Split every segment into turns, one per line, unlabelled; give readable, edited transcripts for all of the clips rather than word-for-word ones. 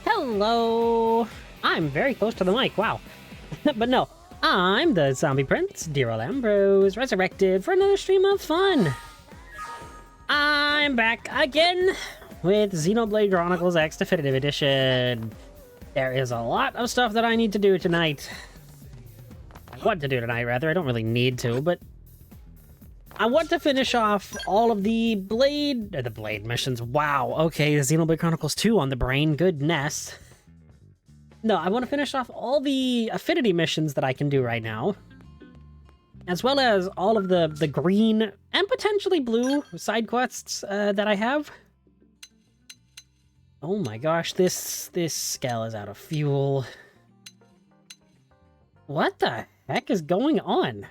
Hello! I'm very close to the mic, wow. But no, I'm the Zombie Prince, dear old Ambrose, resurrected for another stream of fun. I'm back again with Xenoblade Chronicles X Definitive Edition. There is a lot of stuff that I need to do tonight. I want to do tonight, rather. I don't really need to, but I want to finish off all of the Blade missions. Wow, okay, Xenoblade Chronicles 2 on the brain, goodness. No, I want to finish off all the affinity missions that I can do right now, as well as all of the green and potentially blue side quests that I have. Oh my gosh, this scale is out of fuel. What the heck is going on?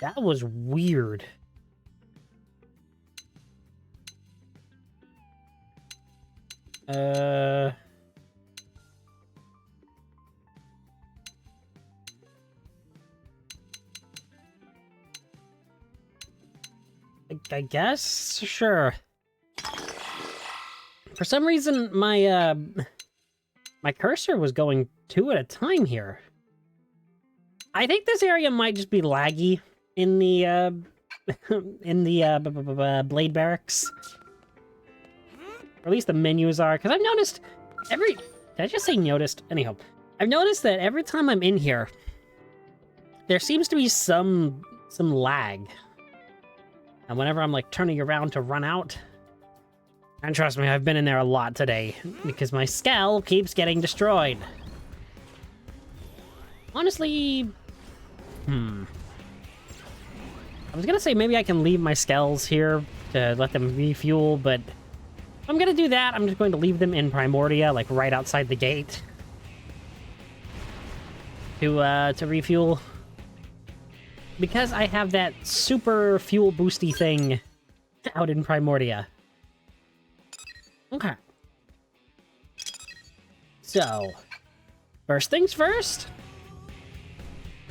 That was weird. I guess? Sure. For some reason, my cursor was going 2 at a time here. I think this area might just be laggy in the, Blade Barracks. Or at least the menus are, because I've noticed did I just say noticed? Anyhow, I've noticed that every time I'm in here, there seems to be some lag. And whenever I'm, like, turning around to run out, and trust me, I've been in there a lot today, because my skull keeps getting destroyed. Honestly, I was gonna say maybe I can leave my skulls here to let them refuel, but if I'm gonna do that, I'm just going to leave them in Primordia, like right outside the gate, to refuel. Because I have that super fuel boosty thing out in Primordia. Okay. So, first things first,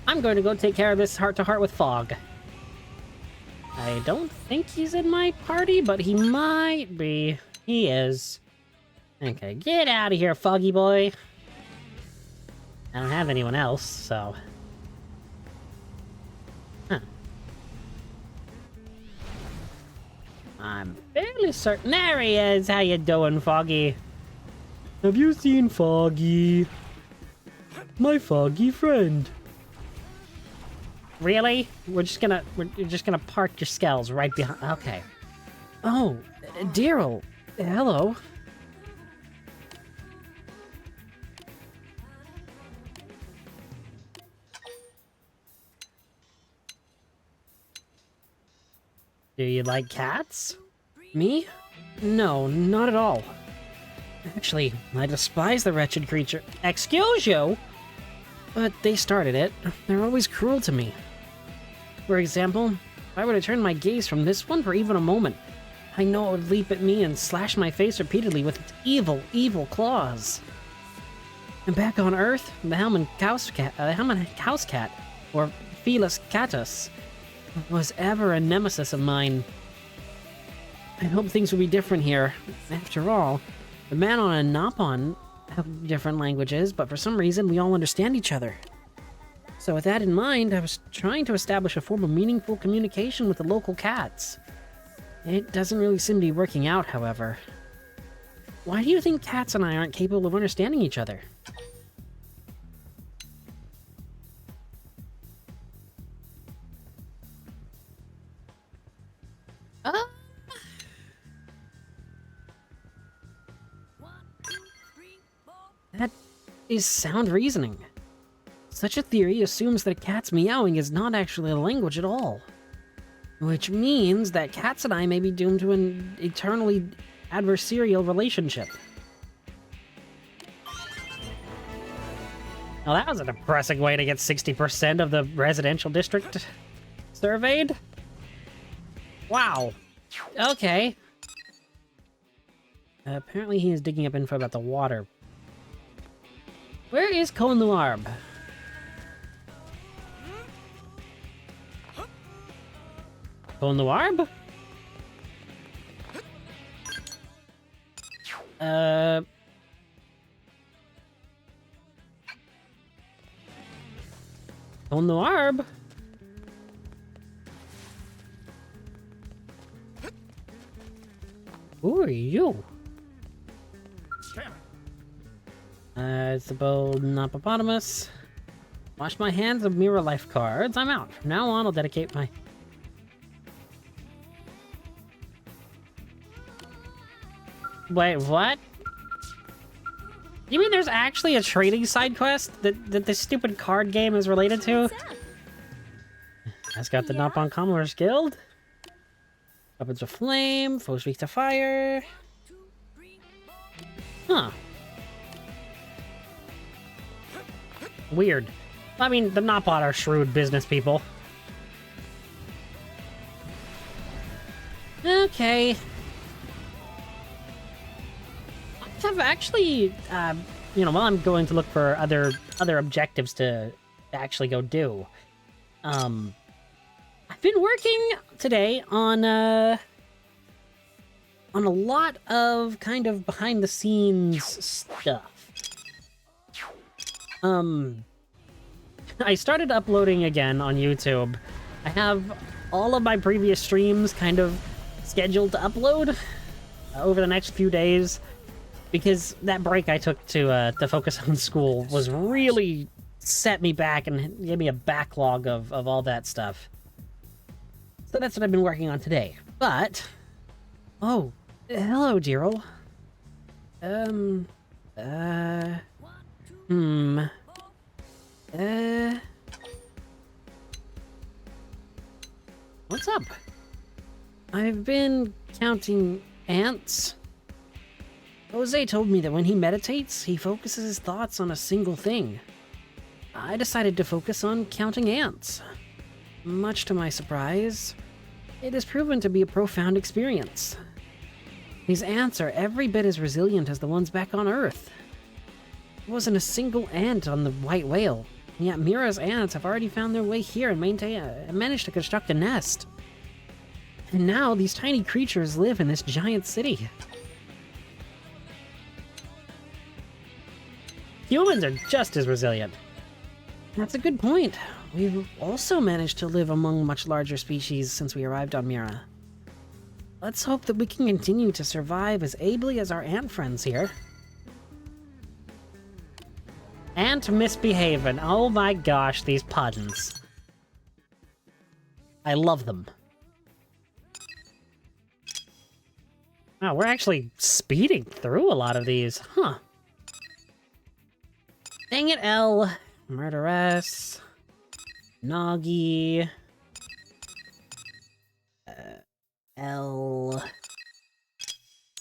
I'm going to go take care of this heart-to-heart with Fog. I don't think he's in my party, but he might be. He is. Okay, get out of here, Foggy boy. I don't have anyone else, so... Huh. I'm fairly certain... There he is! How you doing, Foggy? Have you seen Foggy? My Foggy friend. Really? We're just gonna park your skulls right behind... Okay. Oh, Daryl. Hello. Do you like cats? Me? No, not at all. Actually, I despise the wretched creature. Excuse you? But they started it. They're always cruel to me. For example, if I were to turn my gaze from this one for even a moment, I know it would leap at me and slash my face repeatedly with its evil, evil claws. And back on Earth, the Helman house cat, or Felis catus, was ever a nemesis of mine. I hope things will be different here. After all, the Manon and Napon have different languages, but for some reason we all understand each other. So with that in mind, I was trying to establish a form of meaningful communication with the local cats. It doesn't really seem to be working out, however. Why do you think cats and I aren't capable of understanding each other? That is sound reasoning. Such a theory assumes that a cat's meowing is not actually a language at all. Which means that cats and I may be doomed to an eternally adversarial relationship. Now that was a depressing way to get 60% of the residential district surveyed. Wow. Okay. Apparently he is digging up info about the water. Where is Cone Luarb? Cone Luarb? Cone Luarb? Who are you? It's the bold Hippopotamus. Wash my hands of Mira life cards. I'm out. From now on, I'll dedicate my... Wait, what? You mean there's actually a trading side quest that this stupid card game is related to? That's got the Nopon Commoners Guild. Weapons of Flame, foes weak to fire. Huh. Weird. I mean, the Nopon are shrewd business people. Okay. I've actually, you know, while I'm going to look for other objectives to actually go do, I've been working today on a lot of kind of behind the scenes stuff. I started uploading again on YouTube. I have all of my previous streams kind of scheduled to upload over the next few days, because that break I took to focus on school was really set me back and gave me a backlog of all that stuff. So that's what I've been working on today. But, oh, hello, Jiro. What's up? I've been counting ants. Jose told me that when he meditates, he focuses his thoughts on a single thing. I decided to focus on counting ants. Much to my surprise, it has proven to be a profound experience. These ants are every bit as resilient as the ones back on Earth. There wasn't a single ant on the white whale, and yet Mira's ants have already found their way here and managed to construct a nest. And now these tiny creatures live in this giant city. Humans are just as resilient. That's a good point. We've also managed to live among much larger species since we arrived on Mira. Let's hope that we can continue to survive as ably as our ant friends here. Ant misbehaving. Oh my gosh, these puns. I love them. Wow, we're actually speeding through a lot of these, huh? Dang it, L. Murderess. Noggy. L.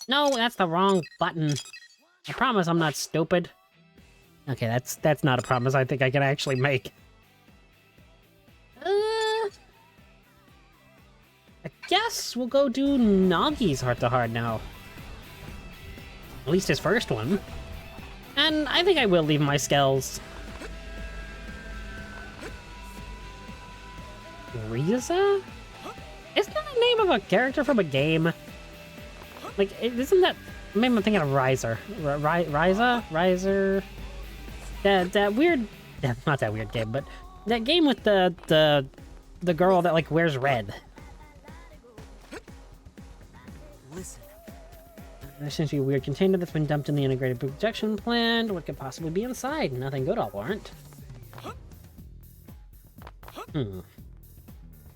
No, that's the wrong button. I promise I'm not stupid. Okay, that's not a promise I think I can actually make. I guess we'll go do Noggy's heart-to-heart now. At least his first one. And I think I will leave my skells. Riza? Isn't that the name of a character from a game? Like, isn't that... Maybe I'm thinking of Riser. Riser? That weird... Not that weird game, but... That game with the girl that, like, wears red.
Listen.
There seems to be a weird container that's been dumped in the integrated projection plant. What could possibly be inside? Nothing good, I'll warrant.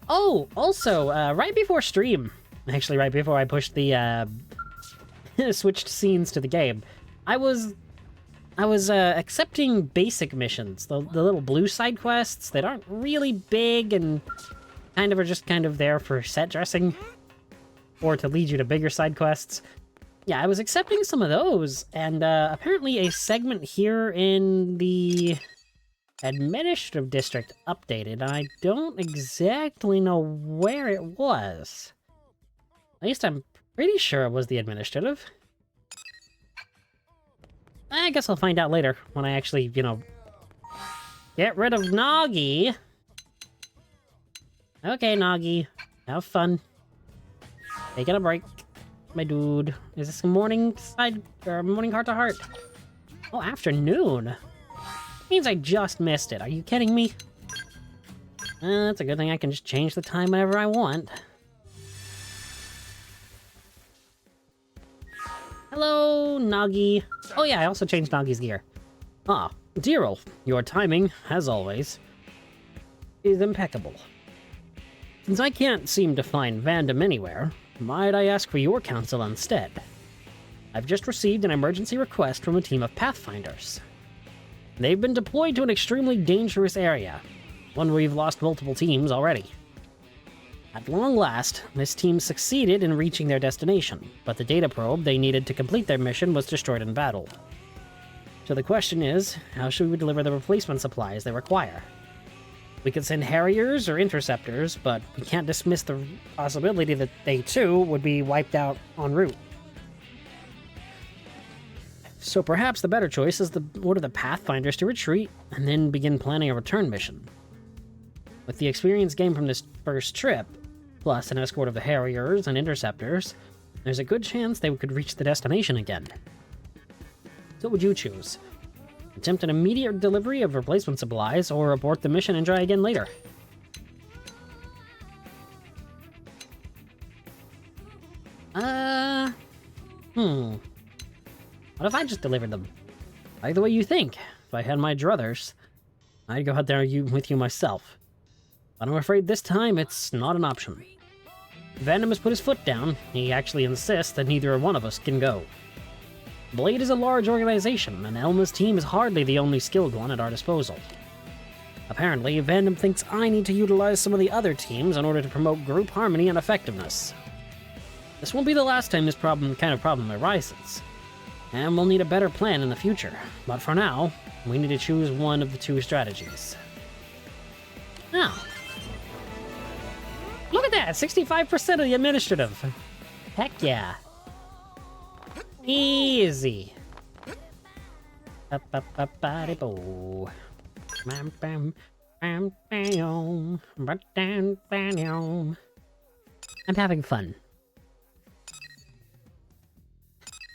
Oh, also, right before stream, actually right before I pushed the, switched scenes to the game, I was accepting basic missions, the little blue side quests that aren't really big and kind of are just kind of there for set dressing, or to lead you to bigger side quests. Yeah, I was accepting some of those, and apparently a segment here in the administrative district updated. I don't exactly know where it was. At least I'm pretty sure it was the administrative. I guess I'll find out later when I actually, get rid of Noggy. Okay, Noggy. Have fun. Taking a break, my dude. Is this a morning side or morning heart to heart? Oh, afternoon. Means I just missed it. Are you kidding me? That's a good thing I can just change the time whenever I want. Hello, Noggy. Oh yeah, I also changed Noggy's gear. Ah, Zero, your timing, as always, is impeccable. Since I can't seem to find Vandom anywhere, might I ask for your counsel instead? I've just received an emergency request from a team of Pathfinders. They've been deployed to an extremely dangerous area, one where we've lost multiple teams already. At long last, this team succeeded in reaching their destination, but the data probe they needed to complete their mission was destroyed in battle. So the question is, how should we deliver the replacement supplies they require? We could send Harriers or Interceptors, but we can't dismiss the possibility that they too would be wiped out en route. So perhaps the better choice is to order the Pathfinders to retreat, and then begin planning a return mission. With the experience gained from this first trip, plus an escort of the Harriers and Interceptors, there's a good chance they could reach the destination again. So what would you choose? Attempt an immediate delivery of replacement supplies, or abort the mission and try again later? What if I just delivered them? Like the way you think. If I had my druthers, I'd go out there with you myself. But I'm afraid this time it's not an option. Vandom has put his foot down. He actually insists that neither one of us can go. Blade is a large organization, and Elma's team is hardly the only skilled one at our disposal. Apparently, Vandom thinks I need to utilize some of the other teams in order to promote group harmony and effectiveness. This won't be the last time this kind of problem arises, and we'll need a better plan in the future. But for now, we need to choose one of the two strategies. Now, look at that! 65% of the administrative! Heck yeah! Easy! I'm having fun.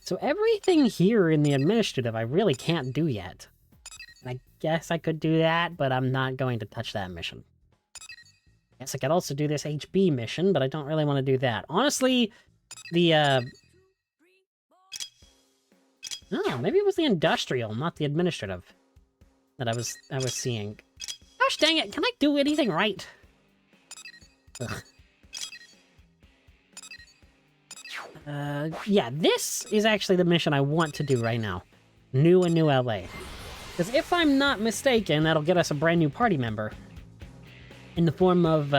So everything here in the administrative I really can't do yet. I guess I could do that, but I'm not going to touch that mission. Guess I could also do this HB mission, but I don't really want to do that. Honestly, the, oh, maybe it was the industrial, not the administrative, that I was seeing. Gosh dang it, can I do anything right? Ugh. Yeah, this is actually the mission I want to do right now. New LA. Because if I'm not mistaken, that'll get us a brand new party member. In the form of,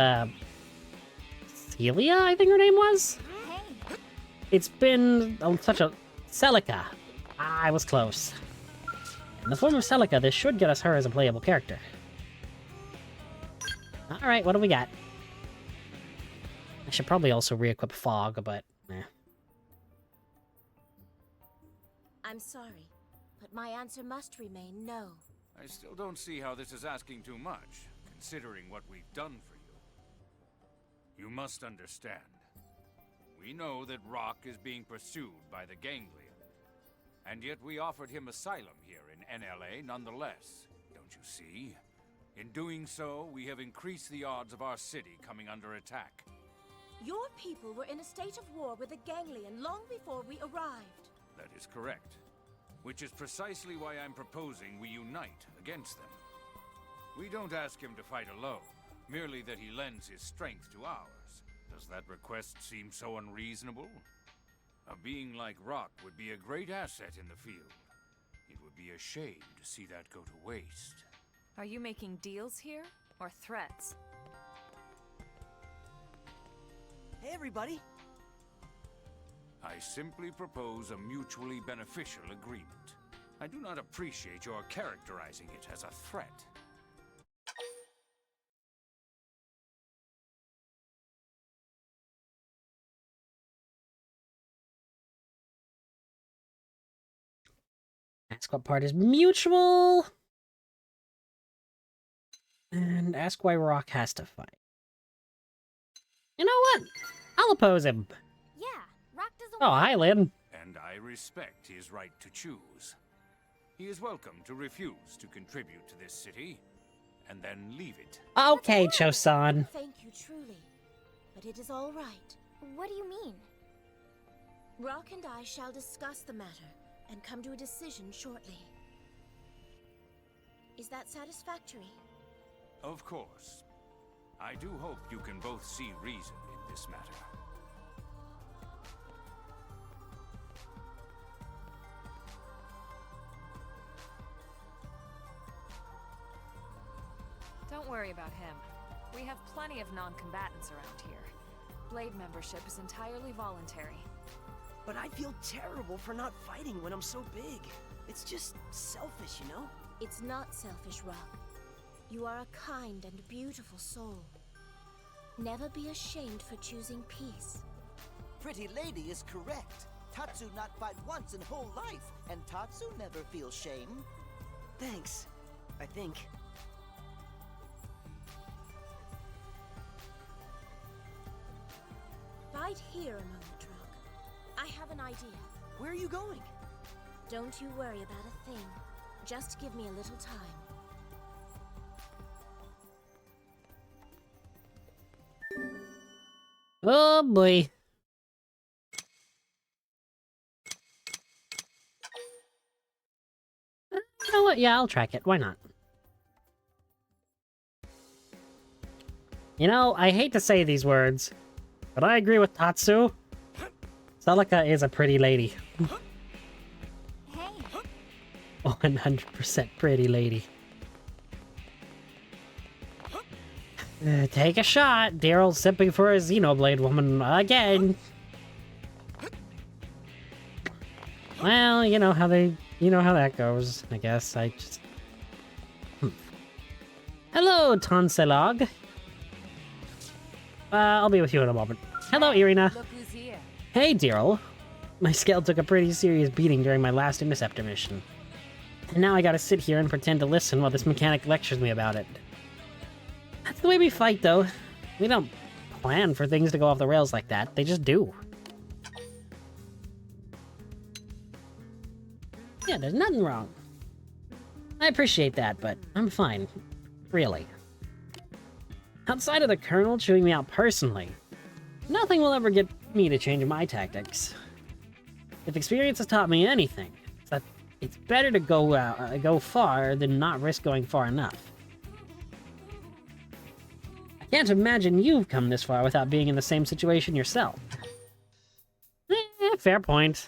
Celia, I think her name was? It's been such a... Celica. I was close. In the form of Celica, this should get us her as a playable character. Alright, what do we got? I should probably also re-equip Fog, but... eh.
I'm sorry, but my answer must remain no.
I still don't see how this is asking too much, considering what we've done for you. You must understand. We know that Rock is being pursued by the Ganglion, and yet we offered him asylum here in NLA nonetheless. Don't you see? In doing so, we have increased the odds of our city coming under attack.
Your people were in a state of war with the Ganglion long before we arrived.
That is correct. Which is precisely why I'm proposing we unite against them. We don't ask him to fight alone, merely that he lends his strength to ours. Does that request seem so unreasonable? A being like Rock would be a great asset in the field. It would be a shame to see that go to waste.
Are you making deals here, or threats?
Hey, everybody!
I simply propose a mutually beneficial agreement. I do not appreciate your characterizing it as a threat.
Ask what part is mutual. And ask why Rock has to fight. You know what? I'll oppose him.
Yeah, Rock doesn't
Oh, hi, Lynn.
And I respect his right to choose. He is welcome to refuse to contribute to this city, and then leave it.
Okay, Chosan.
Thank you truly, but it is all right. What do you mean? Rock and I shall discuss the matter and come to a decision shortly. Is that satisfactory?
Of course. I do hope you can both see reason in this matter.
Don't worry about him. We have plenty of non-combatants around here. Blade membership is entirely voluntary.
But I feel terrible for not fighting when I'm so big. It's just selfish, you know?
It's not selfish, Rock. You are a kind and beautiful soul. Never be ashamed for choosing peace.
Pretty lady is correct. Tatsu not fight once in whole life, and Tatsu never feels shame.
Thanks, I think.
Bide here a moment, Rock. I have an idea.
Where are you going?
Don't you worry about a thing. Just give me a little time.
Oh boy. You know what? Yeah, I'll track it. Why not? You know, I hate to say these words, but I agree with Tatsu. Celica is a pretty lady.
Hey!
100% pretty lady. Take a shot. Daryl's simping for a Xenoblade woman again. Well, you know how that goes, I guess. I just... Hello, Tonselog. I'll be with you in a moment. Hello, Irina.
Look who's here.
Hey, Daryl. My scale took a pretty serious beating during my last Interceptor mission. And now I gotta sit here and pretend to listen while this mechanic lectures me about it. That's the way we fight, though. We don't plan for things to go off the rails like that. They just do. Yeah, there's nothing wrong. I appreciate that, but I'm fine. Really. Outside of the Colonel chewing me out personally, nothing will ever get me to change my tactics. If experience has taught me anything, it's that it's better to go far than not risk going far enough. I can't imagine you've come this far without being in the same situation yourself. Fair point.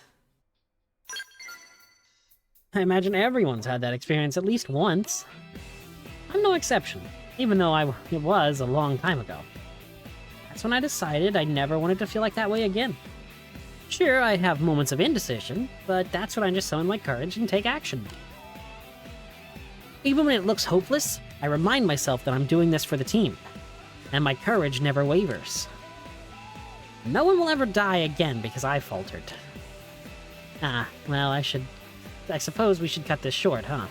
I imagine everyone's had that experience at least once. I'm no exception, even though it was a long time ago. That's when I decided I never wanted to feel like that way again. Sure, I have moments of indecision, but that's when I just summon my courage and take action. Even when it looks hopeless, I remind myself that I'm doing this for the team, and my courage never wavers. No one will ever die again because I faltered. Well, I suppose we should cut this short, huh?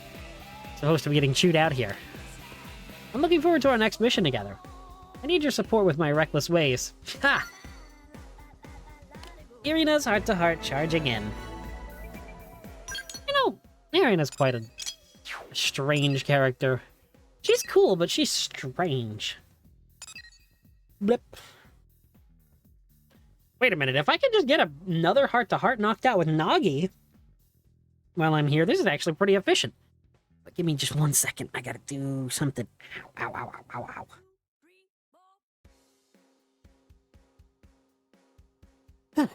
Supposed to be getting chewed out here. I'm looking forward to our next mission together. I need your support with my reckless ways. Ha! Irina's heart-to-heart charging in. You know, Irina's quite a strange character. She's cool, but she's strange. Blip. Wait a minute, if I could just get another heart-to-heart knocked out with Nagi while I'm here, this is actually pretty efficient. But give me just 1 second, I gotta do something. Ow, ow, ow, ow, ow.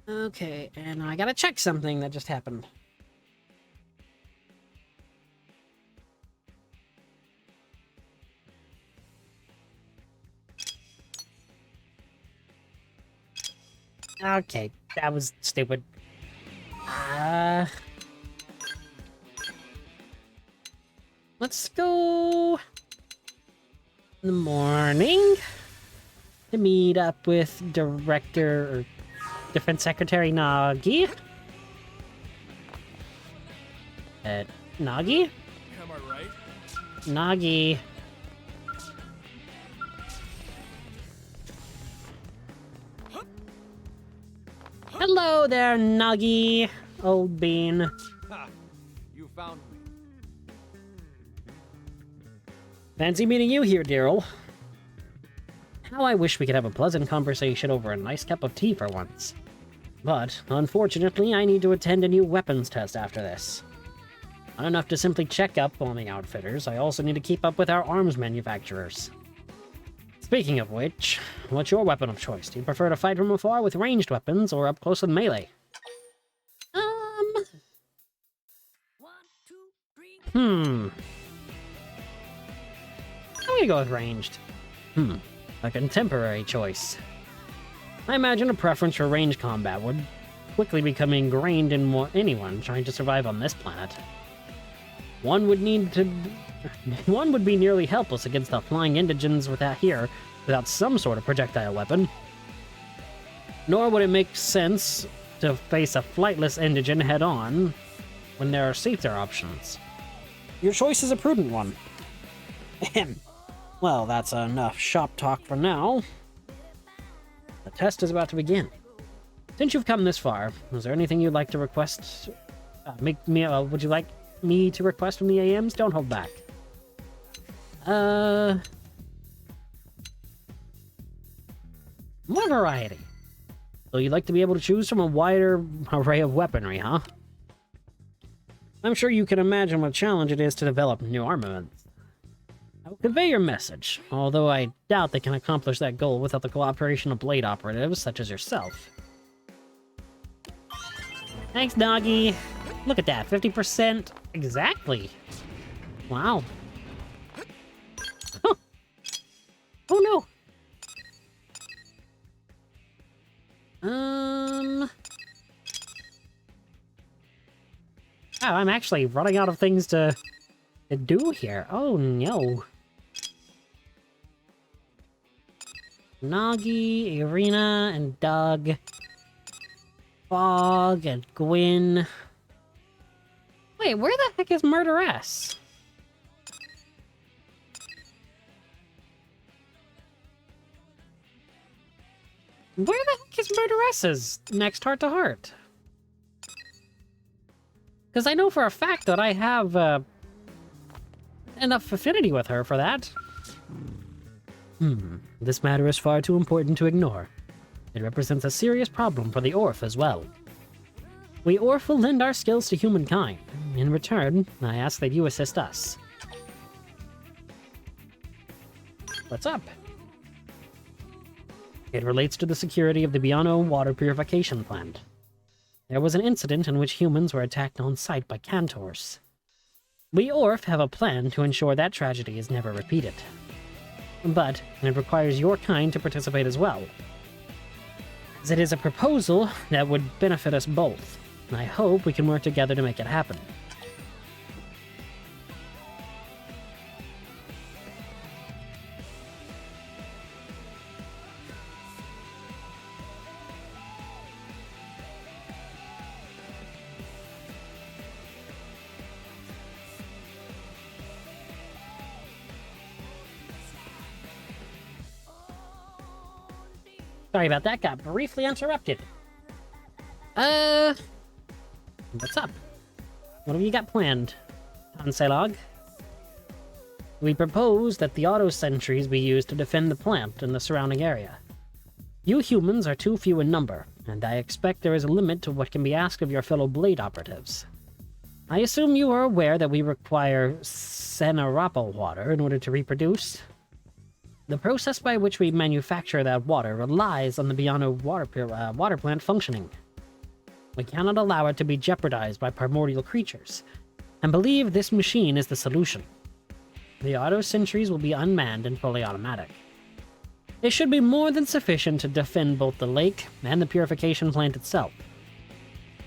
Okay, and I gotta check something that just happened. Okay, that was stupid. Let's go in the morning to meet up with Defense Secretary Nagi. Nagi?
Am I right?
Nagi. Hello there, Nagi, old bean.
Ha! You found me.
Fancy meeting you here, Daryl. How I wish we could have a pleasant conversation over a nice cup of tea for once. But, unfortunately, I need to attend a new weapons test after this. Not enough to simply check up on the outfitters, I also need to keep up with our arms manufacturers. Speaking of which, what's your weapon of choice? Do you prefer to fight from afar with ranged weapons or up close with melee? I'm gonna go with ranged. A contemporary choice. I imagine a preference for ranged combat would quickly become ingrained in anyone trying to survive on this planet. One would be nearly helpless against the flying indigents without some sort of projectile weapon. Nor would it make sense to face a flightless indigent head-on when there are safer options. Your choice is a prudent one. Ahem. Well, that's enough shop talk for now. The test is about to begin. Since you've come this far, is there anything you'd like to request? Would you like me to request from the AMs? Don't hold back. More variety. So you'd like to be able to choose from a wider array of weaponry, huh? I'm sure you can imagine what a challenge it is to develop new armaments. I will convey your message, although I doubt they can accomplish that goal without the cooperation of blade operatives such as yourself. Thanks, Nagi. Look at that, 50%. Exactly. Wow. Huh. Oh no. Oh, I'm actually running out of things to do here. Oh no. Nagi, Irina, and Doug. Fog and Gwyn. Wait, where the heck is Murderess? Where the heck is Murderess's next heart-to-heart? Because I know for a fact that I have enough affinity with her for that. This matter is far too important to ignore. It represents a serious problem for the Orf as well. We Orf will lend our skills to humankind. In return, I ask that you assist us. What's up? It relates to the security of the Biano water purification plant. There was an incident in which humans were attacked on site by Cantors. We Orf have a plan to ensure that tragedy is never repeated. But it requires your kind to participate as well, as it is a proposal that would benefit us both. I hope we can work together to make it happen. Sorry about that, got briefly interrupted. What's up? What have you got planned, Anselog? We propose that the auto sentries be used to defend the plant and the surrounding area. You humans are too few in number, and I expect there is a limit to what can be asked of your fellow blade operatives. I assume you are aware that we require Xenoblade water in order to reproduce. The process by which we manufacture that water relies on the Biano water plant functioning. We cannot allow it to be jeopardized by primordial creatures, and believe this machine is the solution. The auto sentries will be unmanned and fully automatic. They should be more than sufficient to defend both the lake and the purification plant itself.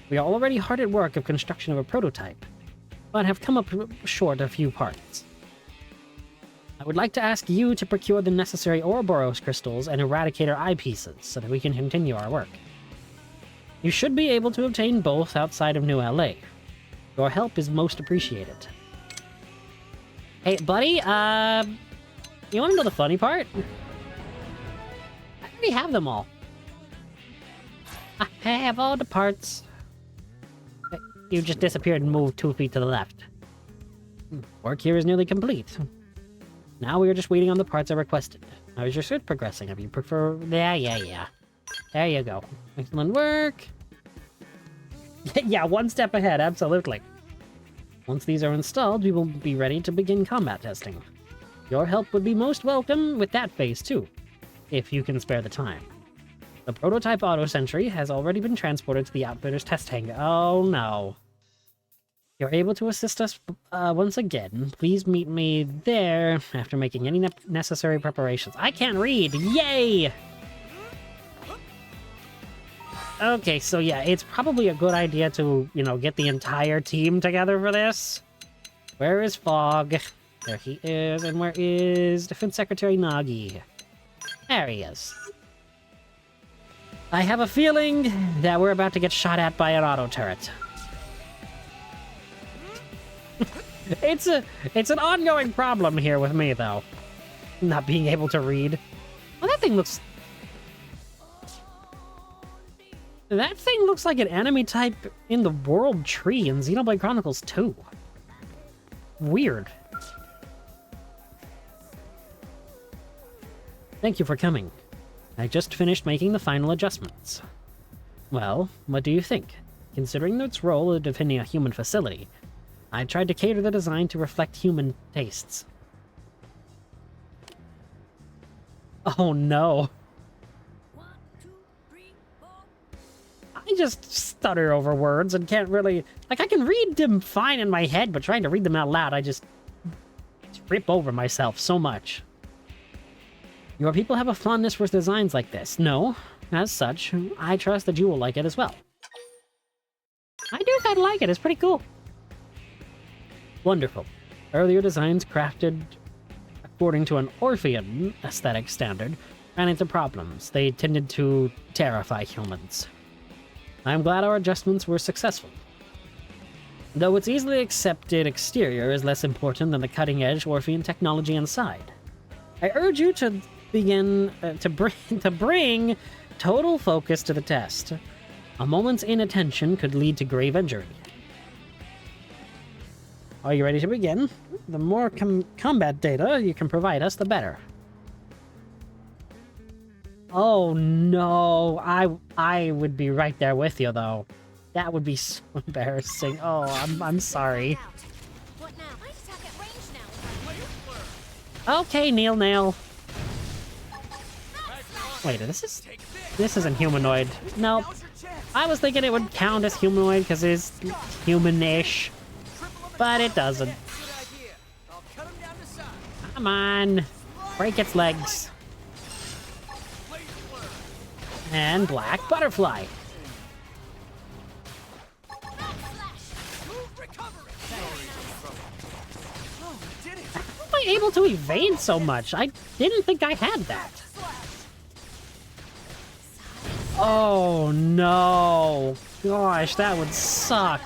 We are already hard at work of construction of a prototype, but have come up short a few parts. I would like to ask you to procure the necessary Ouroboros crystals and Eradicator eyepieces so that we can continue our work. You should be able to obtain both outside of New LA. Your help is most appreciated. Hey, buddy, you want to know the funny part? I already have them all. I have all the parts. You just disappeared and moved 2 feet to the left. Work here is nearly complete. Now we are just waiting on the parts I requested. How is your search progressing? Have you prefer... Yeah. There you go. Excellent work. Yeah, one step ahead, absolutely. Once these are installed, we will be ready to begin combat testing. Your help would be most welcome with that phase too, if you can spare the time. The prototype auto sentry has already been transported to the Outfitter's test hangar. Oh no. You're able to assist us once again. Please meet me there after making any necessary preparations. I can't read! Yay! Okay, so yeah, it's probably a good idea to, get the entire team together for this. Where is Fog? There he is. And where is Defense Secretary Nagi? There he is. I have a feeling that we're about to get shot at by an auto turret. It's an ongoing problem here with me, though. Not being able to read. Well, that thing looks like an enemy type in the World Tree in Xenoblade Chronicles 2. Weird. Thank you for coming. I just finished making the final adjustments. Well, what do you think? Considering its role of defending a human facility, I tried to cater the design to reflect human tastes. Oh no. I just stutter over words and can't really... I can read them fine in my head, but trying to read them out loud, I just trip over myself so much. Your people have a fondness for designs like this. No, as such, I trust that you will like it as well. I do kind of like it. It's pretty cool. Wonderful. Earlier designs crafted according to an Orphean aesthetic standard ran into problems. They tended to terrify humans. I'm glad our adjustments were successful. Though its easily accepted exterior is less important than the cutting-edge Orphean technology inside. I urge you to begin to bring total focus to the test. A moment's inattention could lead to grave injury. Are you ready to begin? The more combat data you can provide us, the better. Oh no, I would be right there with you though. That would be so embarrassing. Oh, I'm sorry.
What now? I attack at range now.
Okay, Neil Nail. Wait, this isn't humanoid. Nope. I was thinking it would count as humanoid because it's human-ish, but it doesn't. Come on, break its legs. And black butterfly. How am I able to evade so much? I didn't think I had that. Oh no. Gosh, that would suck.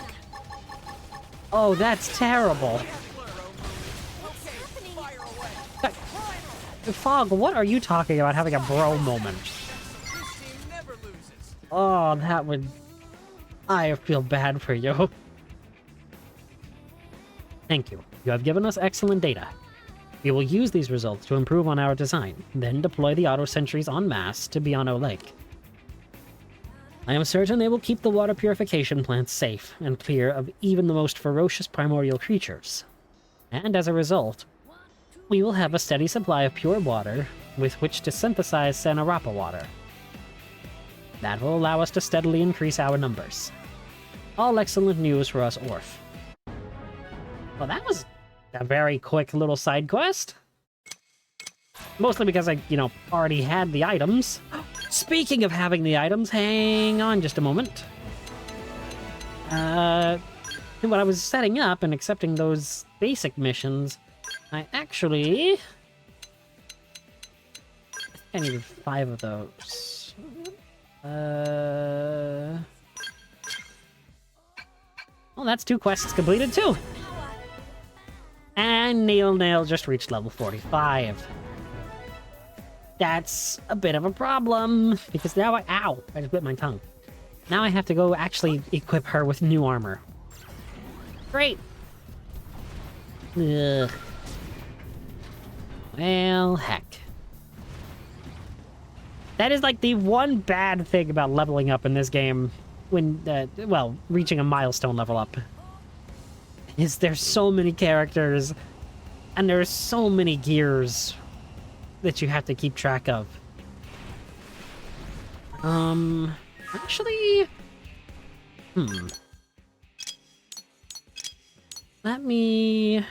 Oh, that's terrible. Fog, what are you talking about having a bro moment? Oh, that would... I feel bad for you. Thank you. You have given us excellent data. We will use these results to improve on our design, then deploy the auto sentries en masse to Biano Lake. I am certain they will keep the water purification plants safe and clear of even the most ferocious primordial creatures. And as a result, we will have a steady supply of pure water with which to synthesize Sanarapa water. That will allow us to steadily increase our numbers. All excellent news for us Orph. Well, that was a very quick little side quest. Mostly because I, already had the items. Speaking of having the items, hang on just a moment. When I was setting up and accepting those basic missions, I actually... I needed 5 of those. Well, that's 2 quests completed too. And Nail just reached level 45. That's a bit of a problem, because now ow, I just bit my tongue. Now I have to go actually equip her with new armor. Great! Ugh. Well, heck. That is like the one bad thing about leveling up in this game when, well, reaching a milestone level up. Is there's so many characters, and there's so many gears that you have to keep track of. Actually... Let me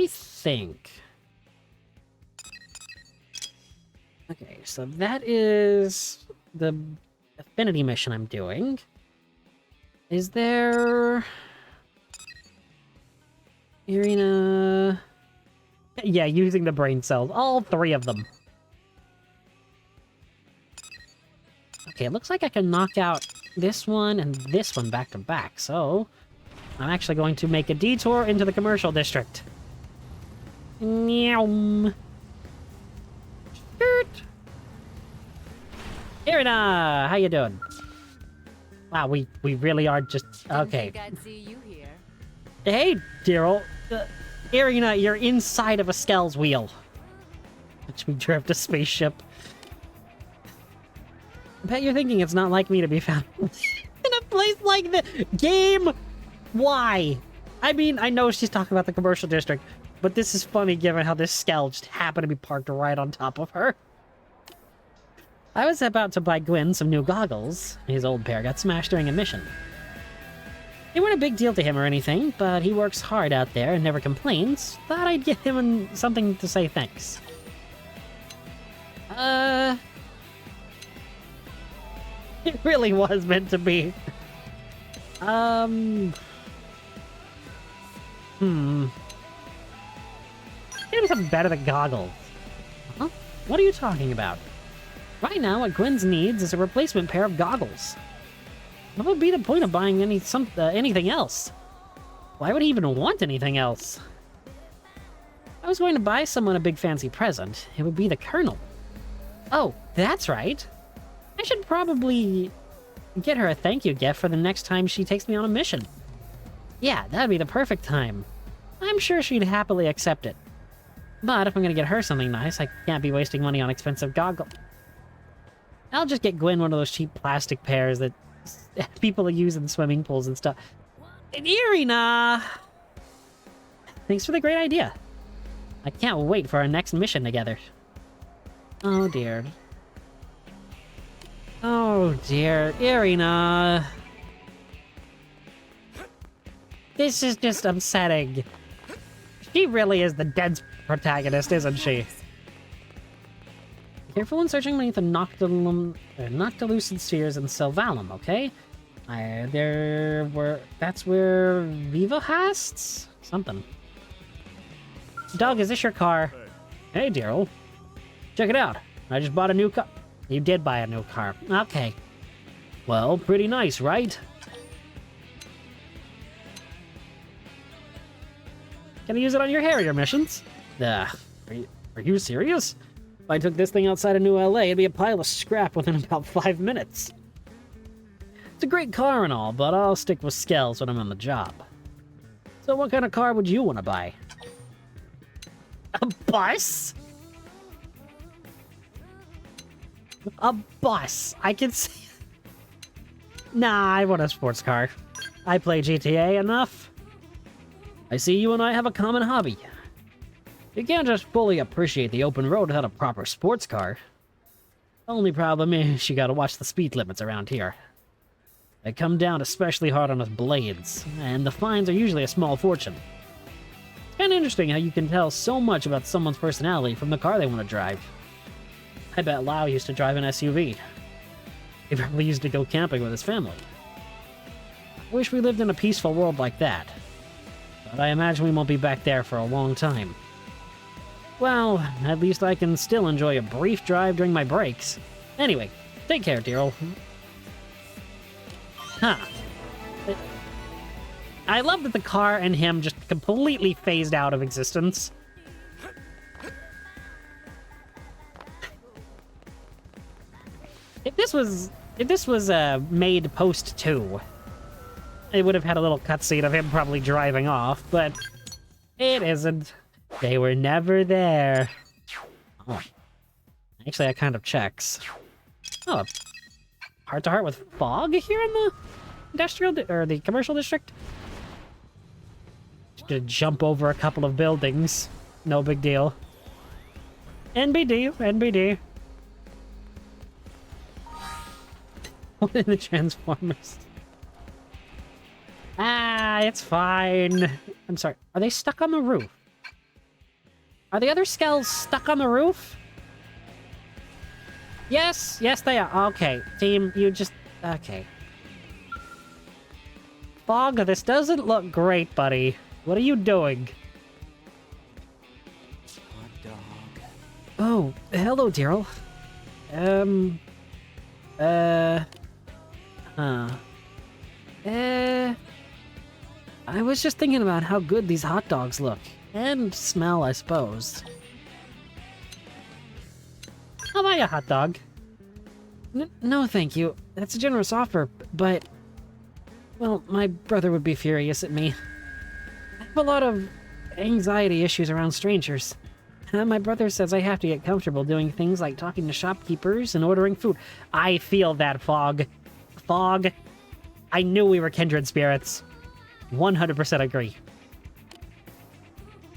think. Okay, so that is the affinity mission I'm doing. Is there... Irina... Yeah, using the brain cells. All 3 of them. Okay, it looks like I can knock out this one and this one back to back, so... I'm actually going to make a detour into the commercial district. Meow. Shoot. Irina, how you doing? Wow, we really are just... Okay.
I'd see you here.
Hey, Daryl. Irina, you're inside of a Skell's wheel. Which we drift a spaceship. I bet you're thinking it's not like me to be found in a place like this. Game! Why? I mean, I know she's talking about the commercial district, but this is funny given how this Skell just happened to be parked right on top of her. I was about to buy Gwyn some new goggles. His old pair got smashed during a mission. They weren't a big deal to him or anything, but he works hard out there and never complains. Thought I'd get him something to say thanks. It really was meant to be. Maybe something better than goggles. Huh? What are you talking about? Right now, what Gwyn's needs is a replacement pair of goggles. What would be the point of buying anything else? Why would he even want anything else? If I was going to buy someone a big fancy present, it would be the Colonel. Oh, that's right. I should probably get her a thank you gift for the next time she takes me on a mission. Yeah, that'd be the perfect time. I'm sure she'd happily accept it. But if I'm gonna get her something nice, I can't be wasting money on expensive goggles. I'll just get Gwyn one of those cheap plastic pairs that people use in swimming pools and stuff. And Irina! Thanks for the great idea. I can't wait for our next mission together. Oh dear. Oh dear, Irina. This is just upsetting. She really is the dense protagonist, isn't she? Careful when searching beneath the Noctilucid spheres in Sylvalum, okay? That's where Viva hasts? Something. Doug, is this your car? Hey, Daryl. Check it out. I just bought a new car. You did buy a new car. Okay. Well, pretty nice, right? Can I use it on your Harrier missions? Are you serious? If I took this thing outside of New LA, it'd be a pile of scrap within about 5 minutes. It's a great car and all, but I'll stick with Skells when I'm on the job. So what kind of car would you want to buy? A bus? A bus. I can see... Nah, I want a sports car. I play GTA enough. I see you and I have a common hobby. You can't just fully appreciate the open road without a proper sports car. The only problem is you gotta watch the speed limits around here. They come down especially hard on us blades, and the fines are usually a small fortune. It's kinda interesting how you can tell so much about someone's personality from the car they want to drive. I bet Lau used to drive an SUV. He probably used to go camping with his family. I wish we lived in a peaceful world like that. But I imagine we won't be back there for a long time. Well, at least I can still enjoy a brief drive during my breaks. Anyway, take care, Daryl. Huh. I love that the car and him just completely phased out of existence. If this was made post 2, it would have had a little cutscene of him probably driving off, but it isn't. They were never there. Oh. Actually, that kind of checks. Oh, heart-to-heart with Fog here in the industrial or the commercial district. Just to jump over a couple of buildings, no big deal. NBD, NBD. What in the Transformers? Ah, it's fine. I'm sorry. Are they stuck on the roof? Are the other skells stuck on the roof? Yes, yes they are. Okay, team, you just... Okay. Fog, this doesn't look great, buddy. What are you doing?
Hot dog.
Oh, hello, Daryl. I was just thinking about how good these hot dogs look. And smell, I suppose. How about you, hot dog? No, thank you. That's a generous offer, but... Well, my brother would be furious at me. I have a lot of anxiety issues around strangers. My brother says I have to get comfortable doing things like talking to shopkeepers and ordering food. I feel that, Fog. Fog, I knew we were kindred spirits. 100% agree.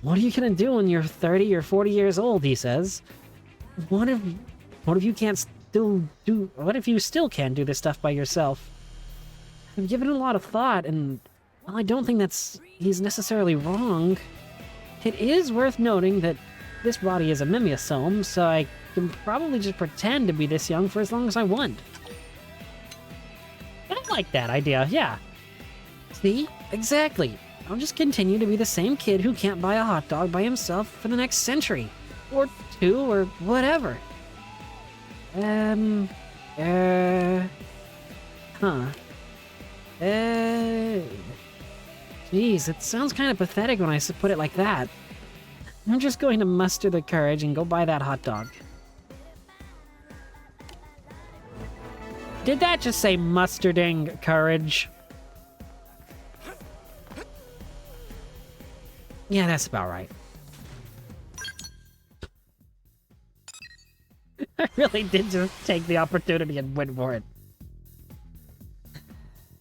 What are you gonna do when you're 30 or 40 years old, he says. What if you can't still do... What if you still can't do this stuff by yourself? I've given it a lot of thought, and well, I don't think he's necessarily wrong. It is worth noting that this body is a mimeosome, so I can probably just pretend to be this young for as long as I want. I like that idea, yeah. See? Exactly. I'll just continue to be the same kid who can't buy a hot dog by himself for the next century. Or 2, or whatever. Geez, it sounds kind of pathetic when I put it like that. I'm just going to muster the courage and go buy that hot dog. Did that just say mustarding courage? Yeah, that's about right. I really did just take the opportunity and went for it.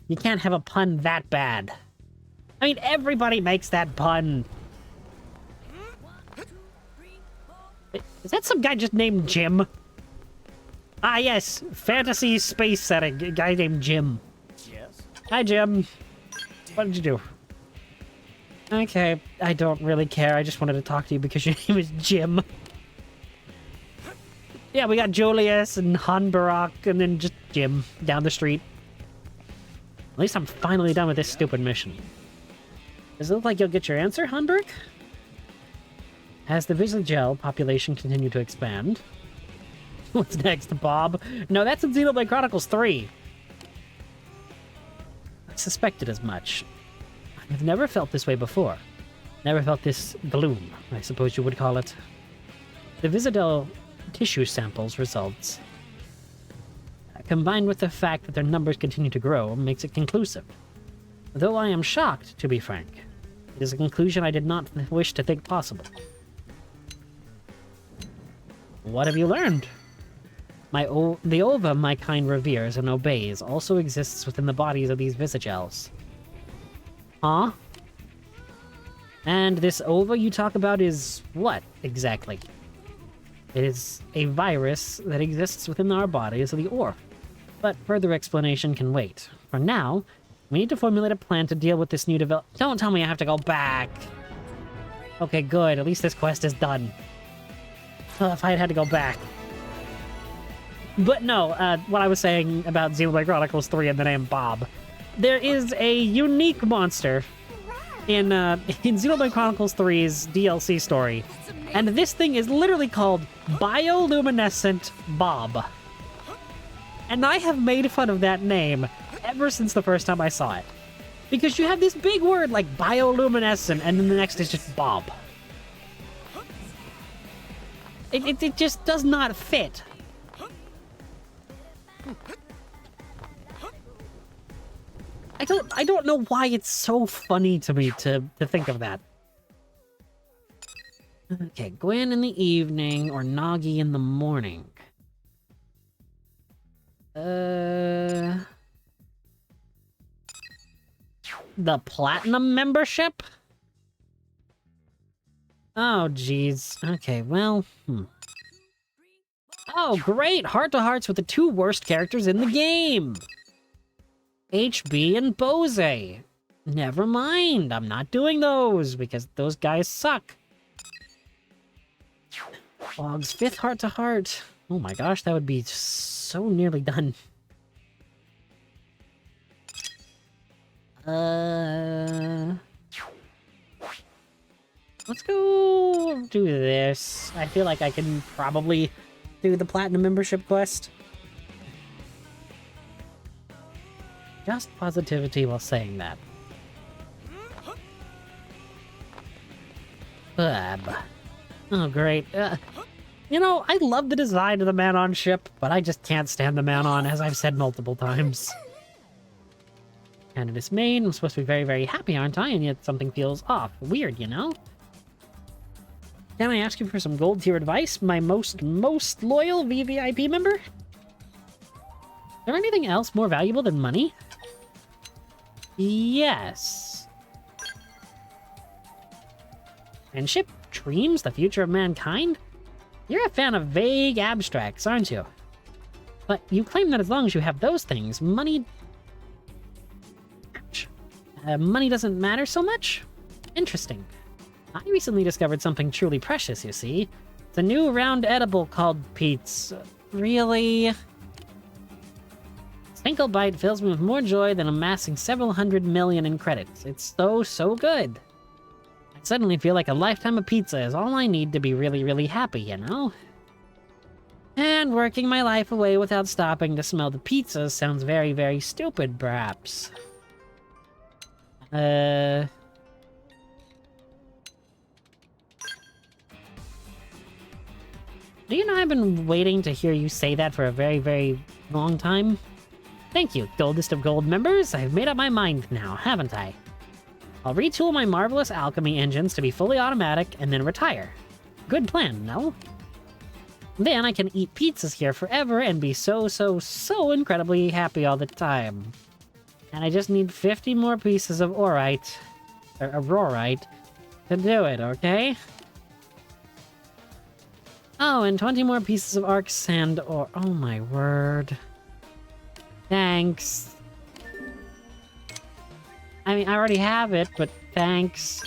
You can't have a pun that bad. I mean, everybody makes that pun. Is that some guy just named Jim? Ah, yes. Fantasy space setting. A guy named Jim.
Yes.
Hi, Jim. What did you do? Okay, I don't really care. I just wanted to talk to you because your name is Jim. Yeah, we got Julius and Han Barak and then just Jim down the street. At least I'm finally done with this stupid mission. Does it look like you'll get your answer, Hanberg? Has the Visagel population continued to expand? What's next, Bob? No, that's in Xenoblade Chronicles 3. I suspected as much. I've never felt this way before. Never felt this gloom, I suppose you would call it. The Visagel tissue samples results, combined with the fact that their numbers continue to grow, makes it conclusive. Though I am shocked, to be frank. It is a conclusion I did not wish to think possible. What have you learned? The ova my kind reveres and obeys also exists within the bodies of these Visagels. Huh? And this ova you talk about is what, exactly? It is a virus that exists within our bodies of the Orf. But further explanation can wait. For now, we need to formulate a plan to deal with this new Don't tell me I have to go back! Okay, good. At least this quest is done. If I had to go back. But no, what I was saying about Xenoblade Chronicles 3 and the name Bob. There is a unique monster in Xenoblade Chronicles 3's DLC story. And this thing is literally called Bioluminescent Bob. And I have made fun of that name ever since the first time I saw it. Because you have this big word like bioluminescent, and then the next is just Bob. It just does not fit. I don't know why it's so funny to me to think of that. Okay, Gwen in the evening or Nagi in the morning. The platinum membership? Oh, geez. Okay, well, Oh, great! Heart-to-hearts with the two worst characters in the game! HB and Bose. Never mind, I'm not doing those, because those guys suck. Og's 5th heart-to-heart. Oh my gosh, that would be so nearly done. Let's go do this. I feel like I can probably do the platinum membership quest. Just positivity while saying that. Oh, great. You know, I love the design of the man-on ship, but I just can't stand the man-on, as I've said multiple times. Candidate's main. I'm supposed to be very, very happy, aren't I? And yet something feels off. Weird, you know? Can I ask you for some gold tier advice, my most loyal VVIP member? Is there anything else more valuable than money? Yes. Friendship? Dreams? The future of mankind? You're a fan of vague abstracts, aren't you? But you claim that as long as you have those things, money... money doesn't matter so much? Interesting. I recently discovered something truly precious, you see. It's a new round edible called pizza. Really? Single bite fills me with more joy than amassing several hundred million in credits. It's so good. I suddenly feel like a lifetime of pizza is all I need to be really, really happy, you know? And working my life away without stopping to smell the pizza sounds very, very stupid, perhaps. Do you know I've been waiting to hear you say that for a very, very long time? Thank you, Goldest of Gold members. I've made up my mind now, haven't I? I'll retool my marvelous alchemy engines to be fully automatic and then retire. Good plan, no? Then I can eat pizzas here forever and be so incredibly happy all the time. And I just need 50 more pieces of aurorite to do it, okay? Oh, and 20 more pieces of arc sand ore. Oh my word. Thanks. I mean, I already have it, but thanks.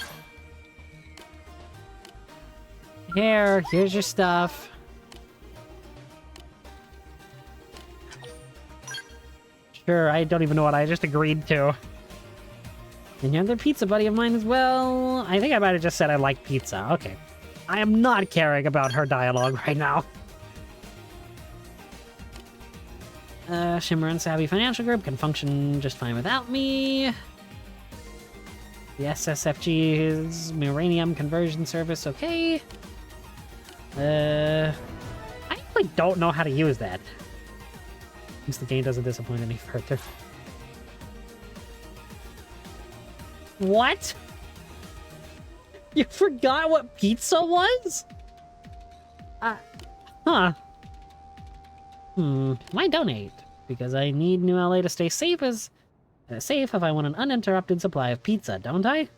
Here's your stuff. Sure, I don't even know what I just agreed to. And you're the pizza buddy of mine as well. I think I might have just said I like pizza. Okay. I am not caring about her dialogue right now. Shimmer and Savvy Financial Group can function just fine without me. The SSFG's Uranium Conversion Service, okay. I actually don't know how to use that. Since the game doesn't disappoint any further. What? You forgot what pizza was? Huh. Why donate? Because I need New LA to stay safe safe if I want an uninterrupted supply of pizza, don't I?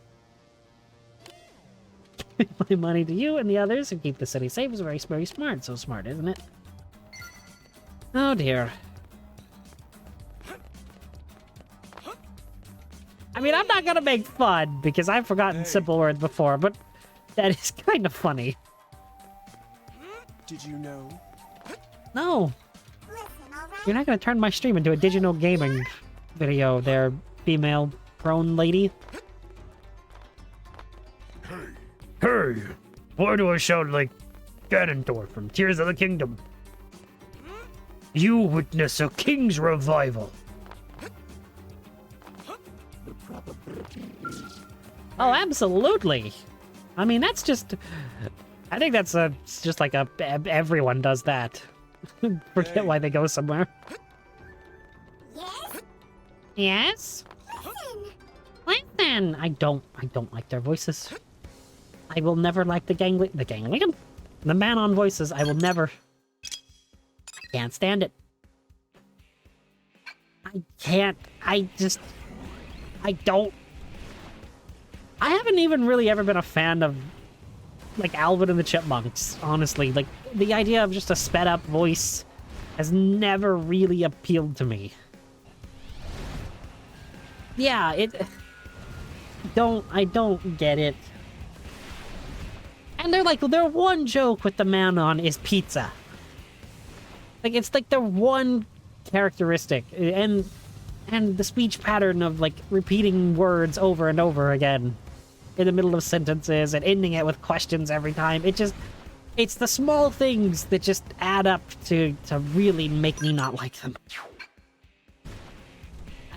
Give my money to you and the others who keep the city safe is very, very smart. So smart, isn't it? Oh dear. I mean, I'm not gonna make fun because I've forgotten simple words before, but that is kind of funny.
Did you know?
No. You're not gonna turn my stream into a digital gaming video there, female prone lady.
Hey, why do I sound like Ganondorf from Tears of the Kingdom? You witness a king's revival.
The probability
Oh, absolutely. I mean, that's just... I think that's it's just like everyone does that. Forget why they go somewhere.
Yes?
Yes?
Listen!
Listen! I don't like their voices. I will never like the ganglion? The man-on voices, I will never... I can't stand it. I can't, I don't... I haven't even really ever been a fan of, like, Alvin and the Chipmunks, honestly. Like, the idea of just a sped-up voice has never really appealed to me. Yeah, I don't get it. And their one joke with the man-on is pizza. Like, it's like their one characteristic, and the speech pattern of, like, repeating words over and over again in the middle of sentences and ending it with questions every time. It's the small things that just add up to really make me not like them.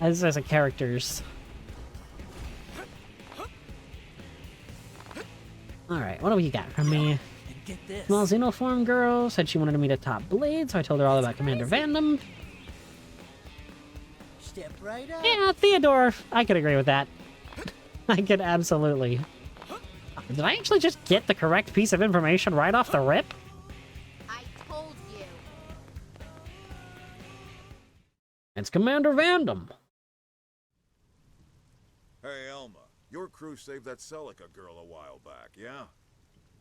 As a characters. Alright, what do we got from me?
Get this.
Small Xenoform girl said she wanted me to top Blade, so I told her all about Commander Vandom.
Step right up.
Yeah, Theodore, I could agree with that. I could absolutely. Did I actually just get the correct piece of information right off the rip?
I told you.
It's Commander Vandom.
Hey, Elma. Your crew saved that Celica girl a while back, yeah?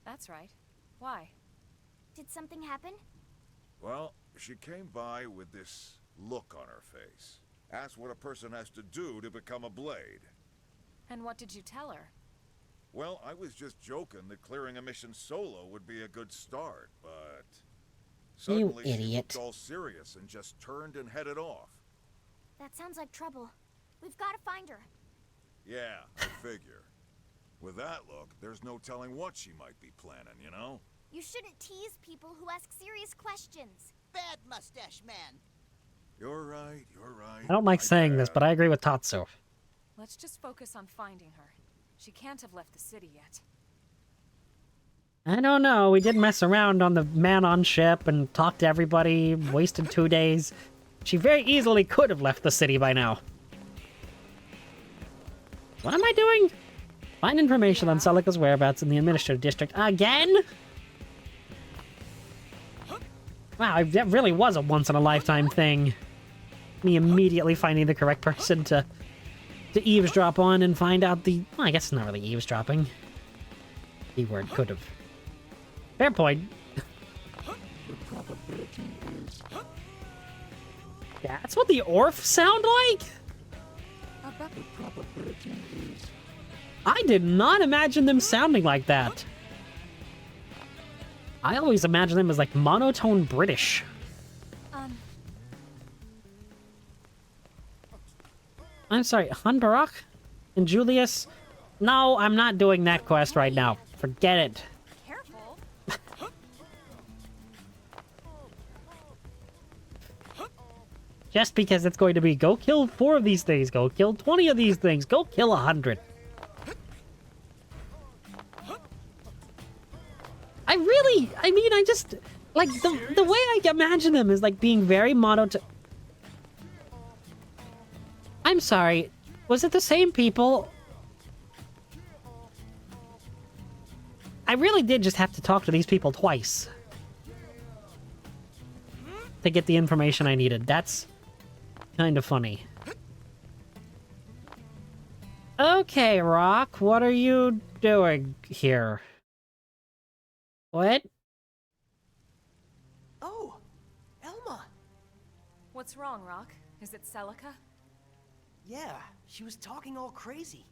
That's right. Why?
Did something happen?
Well, she came by with this look on her face. Asked what a person has to do to become a Blade.
And what did you tell her?
Well, I was just joking that clearing a mission solo would be a good start, but... Suddenly,
You
she
idiot.
looked all serious and just turned and headed off.
That sounds like trouble. We've got to find her.
Yeah, I figure. With that look, there's no telling what she might be planning, you know?
You shouldn't tease people who ask serious questions.
Bad mustache man.
You're right, you're right.
I don't like saying this, but I agree with Tatsu.
Let's just focus on finding her. She can't have left the city yet.
I don't know, we did mess around on the man-on ship and talked to everybody, wasted 2 days. She very easily could have left the city by now. What am I doing? Find information on Celica's whereabouts in the administrative district again? Wow, that really was a once-in-a-lifetime thing. Me immediately finding the correct person to eavesdrop on and find out the... Well, I guess it's not really eavesdropping. Keyword could have. Fair point. That's what the Orf sound like? I did not imagine them sounding like that. I always imagine them as, like, monotone British. I'm sorry, Hunbarak and Julius? No, I'm not doing that quest right now. Forget it.
Careful.
Just because it's going to be, go kill 4 of these things, go kill 20 of these things, go kill 100. I just, like, the way I imagine them is, like, being very monotone. I'm sorry, was it the same people? I really did just have to talk to these people twice to get the information I needed. That's kind of funny. Okay, Rock, what are you doing here? What?
Oh, Elma.
What's wrong, Rock? Is it Celica?
Yeah, she was talking all crazy.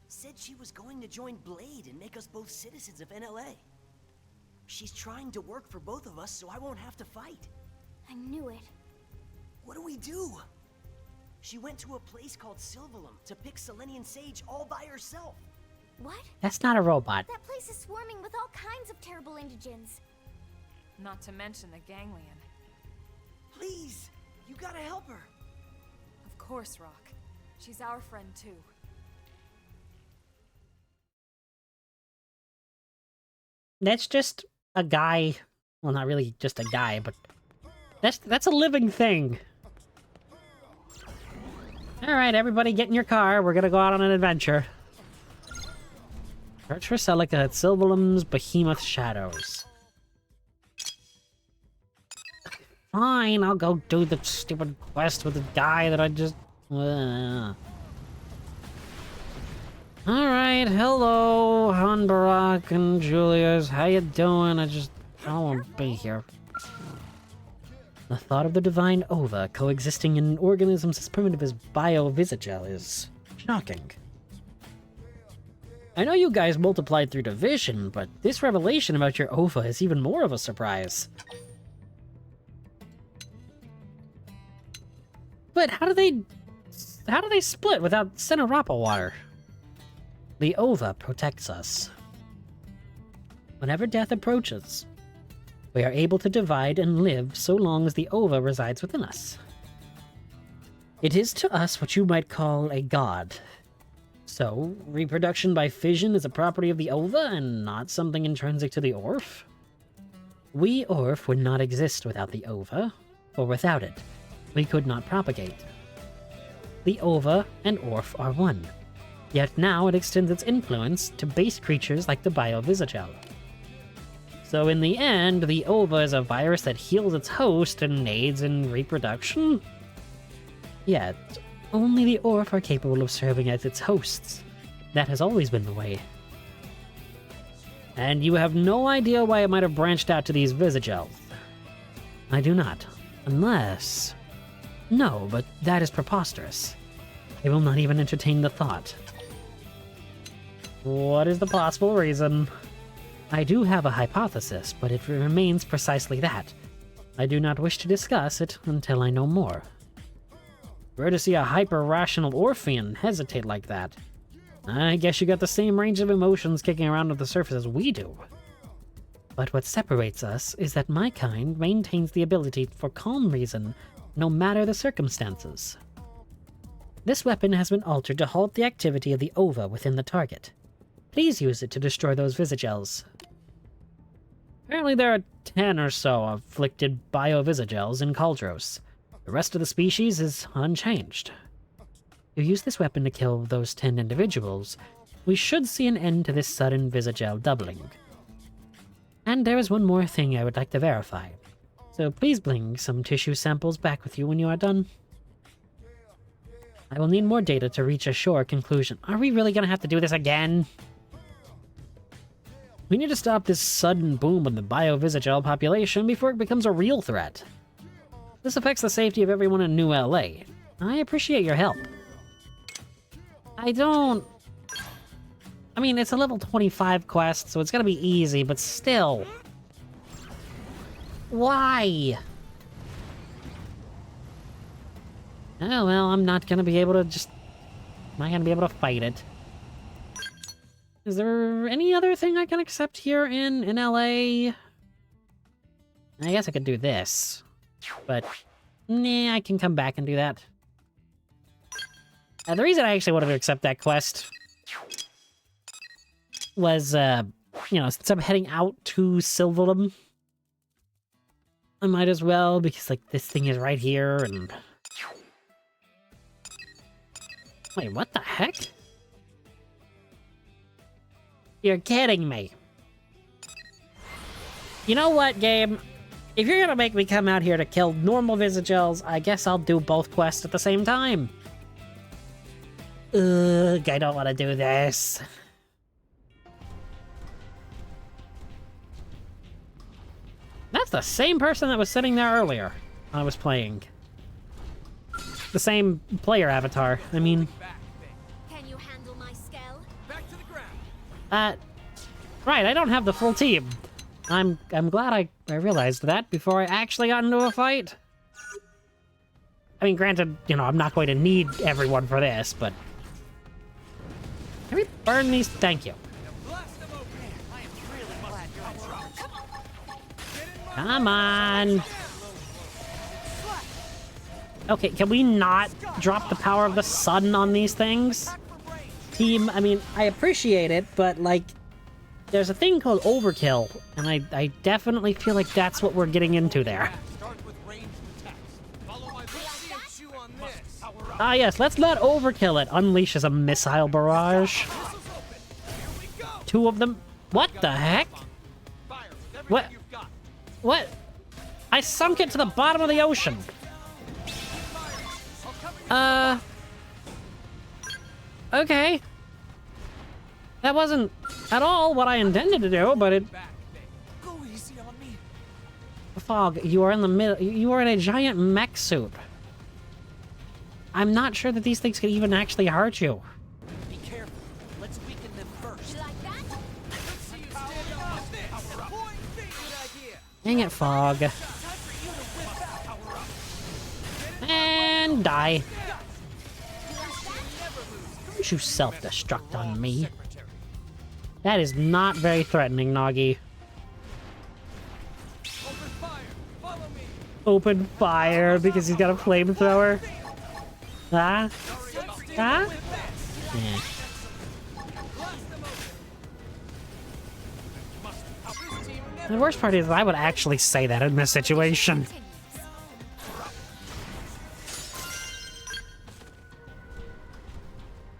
Said she was going to join Blade and make us both citizens of NLA. She's trying to work for both of us so I won't have to fight.
I knew it.
What do we do? She went to a place called Sylvalum to pick Selenian Sage all by herself.
What?
That's not a robot.
That place is swarming with all kinds of terrible indigents.
Not to mention the ganglion.
Please, you gotta help her.
Of course, Rock. She's our friend, too.
That's just a guy. Well, not really just a guy, but that's a living thing. Alright, everybody get in your car. We're gonna go out on an adventure. Search for Celica at Sylvalim's Behemoth Shadows. Fine, I'll go do the stupid quest with the guy that I just... Alright, hello, Han Barak and Julius. How you doing? I don't want to be here. The thought of the divine ova coexisting in organisms as primitive as Biovisagel is shocking. I know you guys multiplied through division, but this revelation about your ova is even more of a surprise. But how do they split without Cinerapa water? The ova protects us. Whenever death approaches, we are able to divide and live so long as the ova resides within us. It is to us what you might call a god. So, reproduction by fission is a property of the ova and not something intrinsic to the Orf? We Orf would not exist without the ova, or without it, we could not propagate. The ova and Orf are one, yet now it extends its influence to base creatures like the Biovisagel. So in the end, the ova is a virus that heals its host and aids in reproduction? Yet, only the Orf are capable of serving as its hosts. That has always been the way. And you have no idea why it might have branched out to these Visagels. I do not. Unless... No, but that is preposterous. I will not even entertain the thought. What is the possible reason? I do have a hypothesis, but it remains precisely that. I do not wish to discuss it until I know more. Rare to see a hyper-rational Orphean hesitate like that. I guess you got the same range of emotions kicking around on the surface as we do. But what separates us is that my kind maintains the ability for calm reason, no matter the circumstances. This weapon has been altered to halt the activity of the ova within the target. Please use it to destroy those Visagels. Apparently there are 10 or so afflicted Biovisagels in Kaldros. The rest of the species is unchanged. You use this weapon to kill those 10 individuals, we should see an end to this sudden Visagel doubling. And there is one more thing I would like to verify. So please bring some tissue samples back with you when you are done. I will need more data to reach a sure conclusion. Are we really gonna have to do this again? We need to stop this sudden boom in the Biovisagel population before it becomes a real threat. This affects the safety of everyone in New LA. I appreciate your help. I mean, it's a level 25 quest, so it's gonna be easy, but still. Why? Oh, well, I'm not gonna be able to I'm not gonna be able to fight it. Is there any other thing I can accept here in NLA? I guess I could do this. But, nah, I can come back and do that. The reason I actually wanted to accept that quest was, you know, since I'm heading out to Sylvalim, I might as well, because, like, this thing is right here, and... Wait, what the heck? You're kidding me. You know what, game? If you're gonna make me come out here to kill normal Visagels, I guess I'll do both quests at the same time. Ugh, I don't want to do this. That's the same person that was sitting there earlier when I was playing. The same player avatar, I mean.
Can you handle my scale?
Back to the ground.
Right, I don't have the full team. I'm glad I realized that before I actually got into a fight. I mean, granted, you know, I'm not going to need everyone for this, but... Can we burn these? Thank you. Come on. Okay, can we not drop the power of the sun on these things? Team, I mean, I appreciate it, but, like... there's a thing called overkill, and I definitely feel like that's what we're getting into there. Ah yes, let's not overkill it. Unleashes a missile barrage. 2 of them. What the heck? What? What? I sunk it to the bottom of the ocean. Okay. That wasn't at all what I intended to do, but it...
Go easy on me.
Fog, you are in the middle. You are in a giant mech suit. I'm not sure that these things can even actually hurt you.
Be careful. Let's weaken them first.
Like that?
Let's see you stand up on this. Good idea.
Dang it, Fog. And die. Don't you self-destruct on me. That is not very threatening, Nagi. Open fire because he's got a flamethrower. Ah? Ah? Yeah. The worst part is I would actually say that in this situation.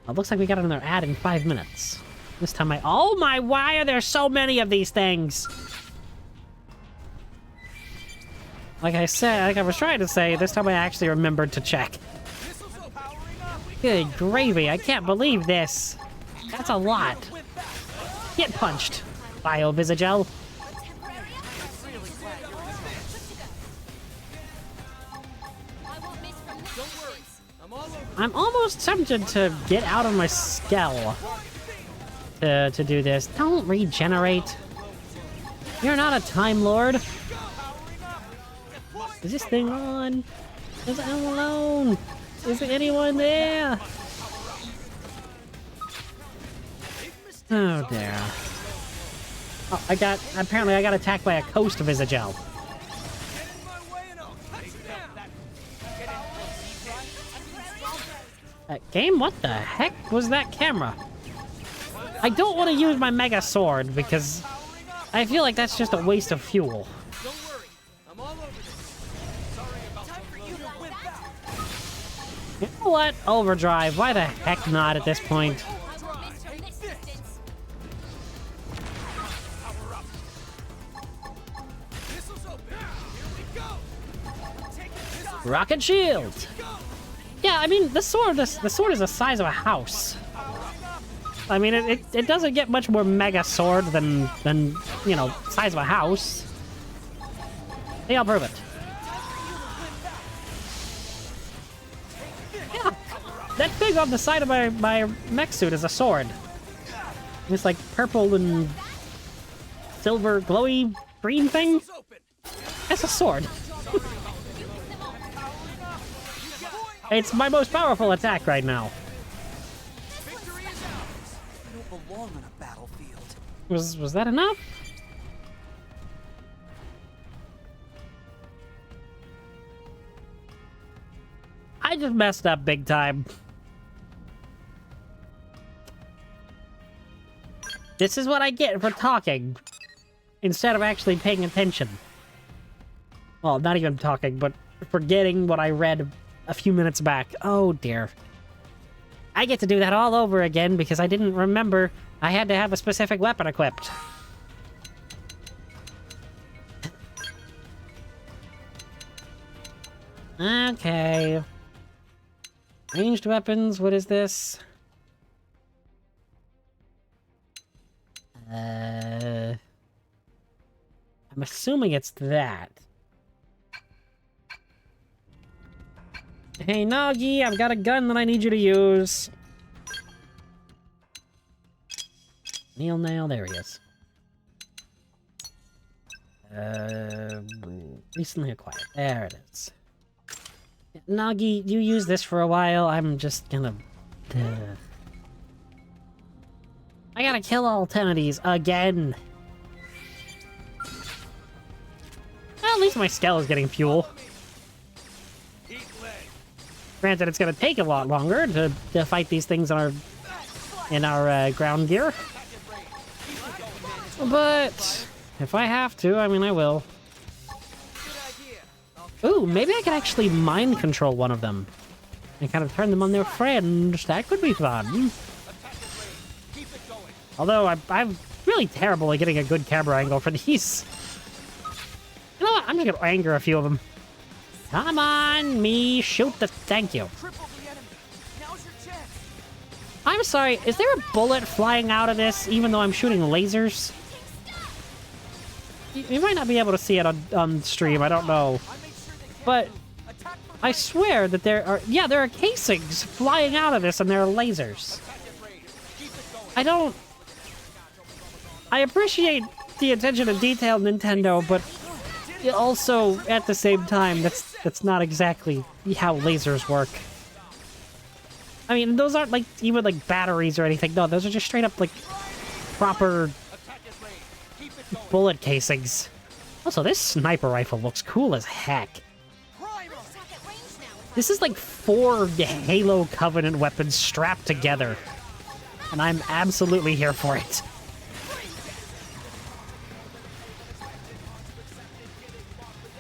It looks like we got another ad in 5 minutes. This time oh my, why are there so many of these things? Like I said, like I was trying to say, this time I actually remembered to check. Good gravy, I can't believe this. That's a lot. Get punched, Bio-Visagel. I'm almost tempted to get out of my skull to do this. Don't regenerate. You're not a Time Lord. Is this thing on? Is it alone? Is there anyone there? Oh dear. Oh, apparently I got attacked by a Coast Visagel. Game, what the heck was that camera? I don't want to use my Mega Sword because I feel like that's just a waste of fuel. You know what? Overdrive. Why the heck not at this point? Rocket shield. Yeah, I mean the sword is the size of a house. I mean it doesn't get much more mega sword than you know, size of a house. Hey, I'll prove it. Yeah, that thing on the side of my mech suit is a sword. It's like purple and silver glowy green thing. That's a sword. It's my most powerful attack right now.
You don't belong on a battlefield.
Was that enough? I just messed up big time. This is what I get for talking instead of actually paying attention. Well, not even talking, but forgetting what I read a few minutes back. Oh dear. I get to do that all over again because I didn't remember I had to have a specific weapon equipped. Okay. Ranged weapons, what is this? I'm assuming it's that. Hey, Nagi, I've got a gun that I need you to use. Nail, there he is. Recently acquired. There it is. Nagi, you use this for a while. I'm just gonna... I gotta kill all 10 of these again. Well, at least my skull is getting fuel. Granted, it's gonna take a lot longer to fight these things in our ground gear. But if I have to, I mean, I will. Ooh, maybe I could actually mind control one of them and kind of turn them on their friends. That could be fun. Although I'm really terrible at getting a good camera angle for these. You know what? I'm just gonna anger a few of them. Come on, me, shoot the... Thank you. I'm sorry, is there a bullet flying out of this, even though I'm shooting lasers? You might not be able to see it on stream, I don't know. But I swear that there are casings flying out of this and there are lasers. I appreciate the attention to detail, Nintendo, but also, at the same time, that's not exactly how lasers work. I mean, those aren't like even like batteries or anything. No, those are just straight up like proper bullet casings. Also, this sniper rifle looks cool as heck. This is like 4 Halo Covenant weapons strapped together, and I'm absolutely here for it.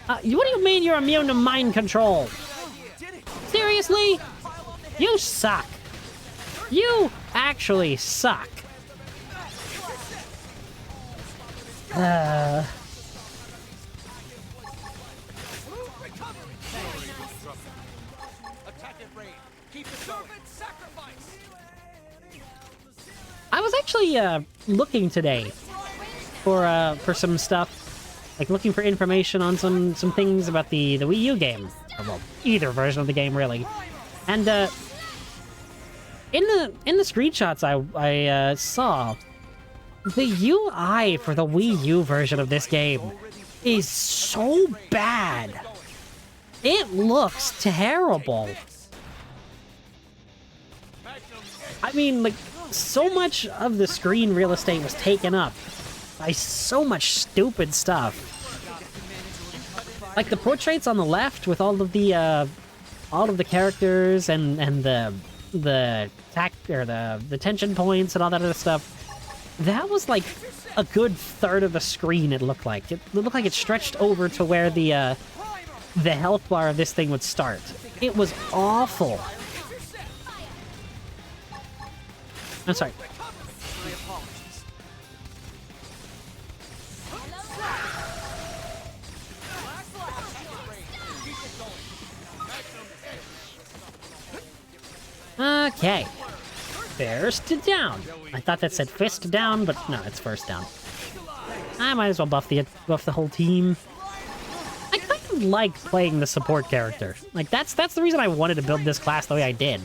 What do you mean you're immune to mind control? Seriously? You suck. You actually suck. I was actually looking today for some stuff, like looking for information on some things about the Wii U game, or well, either version of the game really. And in the screenshots I saw, the UI for the Wii U version of this game is so bad. It looks terrible. I mean, like, so much of the screen real estate was taken up by so much stupid stuff. Like the portraits on the left with all of the characters and the tension points and all that other stuff. That was like a good third of the screen. It looked like it stretched over to where the health bar of this thing would start. It was awful. I'm sorry. Okay. First down. I thought that said fist down, but no, it's first down. I might as well buff the whole team. I kind of like playing the support character. Like that's the reason I wanted to build this class the way I did.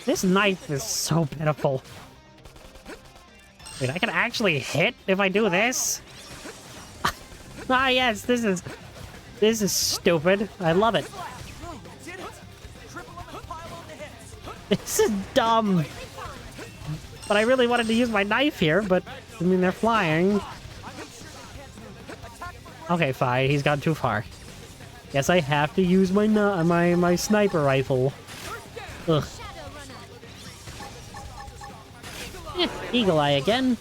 This knife is so pitiful. Wait, I can actually hit if I do this? Ah, yes, this is stupid. I love it. This is dumb. But I really wanted to use my knife here, but I mean, they're flying. Okay, fine. He's gone too far. Guess I have to use my sniper rifle. Ugh. Eagle Eye again.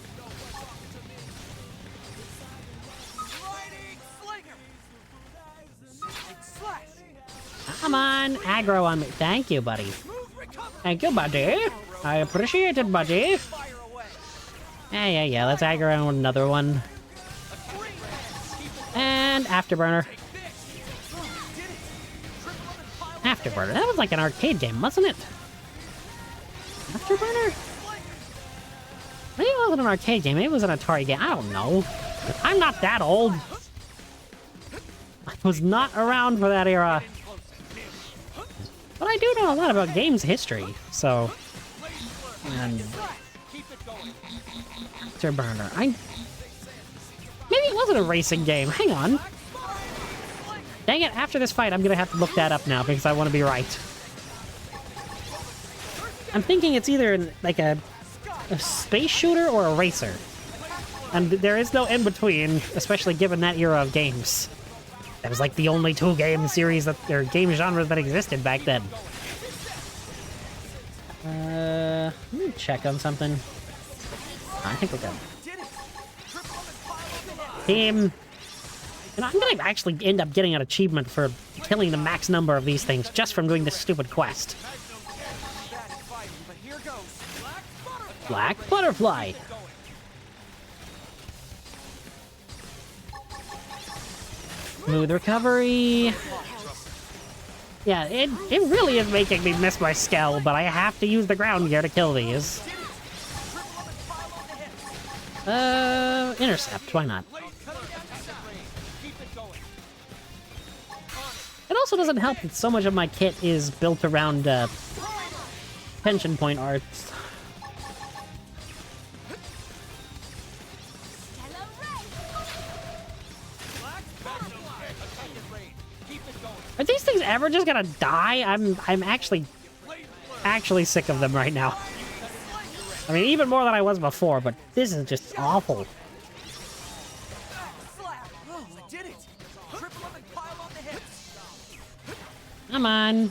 Come on, aggro on me. Thank you, buddy. Thank you, buddy. I appreciate it, buddy. Yeah. Let's aggro on another one. And Afterburner. Afterburner. That was like an arcade game, wasn't it? Afterburner? Maybe it wasn't an arcade game. Maybe it was an Atari game. I don't know. I'm not that old. I was not around for that era. But I do know a lot about games history, so... And... Afterburner. Maybe it wasn't a racing game. Hang on. Dang it, after this fight, I'm gonna have to look that up now, because I want to be right. I'm thinking it's either like a space shooter or a racer. And there is no in-between, especially given that era of games. That was like the only 2 game series or game genres that existed back then. Let me check on something. I think we're good. Team. And I'm gonna actually end up getting an achievement for killing the max number of these things just from doing this stupid quest. Black Butterfly. Smooth recovery. Yeah, it really is making me miss my Skell, but I have to use the ground gear to kill these. Intercept, why not? It also doesn't help that so much of my kit is built around, pension point arts. Are these things ever just gonna die? I'm actually sick of them right now. I mean, even more than I was before, but this is just awful. Come on.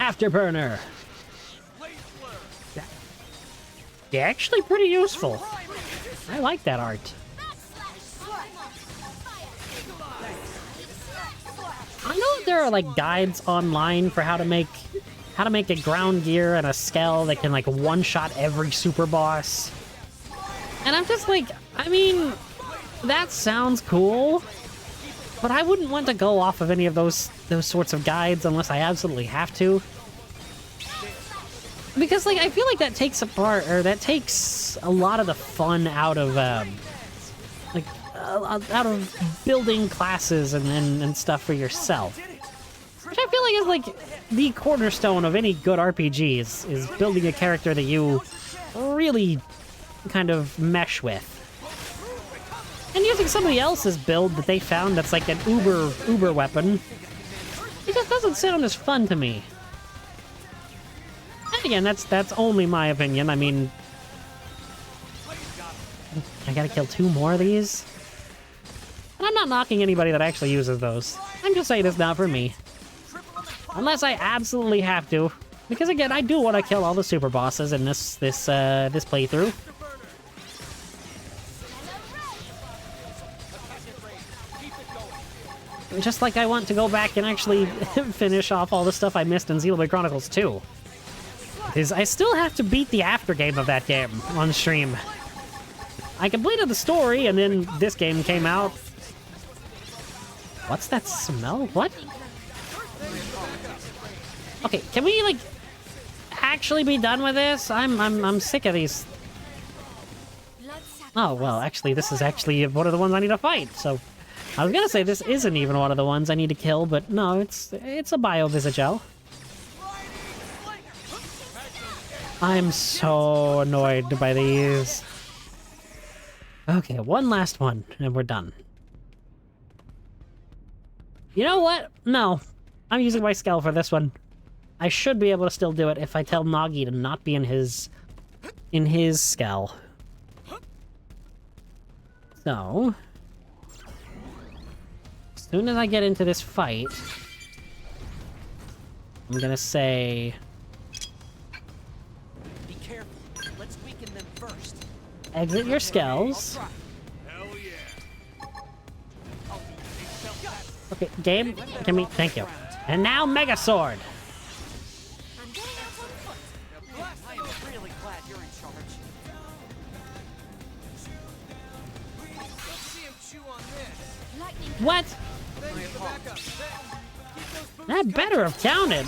Afterburner. They're actually pretty useful. I like that art. I know there are like guides online for how to make a ground gear and a Skell that can like one-shot every super boss. And I'm just like, I mean, that sounds cool, but I wouldn't want to go off of any of those sorts of guides unless I absolutely have to. Because like I feel like that takes a lot of the fun out of out of building classes and stuff for yourself. Which I feel like is like the cornerstone of any good RPG is building a character that you really kind of mesh with. And using somebody else's build that they found that's like an uber weapon, it just doesn't sound as fun to me. And again, that's only my opinion. I mean, I gotta kill 2 more of these? And I'm not knocking anybody that actually uses those. I'm just saying it's not for me. Unless I absolutely have to. Because again, I do want to kill all the super bosses in this playthrough. Just like I want to go back and actually finish off all the stuff I missed in Xenoblade Chronicles 2. Because I still have to beat the after game of that game on stream. I completed the story, and then this game came out. What's that smell? What? Okay, can we, like, actually be done with this? I'm sick of these. Oh, well, actually, this is actually one of the ones I need to fight, so... I was gonna say this isn't even one of the ones I need to kill, but no, it's a Bio-Visagel. I'm so annoyed by these. Okay, one last one, and we're done. You know what? No. I'm using my Skell for this one. I should be able to still do it if I tell Nagi to not be in his Skell. So... as soon as I get into this fight... I'm gonna say...
Be careful. Let's weaken them first.
Exit your Skells. Okay, game, give me, thank you. And now Mega Sword.
I am really glad you're in charge. Let's see him chew on this.
What? That better have counted.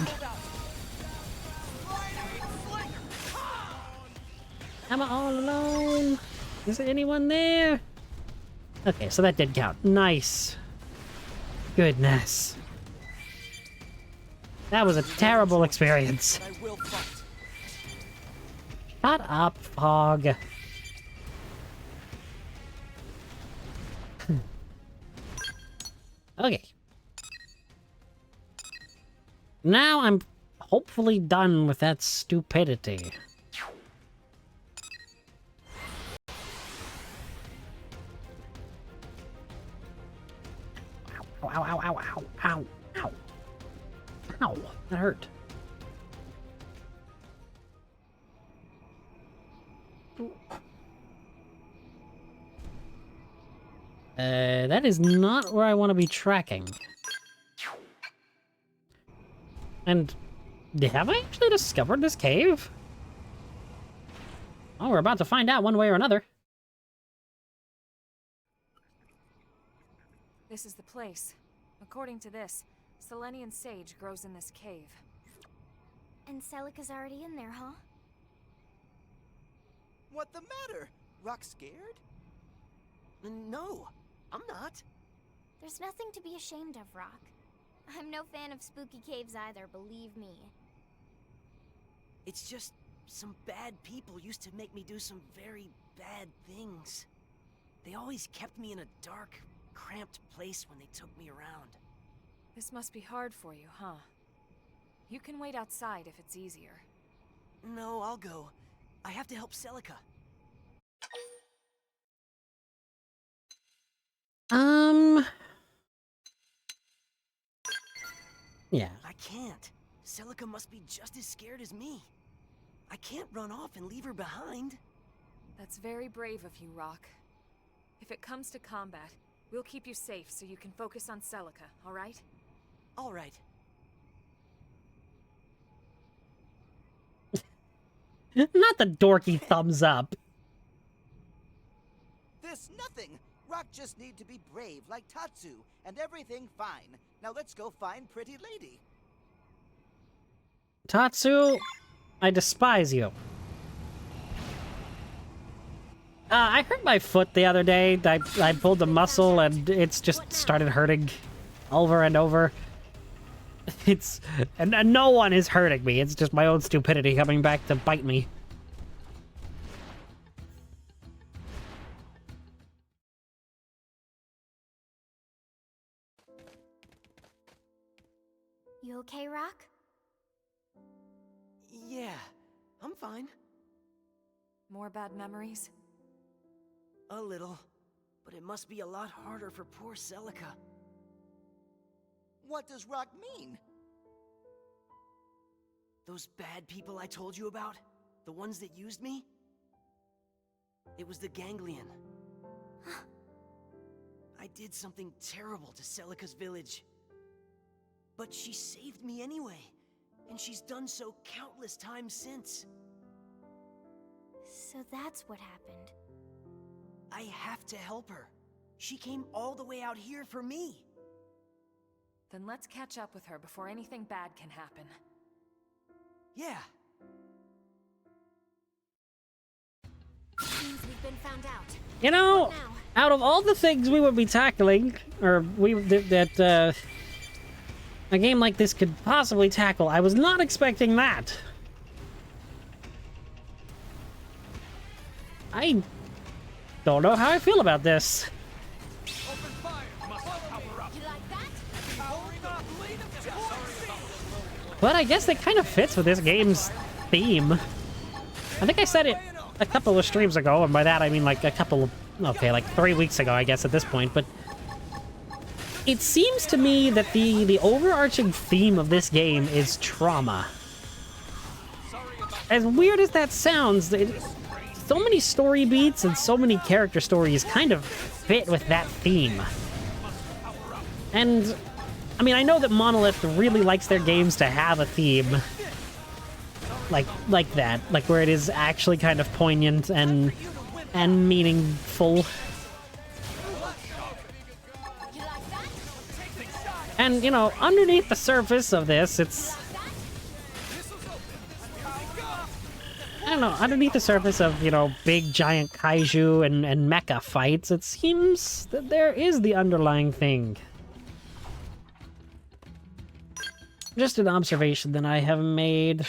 Am I all alone? Is there anyone there? Okay, so that did count. Nice. Goodness. That was a terrible experience. Shut up, Fog. Okay. Now I'm hopefully done with that stupidity. Ow, ow, ow, ow, ow, ow, ow. Ow, that hurt. That is not where I want to be tracking. And have I actually discovered this cave? Oh, we're about to find out one way or another.
This is the place. According to this, Selenian sage grows in this cave.
And Celica's already in there, huh?
What the matter? Rock scared?
No, I'm not.
There's nothing to be ashamed of, Rock. I'm no fan of spooky caves either, believe me.
It's just some bad people used to make me do some very bad things. They always kept me in a dark, cramped place when they took me around.
This must be hard for you, huh? You can wait outside if it's easier.
No, I'll go. I have to help Celica.
Yeah.
I can't. Celica must be just as scared as me. I can't run off and leave her behind.
That's very brave of you, Rock. If it comes to combat, we'll keep you safe so you can focus on Celica, alright?
Alright.
Not the dorky thumbs up.
This nothing. Rock just need to be brave like Tatsu, and everything fine. Now let's go find Pretty Lady.
Tatsu, I despise you. I hurt my foot the other day. I pulled a muscle and it's just started hurting over and over. And no one is hurting me. It's just my own stupidity coming back to bite me.
You okay, Rock?
Yeah, I'm fine.
More bad memories?
A little. But it must be a lot harder for poor Celica.
What does Rock mean?
Those bad people I told you about? The ones that used me? It was the Ganglion. I did something terrible to Celica's village. But she saved me anyway. And she's done so countless times since.
So that's what happened.
I have to help her. She came all the way out here for me.
Then let's catch up with her before anything bad can happen.
Yeah.
Seems we've been found out.
You know,
What now?
out of all the things we would be tackling, or a game like this could possibly tackle, I was not expecting that. I don't know how I feel about this.
Open fire! Must power up!
You like that?
Powering up! Blade of justice!
But I guess it kind of fits with this game's theme. I think I said it a couple of streams ago, and by that I mean like like 3 weeks ago, I guess, at this point, but it seems to me that the overarching theme of this game is trauma. As weird as that sounds, so many story beats and so many character stories kind of fit with that theme. And, I mean, I know that Monolith really likes their games to have a theme like that, like where it is actually kind of poignant and meaningful. And, you know, underneath the surface of this, it's... I don't know, underneath the surface of, you know, big giant kaiju and mecha fights, it seems that there is the underlying thing. Just an observation that I have made.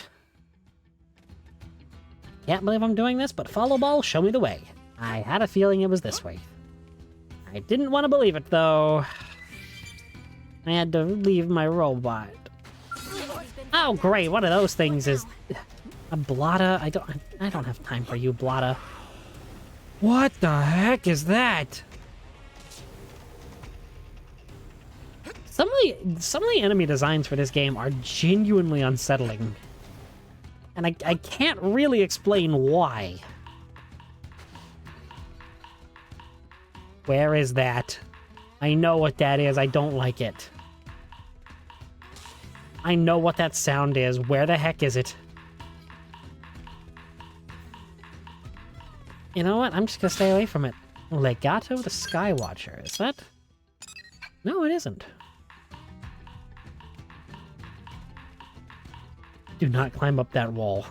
Can't believe I'm doing this, but follow ball, show me the way. I had a feeling it was this way. I didn't want to believe it, though. I had to leave my robot. Oh, great! One of those things is a Blotta. I don't have time for you, Blotta. What the heck is that? Some of the enemy designs for this game are genuinely unsettling, and I can't really explain why. Where is that? I know what that is. I don't like it. I know what that sound is. Where the heck is it? You know what? I'm just gonna stay away from it. Legato the Skywatcher. Is that? No, it isn't. Do not climb up that wall.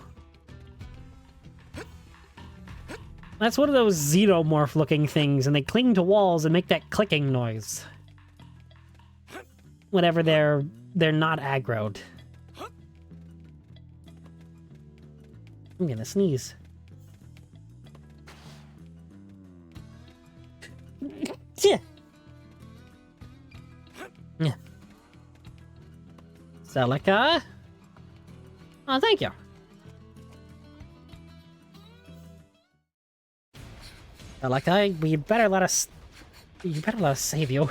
That's one of those xenomorph-looking things, and they cling to walls and make that clicking noise. Whenever they're not aggroed. I'm gonna sneeze. Yeah. Celica? Oh, thank you. Celica, you better let us save you.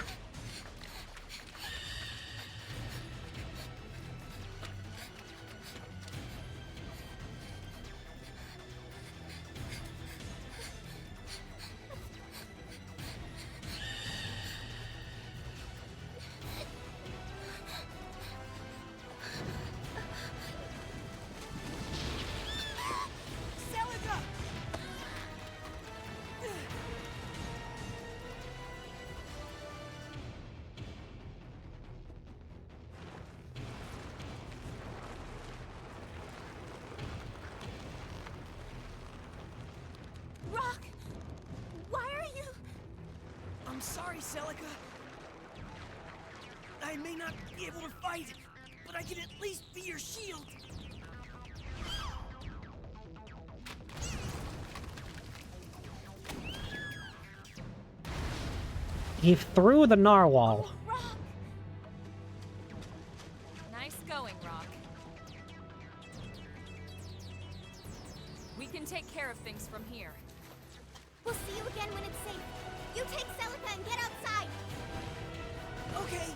Rock! Why are you...
I'm sorry, Celica. I may not be able to fight, but I can at least be your shield.
He threw the narwhal.
Rock!
Nice going, Rock. We can take care of things from here.
We'll see you again when it's safe. You take Celica and get outside.
Okay.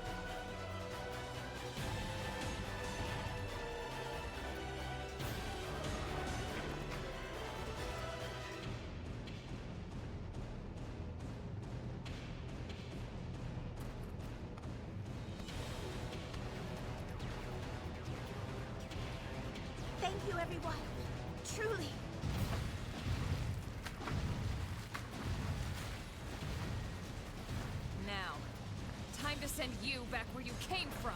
Thank you, everyone. Truly.
Now, time to send you back where you came from.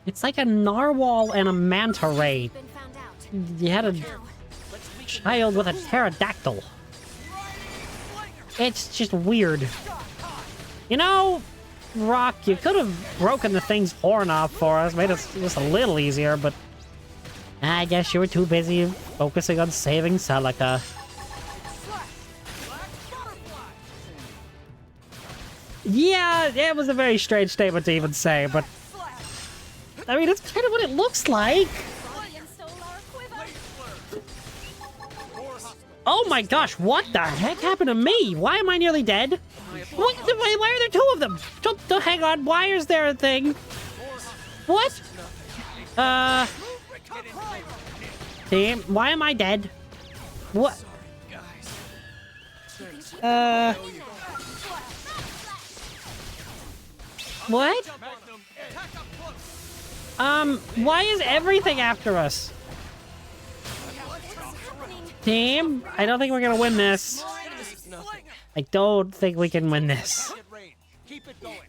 It's like a narwhal and a manta ray.
Been found out.
You had a
Now,
child with a pterodactyl. It's just weird. You know, Rock, you could have broken the thing's horn off for us, made it just a little easier, but I guess you were too busy focusing on saving Celica. Yeah, it was a very strange statement to even say, but I mean, it's kind of what it looks like.
Guardian stole our quiver.
Oh my gosh, what the heck happened to me? Why am I nearly dead? Why are there two of them? Don't hang on, why is there a thing? What? Team, why am I dead? What? What? Why is everything after us? Team, I don't think we're gonna win this. I don't think we can win this.
Keep it going.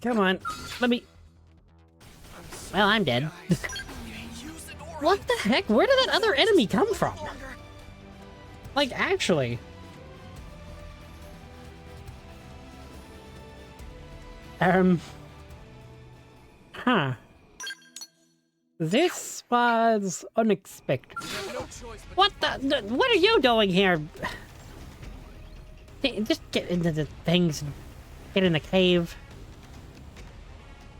Come on, let me... Well, I'm dead. What the heck? Where did that other enemy come from? Like, actually. Huh. This was unexpected. What the? What are you doing here? Just get into the things and get in the cave.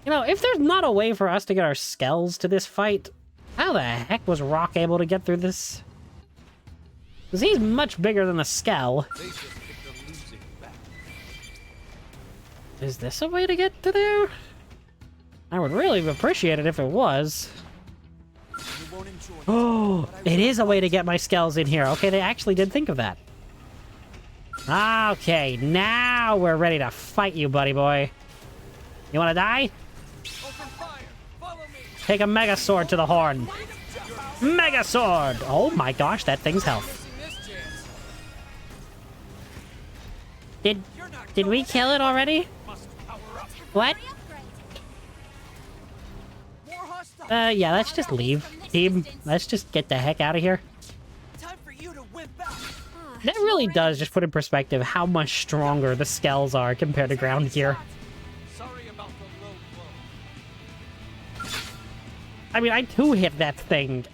You know, if there's not a way for us to get our skells to this fight, how the heck was Rock able to get through this? Because he's much bigger than a skell. Is this a way to get to there? I would really appreciate it if it was. Oh, it is a way to get my skells in here. Okay, they actually did think of that. Okay, now we're ready to fight you, buddy boy. You wanna die?
Open fire! Follow me!
Take a mega sword to the horn. Mega sword! Oh my gosh, that thing's health.
Missing this chance.
Did we kill it already?
Must power up.
What?
More hostiles.
Yeah, let's just leave, team. Let's just get the heck out of here.
Time for you to wimp out.
That really does just put in perspective how much stronger the skells are compared to ground gear.
Sorry about the low blow.
I mean, I too hit that thing.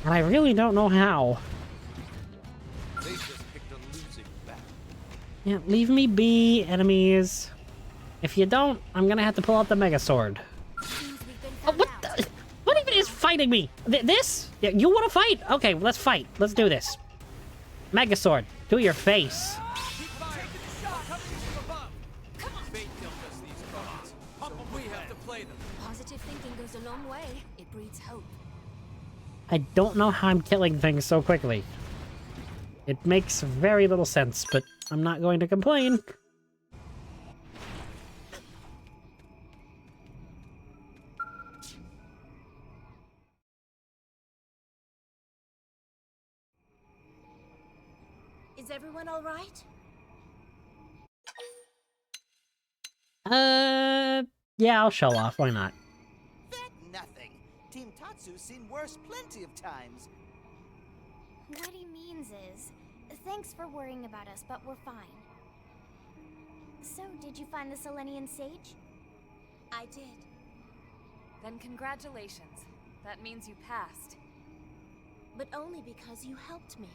And I really don't know how.
They just picked a losing battle.
Yeah, leave me be, enemies. If you don't, I'm gonna have to pull out the mega sword. Oh, what the? What even is fighting me? This? Yeah, you want to fight? Okay, let's fight. Let's do this. Mega sword, to your face.
Keep firing. Coming from above. Come on. Fate dealt us these cards. So we have to play them.
Positive thinking goes a long way. It breeds hope.
I don't know how I'm killing things so quickly. It makes very little sense, but I'm not going to complain.
Is everyone all right?
Yeah, I'll show off. Why not?
That nothing. Team Tatsu's seen worse plenty of times.
What he means is, thanks for worrying about us, but we're fine. So, did you find the Selenian sage? I did.
Then congratulations. That means you passed.
But only because you helped me.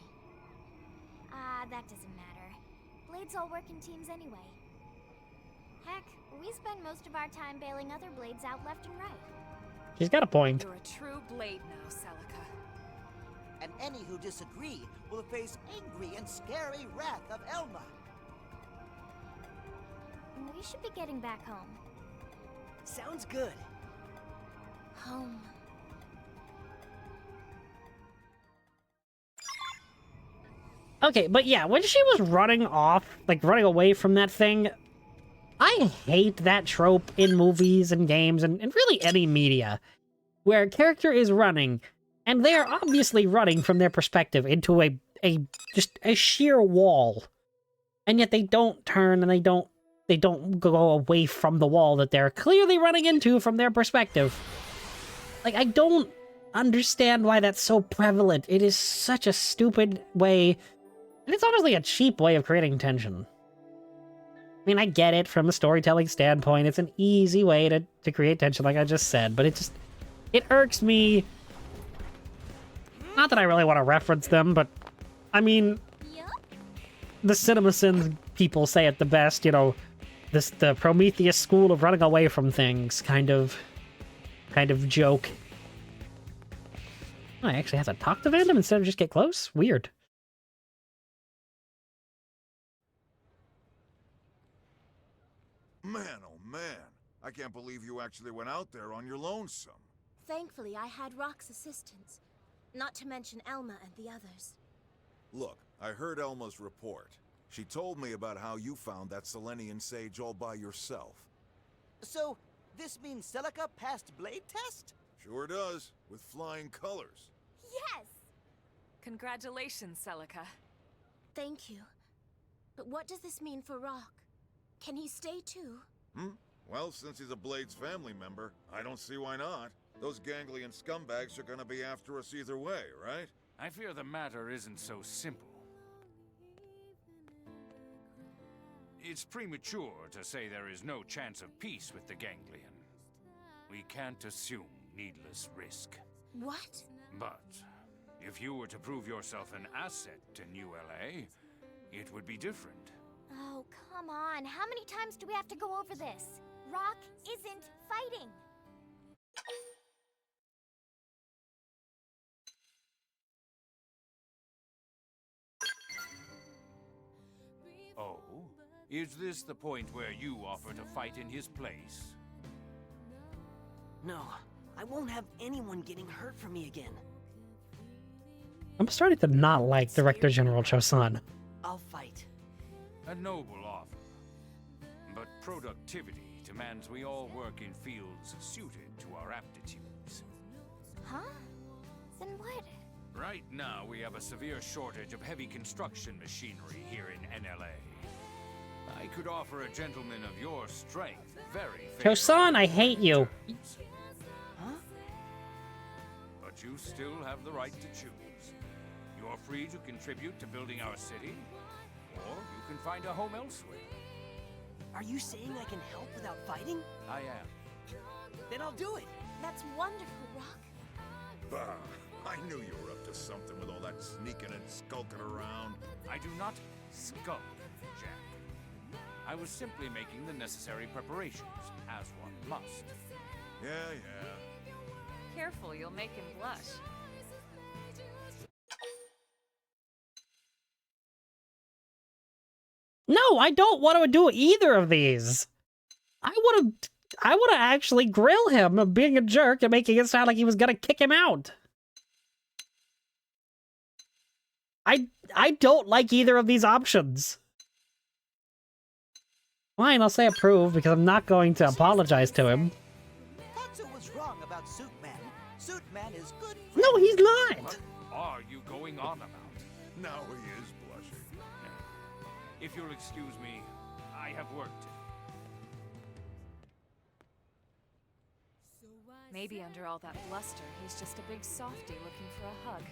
That doesn't matter. Blades all work in teams anyway. Heck, we spend most of our time bailing other blades out left and right.
She's got a point.
You're a true blade now, Celica.
And any who disagree will face angry and scary wrath of Elma.
We should be getting back home.
Sounds good.
Home.
Okay, but yeah, when she was running off, like running away from that thing, I hate that trope in movies and games and really any media, where a character is running, and they are obviously running from their perspective into just a sheer wall, and yet they don't turn and they don't go away from the wall that they're clearly running into from their perspective. Like, I don't understand why that's so prevalent. It is such a stupid way. And it's honestly a cheap way of creating tension. I mean, I get it from a storytelling standpoint. It's an easy way to create tension, like I just said, but it irks me. Not that I really want to reference them, but I mean, the CinemaSins people say it the best, you know, the Prometheus school of running away from things kind of joke. Oh, I actually have to talk to Vandom instead of just get close? Weird.
Man, oh man. I can't believe you actually went out there on your lonesome.
Thankfully, I had Rock's assistance. Not to mention Elma and the others.
Look, I heard Elma's report. She told me about how you found that Selenian sage all by yourself.
So, this means Celica passed blade test?
Sure does, with flying colors.
Yes!
Congratulations, Celica.
Thank you. But what does this mean for Rock? Can he stay too?
Well, since he's a Blade's family member, I don't see why not. Those ganglion scumbags are gonna be after us either way, right?
I fear the matter isn't so simple. It's premature to say there is no chance of peace with the ganglion. We can't assume needless risk.
What?
But if you were to prove yourself an asset to New LA, it would be different.
Oh, come on. How many times do we have to go over this? Rock isn't fighting.
Oh? Is this the point where you offer to fight in his place?
No, I won't have anyone getting hurt from me again.
I'm starting to not like Director General Chosun.
I'll fight.
A noble offer. But productivity demands we all work in fields suited to our aptitudes.
Huh? Then what?
Right now, we have a severe shortage of heavy construction machinery here in NLA. I could offer a gentleman of your strength very
Chosun, I hate you.
Huh?
But you still have the right to choose. You're free to contribute to building our city, or you can find a home elsewhere.
Are you saying I can help without fighting?
I am.
Then I'll do it.
That's wonderful, Rock.
Bah, I knew you were up to something with all that sneaking and skulking around.
I do not skulk, Jack. I was simply making the necessary preparations, as one must.
Yeah, yeah.
Careful, you'll make him blush.
No, I don't want to do either of these. I want to actually grill him of being a jerk and making it sound like he was gonna kick him out. I don't like either of these options. Fine, I'll say approve because I'm not going to apologize to him.
Tatsu was wrong about Suit Man. Suit Man is good.
No, he's not.
What are you going on about?
Now he is blushing.
If you'll excuse me, I have work to do.
Maybe under all that bluster, he's just a big softy looking for a hug.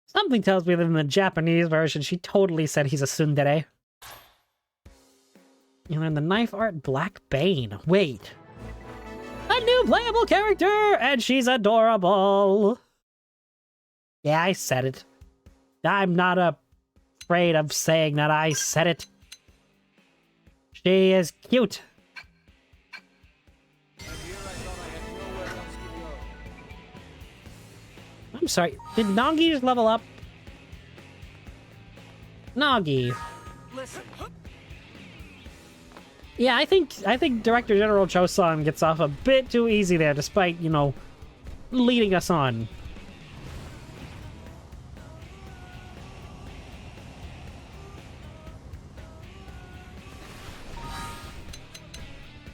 Something tells me that in the Japanese version, she totally said he's a tsundere. And in the knife art, Black Bane. Wait. A new playable character, and she's adorable. Yeah, I said it. I'm not afraid of saying that I said it. She is cute. I'm sorry, did Nagi just level up? Nagi.
Listen.
Yeah, I think Director General Chosun gets off a bit too easy there, despite, you know, leading us on.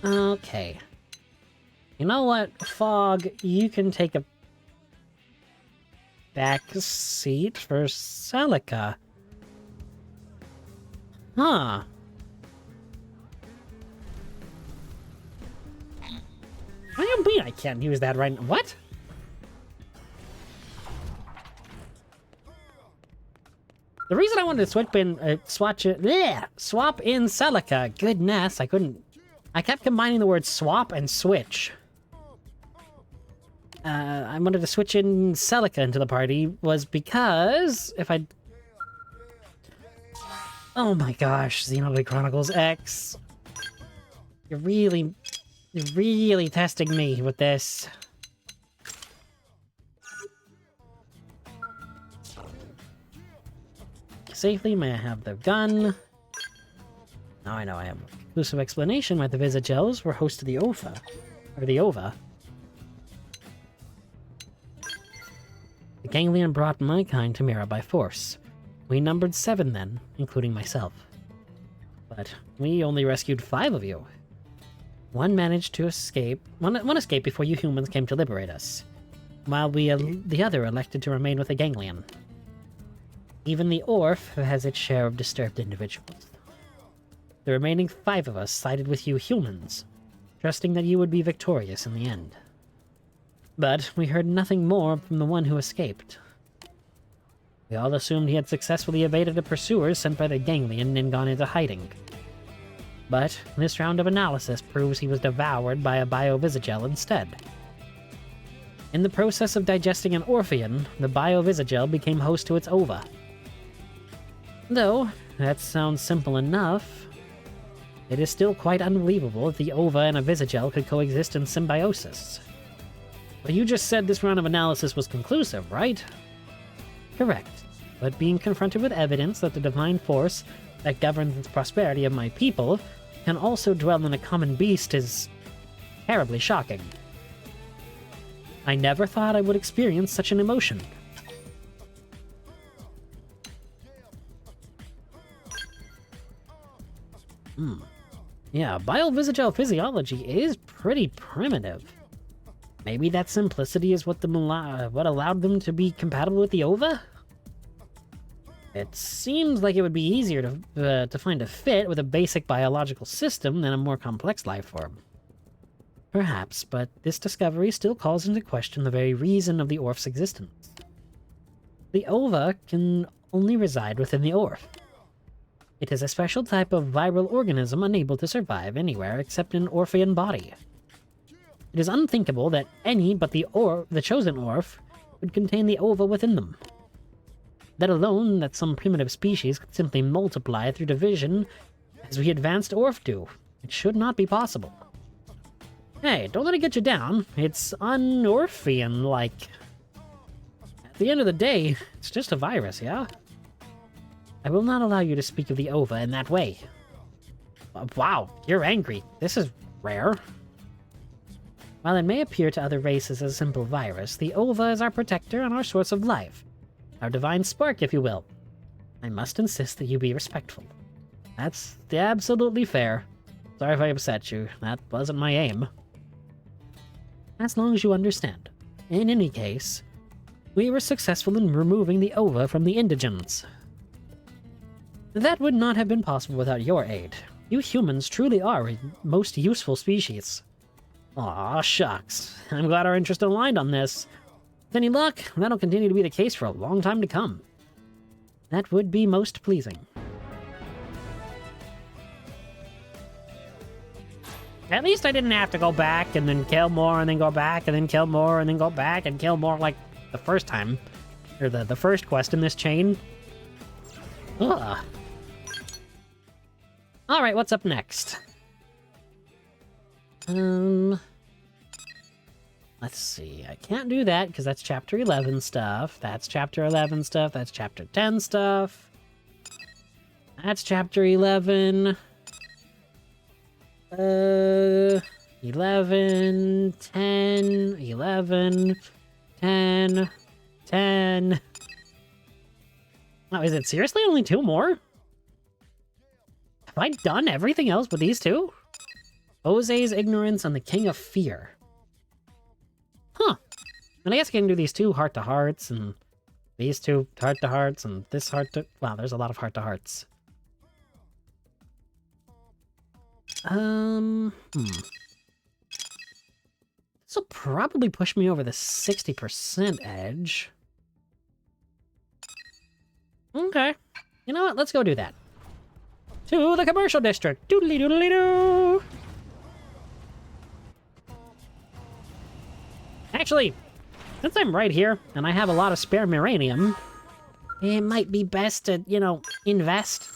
Okay. You know what, Fog? You can take a back seat for Celica. Huh. What do you mean I can't use that right now? What? The reason I wanted to swap in Celica, goodness, I kept combining the words swap and switch. I wanted to switch in Celica into the party was because if I... Oh my gosh, Xenoblade Chronicles X. You're really testing me with this. Safely, may I have the gun? Now I know I have a conclusive explanation why the Visagels were host to the OVA. Or the OVA. The Ganglion brought my kind to Mira by force. We numbered 7 then, including myself. But we only rescued 5 of you. One managed to escape. One escaped before you humans came to liberate us, while the other elected to remain with the Ganglion. Even the Orph has its share of disturbed individuals. The remaining 5 of us sided with you humans, trusting that you would be victorious in the end. But we heard nothing more from the one who escaped. We all assumed he had successfully evaded the pursuers sent by the Ganglion and gone into hiding. But this round of analysis proves he was devoured by a Biovisagel instead. In the process of digesting an Orpheon, the Biovisagel became host to its ova. Though, that sounds simple enough, it is still quite unbelievable that the ova and a Visagel could coexist in symbiosis. But you just said this round of analysis was conclusive, right? Correct. But being confronted with evidence that the divine force that governs the prosperity of my people can also dwell in a common beast is terribly shocking. I never thought I would experience such an emotion. Yeah, biovisceral physiology is pretty primitive. Maybe that simplicity is what allowed them to be compatible with the ova? It seems like it would be easier to find a fit with a basic biological system than a more complex life form. Perhaps, but this discovery still calls into question the very reason of the Orf's existence. The ova can only reside within the Orf. It is a special type of viral organism unable to survive anywhere except in an Orphean body. It is unthinkable that any but the chosen Orf would contain the ova within them. Let alone that some primitive species could simply multiply through division as we advanced Orf do. It should not be possible. Hey, don't let it get you down. It's un-Orphean-like. At the end of the day, it's just a virus, yeah? I will not allow you to speak of the ova in that way. Wow, you're angry. This is rare. While it may appear to other races as a simple virus, the ova is our protector and our source of life. Our divine spark, if you will. I must insist that you be respectful. That's absolutely fair. Sorry if I upset you. That wasn't my aim. As long as you understand. In any case, we were successful in removing the ova from the indigents. That would not have been possible without your aid. You humans truly are a most useful species. Aw, shucks. I'm glad our interests aligned on this. With any luck, that'll continue to be the case for a long time to come. That would be most pleasing. At least I didn't have to go back and then kill more and then go back and then kill more and then go back and kill more like the first time. Or the first quest in this chain. Ugh. Alright, what's up next? Let's see. I can't do that because that's chapter 11 stuff. That's chapter 11 stuff. That's chapter 10 stuff. That's chapter 11. 11, 10, 11, 10, 10. Oh, is it seriously only 2 more? Have I done everything else but these 2? Jose's Ignorance and the King of Fear. Huh. And I guess I can do these 2 heart-to-hearts, and these 2 heart-to-hearts, and this heart-to... Wow, there's a lot of heart-to-hearts. This will probably push me over the 60% edge. Okay. You know what? Let's go do that. To the commercial district. Doodly doodly doo. Actually, since I'm right here and I have a lot of spare Miranium, it might be best to, you know, invest.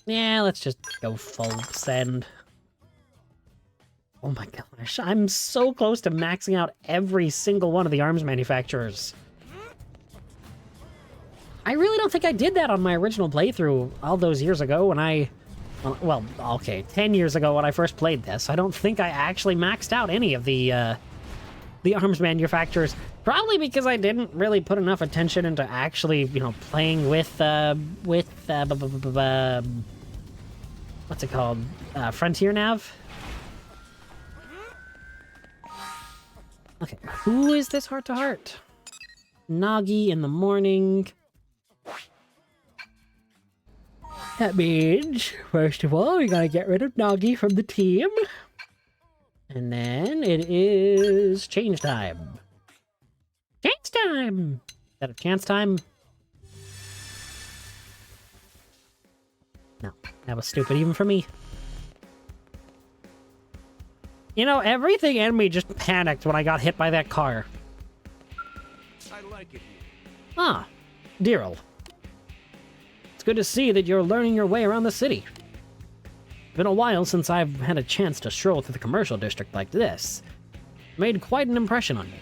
Yeah, let's just go full send. Oh my gosh, I'm so close to maxing out every single one of the arms manufacturers. I really don't think I did that on my original playthrough all those years ago when well, okay, 10 years ago when I first played this. I don't think I actually maxed out any of the arms manufacturers. Probably because I didn't really put enough attention into actually, you know, playing with what's it called? Frontier Nav? Okay, who is this heart-to-heart? Nagi in the morning. That means, first of all, we gotta get rid of Nagi from the team. And then it is change time. Change time! Is that a chance time? No, that was stupid even for me. You know, everything in me just panicked when I got hit by that car.
I like it here.
Ah, Daryl. It's good to see that you're learning your way around the city. been a while since I've had a chance to stroll through the commercial district like this. Made quite an impression on me.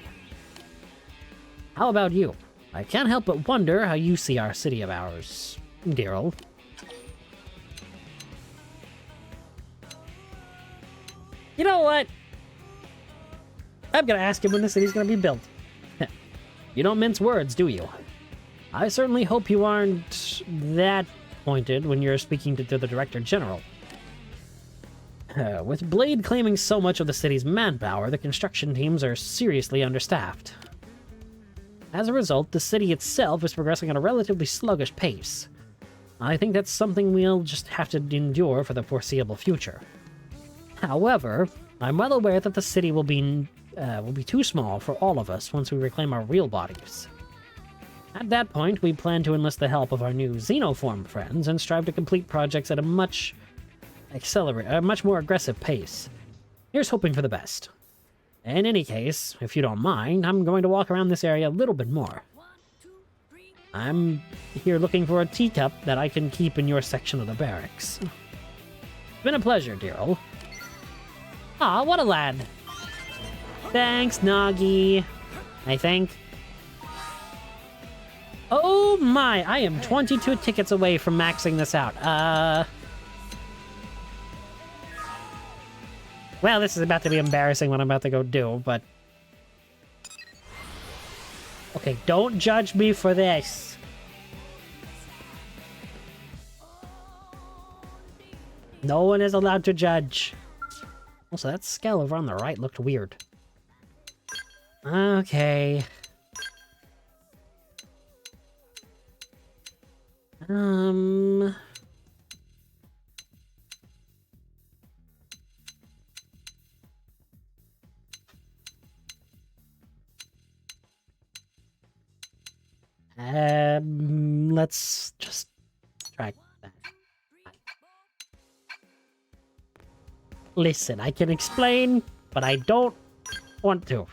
How about you? I can't help but wonder how you see our city of ours, Daryl. You know what? I'm gonna ask him when the city's gonna be built. You don't mince words, do you? I certainly hope you aren't that pointed when you're speaking to the Director General. With Blade claiming so much of the city's manpower, the construction teams are seriously understaffed. As a result, the city itself is progressing at a relatively sluggish pace. I think that's something we'll just have to endure for the foreseeable future. However, I'm well aware that the city will be too small for all of us once we reclaim our real bodies. At that point, we plan to enlist the help of our new Xenoform friends and strive to complete projects at a much more aggressive pace. Here's hoping for the best. In any case, if you don't mind, I'm going to walk around this area a little bit more. I'm here looking for a teacup that I can keep in your section of the barracks. It's been a pleasure, Daryl. Ah, what a lad. Thanks, Nagi. I think. Oh my, I am 22 tickets away from maxing this out. Well, this is about to be embarrassing what I'm about to go do, but... Okay, don't judge me for this. No one is allowed to judge. Also, that scale over on the right looked weird. Okay. Let's just try that. Listen, I can explain, but I don't want to.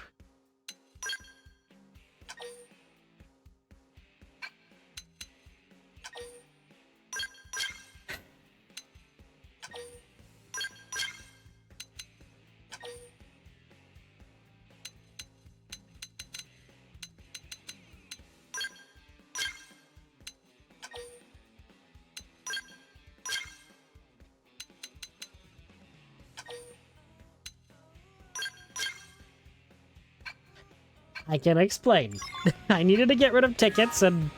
I can explain. I needed to get rid of tickets, and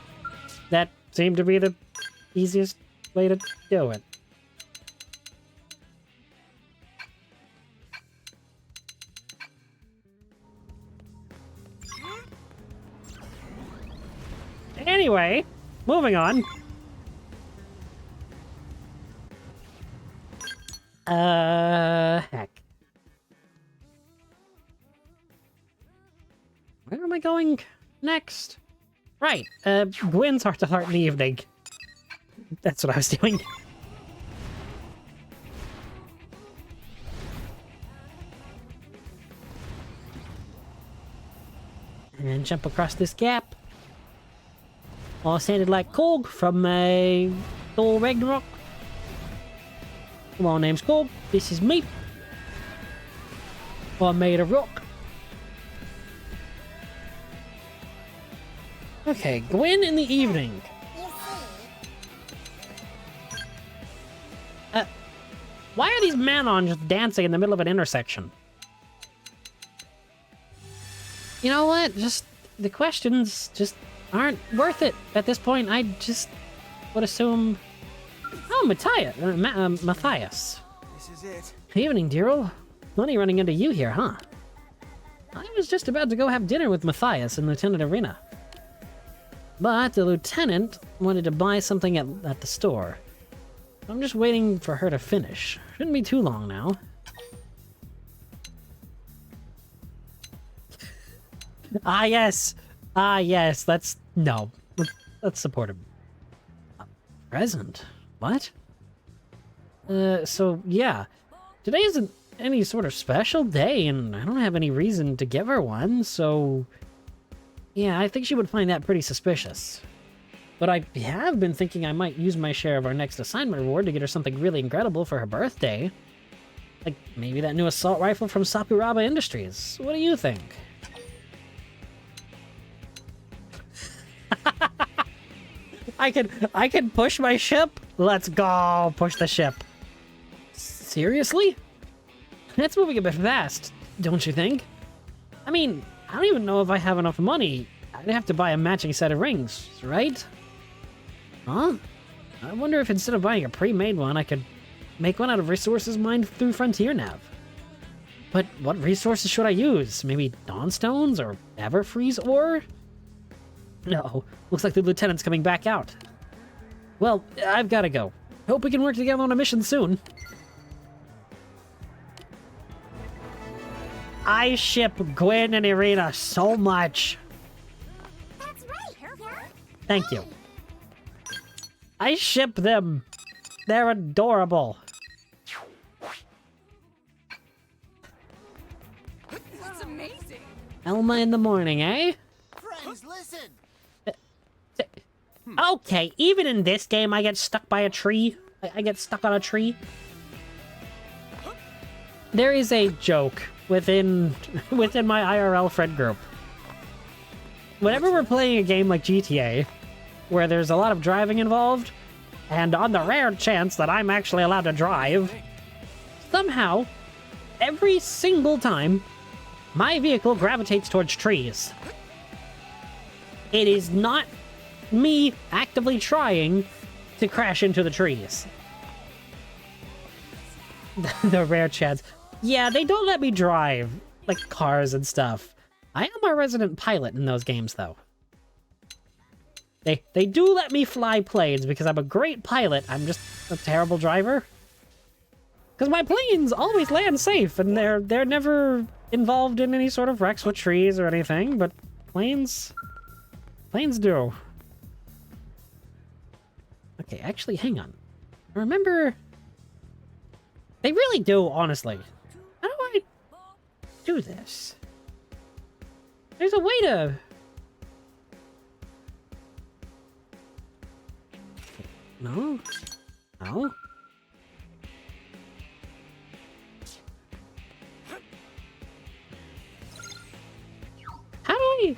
that seemed to be the easiest way to do it. Anyway, moving on. Heck. Where am I going next? Right, Gwyn's heart-to-heart in the evening. That's what I was doing. And jump across this gap. All sounded like Korg from Thor Ragnarok. My name's Korg. This is me. I'm made of rock. Okay, Gwyn in the evening. Why are these Manon just dancing in the middle of an intersection? You know what? Just, the questions just aren't worth it at this point. I just would assume... Oh, Matthias.
This is it.
Evening, Daryl. Funny running into you here, huh? I was just about to go have dinner with Matthias in Lieutenant Arena. But the lieutenant wanted to buy something at the store. I'm just waiting for her to finish. Shouldn't be too long now. Ah, yes. Ah, yes. Let's support him. A present? What? So, yeah. Today isn't any sort of special day, and I don't have any reason to give her one, so... Yeah, I think she would find that pretty suspicious. But I have been thinking I might use my share of our next assignment reward to get her something really incredible for her birthday. Like, maybe that new assault rifle from Sakuraba Industries. What do you think? I can push my ship? Let's go push the ship. Seriously? That's moving a bit fast, don't you think? I mean, I don't even know if I have enough money. I'd have to buy a matching set of rings, right? Huh? I wonder if instead of buying a pre-made one, I could make one out of resources mined through Frontier Nav. But what resources should I use? Maybe Dawnstones or Everfreeze ore? No, looks like the lieutenant's coming back out. Well, I've gotta go. Hope we can work together on a mission soon. I ship Gwen and Irina so much.
That's right, yeah?
Thank you. I ship them. They're adorable.
That's amazing.
Elma in the morning, eh?
Friends, listen!
Okay, even in this game, I get stuck by a tree. I get stuck on a tree. There is a joke within my IRL friend group. Whenever we're playing a game like GTA, where there's a lot of driving involved, and on the rare chance that I'm actually allowed to drive, somehow, every single time, my vehicle gravitates towards trees. It is not me actively trying to crash into the trees. The rare chance. Yeah, they don't let me drive, like cars and stuff. I am a resident pilot in those games, though. They do let me fly planes because I'm a great pilot. I'm just a terrible driver. Because my planes always land safe, and they're never involved in any sort of wrecks with trees or anything, but planes do. Okay, actually, hang on. Remember... They really do, honestly. How do I do this? There's a way to... No? No? How do I...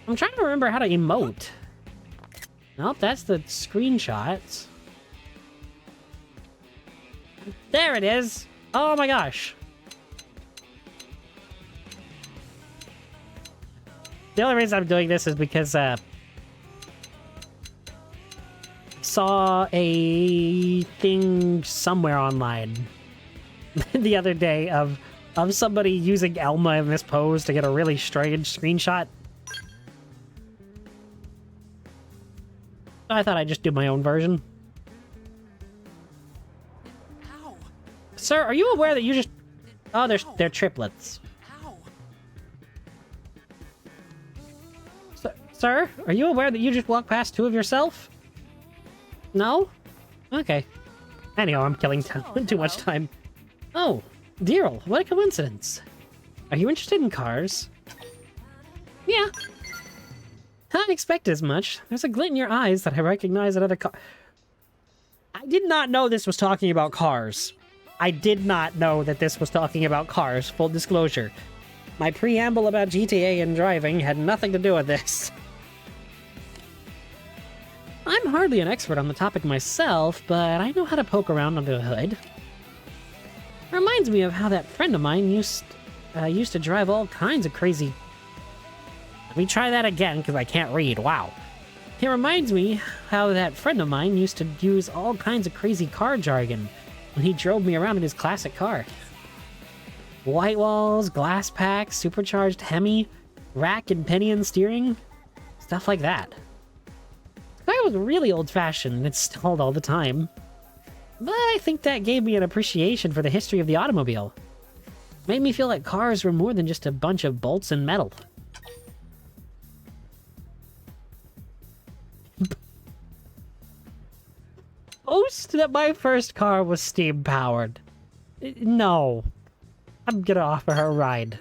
I'm trying to remember how to emote. Nope, that's the screenshots. There it is! Oh my gosh. The only reason I'm doing this is because, saw a thing somewhere online the other day of somebody using Elma in this pose to get a really strange screenshot. I thought I'd just do my own version.
How?
Sir, are you aware that you just... Oh, they're triplets.
How?
Sir, are you aware that you just walked past two of yourself? No? Okay. Anyhow, I'm killing too much time. Oh, Deerl, what a coincidence. Are you interested in cars? Yeah. I expected as much. There's a glint in your eyes that I recognize another car. I did not know this was talking about cars. I did not know that this was talking about cars, full disclosure. My preamble about GTA and driving had nothing to do with this. I'm hardly an expert on the topic myself, but I know how to poke around under the hood. Reminds me of how that friend of mine used to drive all kinds of crazy... Let me try that again, because I can't read. Wow. It reminds me how that friend of mine used to use all kinds of crazy car jargon when he drove me around in his classic car. White walls, glass packs, supercharged Hemi, rack and pinion steering, stuff like that. The car was really old-fashioned and it stalled all the time. But I think that gave me an appreciation for the history of the automobile. Made me feel like cars were more than just a bunch of bolts and metal. Boast that my first car was steam-powered. No. I'm gonna offer her a ride.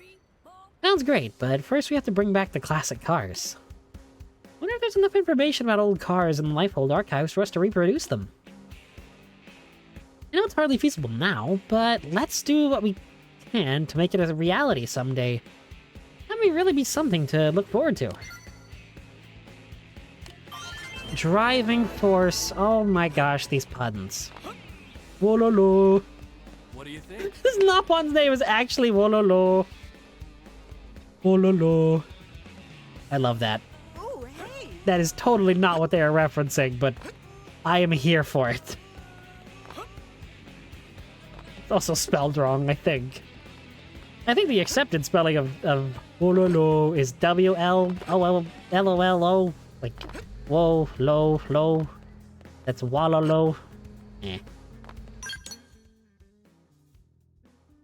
Sounds great, but first we have to bring back the classic cars. Wonder if there's enough information about old cars in the Lifehold archives for us to reproduce them. I know it's hardly feasible now, but let's do what we can to make it a reality someday. That may really be something to look forward to. Driving force. Oh my gosh, these puns. Wololo.
What do you think?
This Nopon's name is actually Wololo. Wololo. I love that.
Oh, hey!
That is totally not what they are referencing, but I am here for it. It's also spelled wrong, I think. I think the accepted spelling of Wololo is W-L-O-L-L-O-L-O. Like, whoa, low, low. That's Walolo. Eh.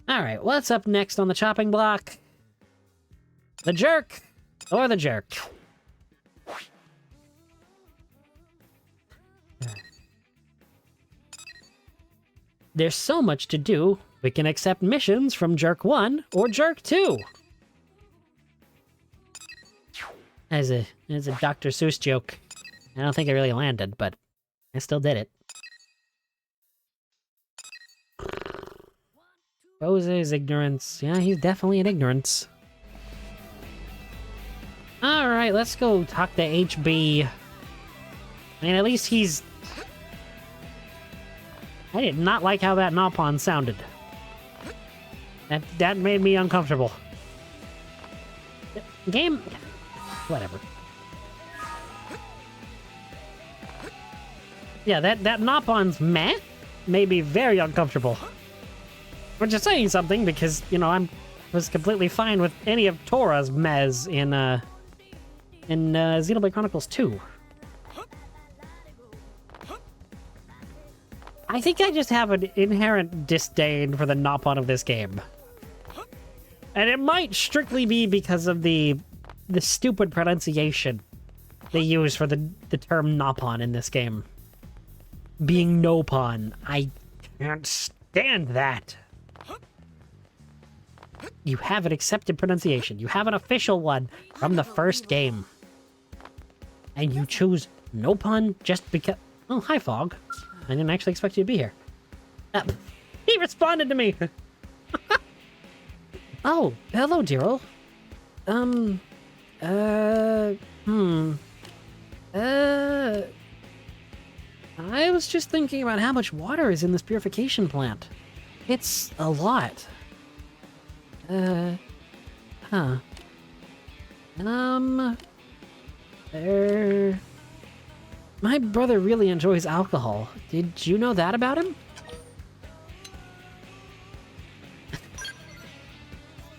Alright, what's up next on the chopping block? The jerk! Or the jerk. There's so much to do, we can accept missions from Jerk 1 or Jerk 2. As a Dr. Seuss joke. I don't think it really landed, but I still did it. Jose's ignorance. Yeah, he's definitely an ignorance. Alright, let's go talk to HB. I mean, at least he's... I did not like how that Nopon sounded. That made me uncomfortable. Game... Whatever. Yeah, that Nopon's meh made me very uncomfortable. Which is saying something because, you know, I was completely fine with any of Tora's mehs in Xenoblade Chronicles 2. I think I just have an inherent disdain for the Nopon of this game. And it might strictly be because of the stupid pronunciation they use for the term Nopon in this game. Being Nopon. I can't stand that. You have an accepted pronunciation. You have an official one from the first game. And you choose Nopon just because... Oh, hi, Fog. I didn't actually expect you to be here. He responded to me! Oh, hello, Daryl. I was just thinking about how much water is in this purification plant. It's a lot. Huh. My brother really enjoys alcohol. Did you know that about him?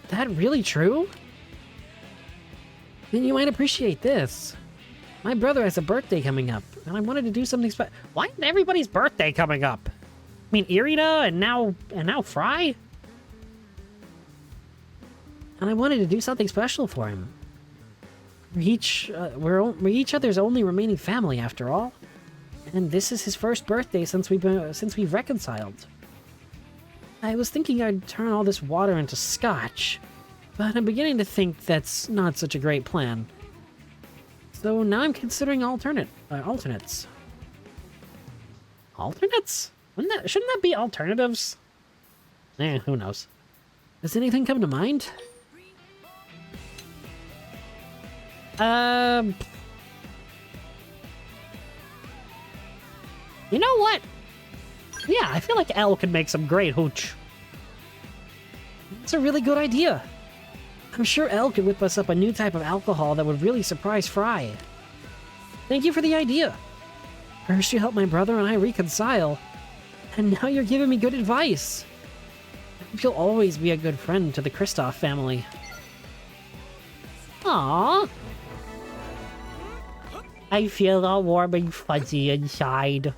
That really true? Then you might appreciate this. My brother has a birthday coming up, and I wanted to do something special. Why isn't everybody's birthday coming up? I mean, Irina and now Fry? And I wanted to do something special for him. We're each other's only remaining family, after all. And this is his first birthday since we've reconciled. I was thinking I'd turn all this water into scotch, but I'm beginning to think that's not such a great plan. So now I'm considering alternates. Alternates? Shouldn't that be alternatives? Who knows? Does anything come to mind? You know what? Yeah, I feel like Elle could make some great hooch. It's a really good idea. I'm sure Elle could whip us up a new type of alcohol that would really surprise Fry. Thank you for the idea. First you helped my brother and I reconcile, and now you're giving me good advice. I hope you'll always be a good friend to the Kristoff family. Aww. I feel all warm and fuzzy inside.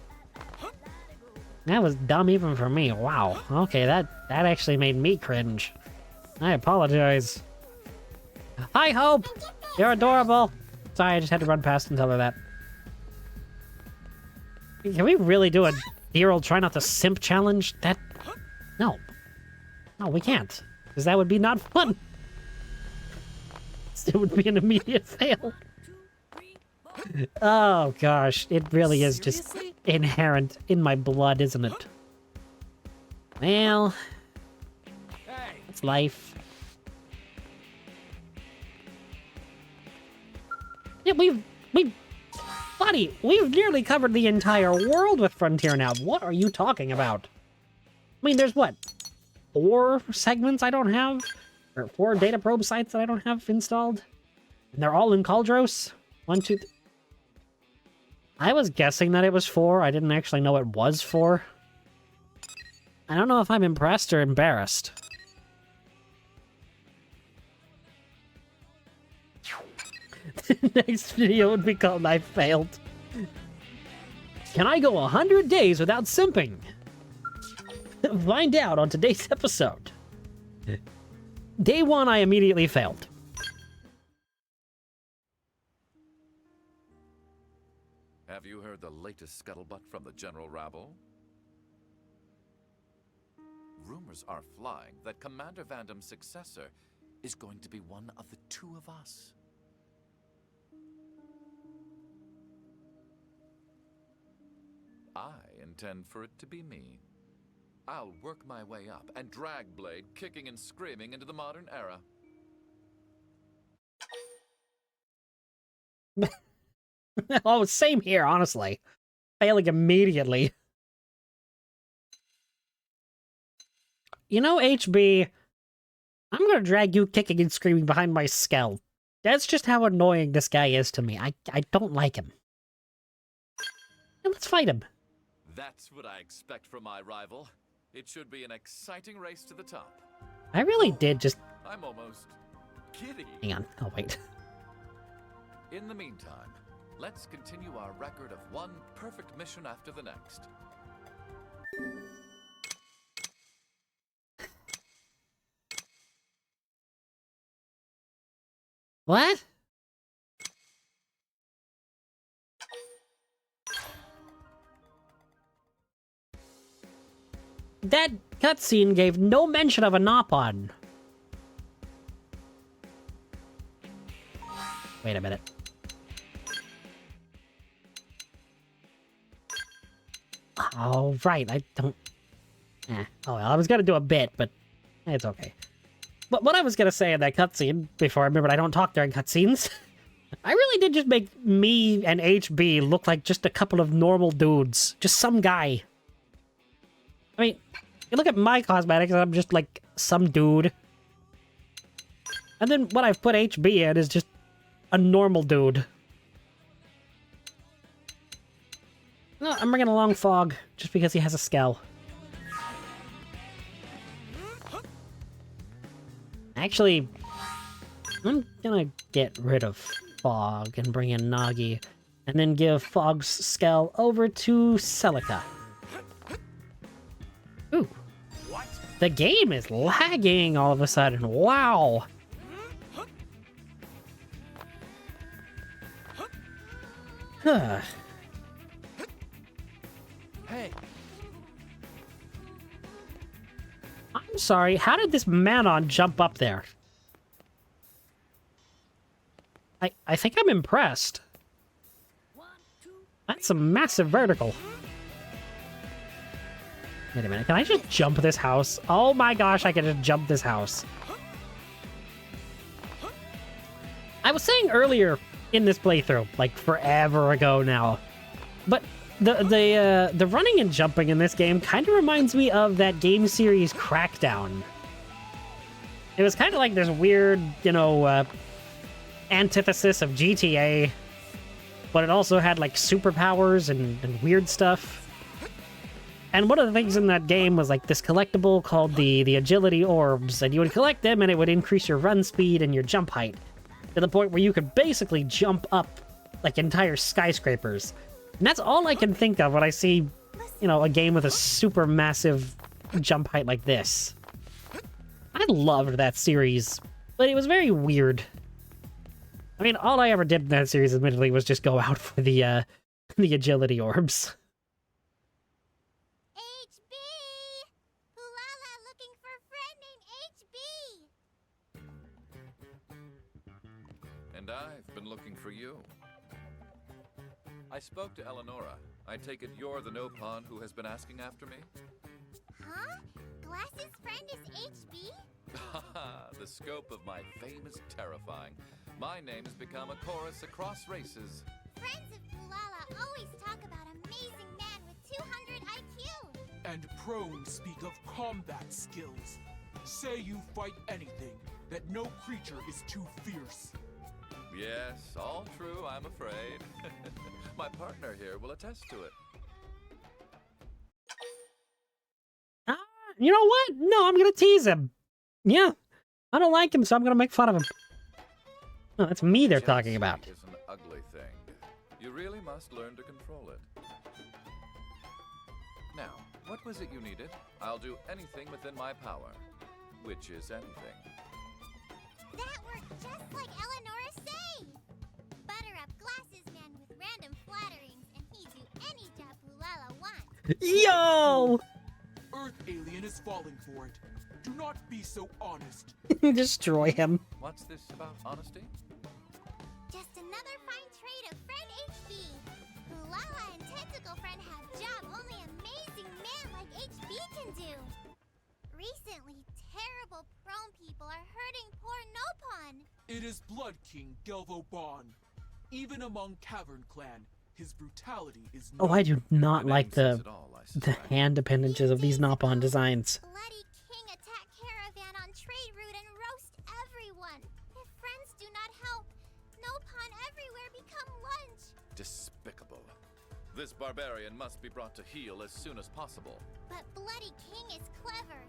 That was dumb even for me. Wow. Okay, that actually made me cringe. I apologize. Hi, Hope! You're adorable! Sorry, I just had to run past and tell her that. Can we really do a dear try not to simp challenge? No. No, we can't. Because that would be not fun. It would be an immediate fail. Oh gosh, it really is just
Seriously?
inherent in my blood, isn't it? Well,
Hey,
it's life. Yeah, buddy, we've nearly covered the entire world with Frontier now. What are you talking about? I mean, there's what? 4 segments I don't have? Or 4 data probe sites that I don't have installed? And they're all in Caldros? 1, 2, I was guessing that it was 4. I didn't actually know it was 4. I don't know if I'm impressed or embarrassed. The next video would be called I Failed. Can I go 100 days without simping? Find out on today's episode. Day 1, I immediately failed.
Have you heard the latest scuttlebutt from the general rabble? Rumors are flying that Commander Vandam's successor is going to be one of the 2 of us. I intend for it to be me. I'll work my way up and drag Blade kicking and screaming into the modern era.
Oh, same here, honestly. Failing immediately. You know, HB, I'm gonna drag you kicking and screaming behind my skull. That's just how annoying this guy is to me. I don't like him. And let's fight him.
That's what I expect from my rival. It should be an exciting race to the top.
I really did just...
I'm almost giddy.
Hang on. Oh, wait.
In the meantime, let's continue our record of one perfect mission after the next.
What? That cutscene gave no mention of a Nopon. Wait a minute. Oh, right, I don't... Oh, well, I was gonna do a bit, but it's okay. But what I was gonna say in that cutscene, before I remembered I don't talk during cutscenes, I really did just make me and HB look like just a couple of normal dudes. Just some guy. I mean, you look at my cosmetics and I'm just like some dude. And then what I've put HB in is just a normal dude. No, I'm bringing along Fog, just because he has a skull. Actually, I'm gonna get rid of Fog and bring in Nagi, and then give Fog's skull over to Celica. Ooh. The game is lagging all of a sudden. Wow. Huh.
Hey,
I'm sorry, how did this Manon jump up there? I think I'm impressed. That's a massive vertical. Wait a minute, can I just jump this house? Oh my gosh, I can just jump this house. I was saying earlier in this playthrough, like forever ago now, but the running and jumping in this game kind of reminds me of that game series Crackdown. It was kind of like this weird, you know, antithesis of GTA, but it also had like superpowers and weird stuff. And one of the things in that game was like this collectible called the agility orbs, and you would collect them and it would increase your run speed and your jump height to the point where you could basically jump up like entire skyscrapers. And that's all I can think of when I see, you know, a game with a super massive jump height like this. I loved that series, but it was very weird. I mean, all I ever did in that series, admittedly, was just go out for the agility orbs.
HB! Ulala looking for friend named HB!
And I've been looking for you. I spoke to Eleonora. I take it you're the no-pawn who has been asking after me?
Huh? Glass's friend is HB?
The scope of my fame is terrifying. My name has become a chorus across races.
Friends of Pulala always talk about amazing man with 200 IQ.
And prone speak of combat skills. Say you fight anything, that no creature is too fierce.
Yes, all true, I'm afraid. My partner here will attest to it.
You know what? No, I'm gonna tease him. Yeah, I don't like him, so I'm gonna make fun of him. No, that's me they're talking about.
Jealousy is an ugly thing. You really must learn to control it. Now, what was it you needed? I'll do anything within my power. Which is anything.
That worked just like Eleanora say. Butter up Glasses man with random flatterings, and he'd do any job Pulala wants.
Yo!
Earth alien is falling for it. Do not be so honest.
Destroy him.
What's this about honesty?
Just another fine trait of friend HB. Pulala and Tentacle friend have job only amazing man like HB can do. Recently, terrible prone people are hurting poor Nopon.
It is Blood King Gelvo Bon. Even among Cavern Clan, his brutality is
Oh, I do not
The
like
name says
the
it all, I
the
suspect.
hand appendages of these Nopon designs.
Bloody King attack caravan on trade route and roast everyone. If friends do not help, Nopon everywhere become lunch.
Despicable. This barbarian must be brought to heel as soon as possible.
But Bloody King is clever.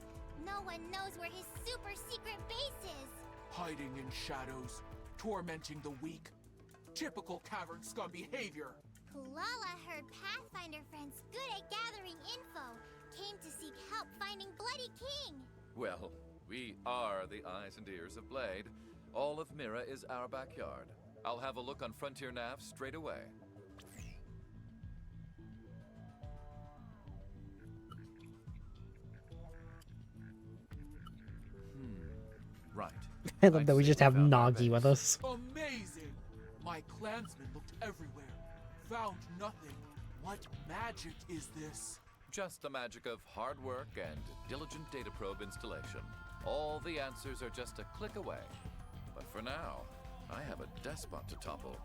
No one knows where his super secret base is.
hiding in shadows, tormenting the weak. Typical cavern scum behavior.
Pulala heard Pathfinder friends good at gathering info. Came to seek help finding Bloody King.
Well, we are the eyes and ears of Blade. All of Mira is our backyard. I'll have a look on Frontier Nav straight away. Right.
I love that we just have Nagi with us.
Amazing! My clansmen looked everywhere. Found nothing. What magic is this?
Just the magic of hard work and diligent data probe installation. All the answers are just a click away. But for now, I have a despot to topple.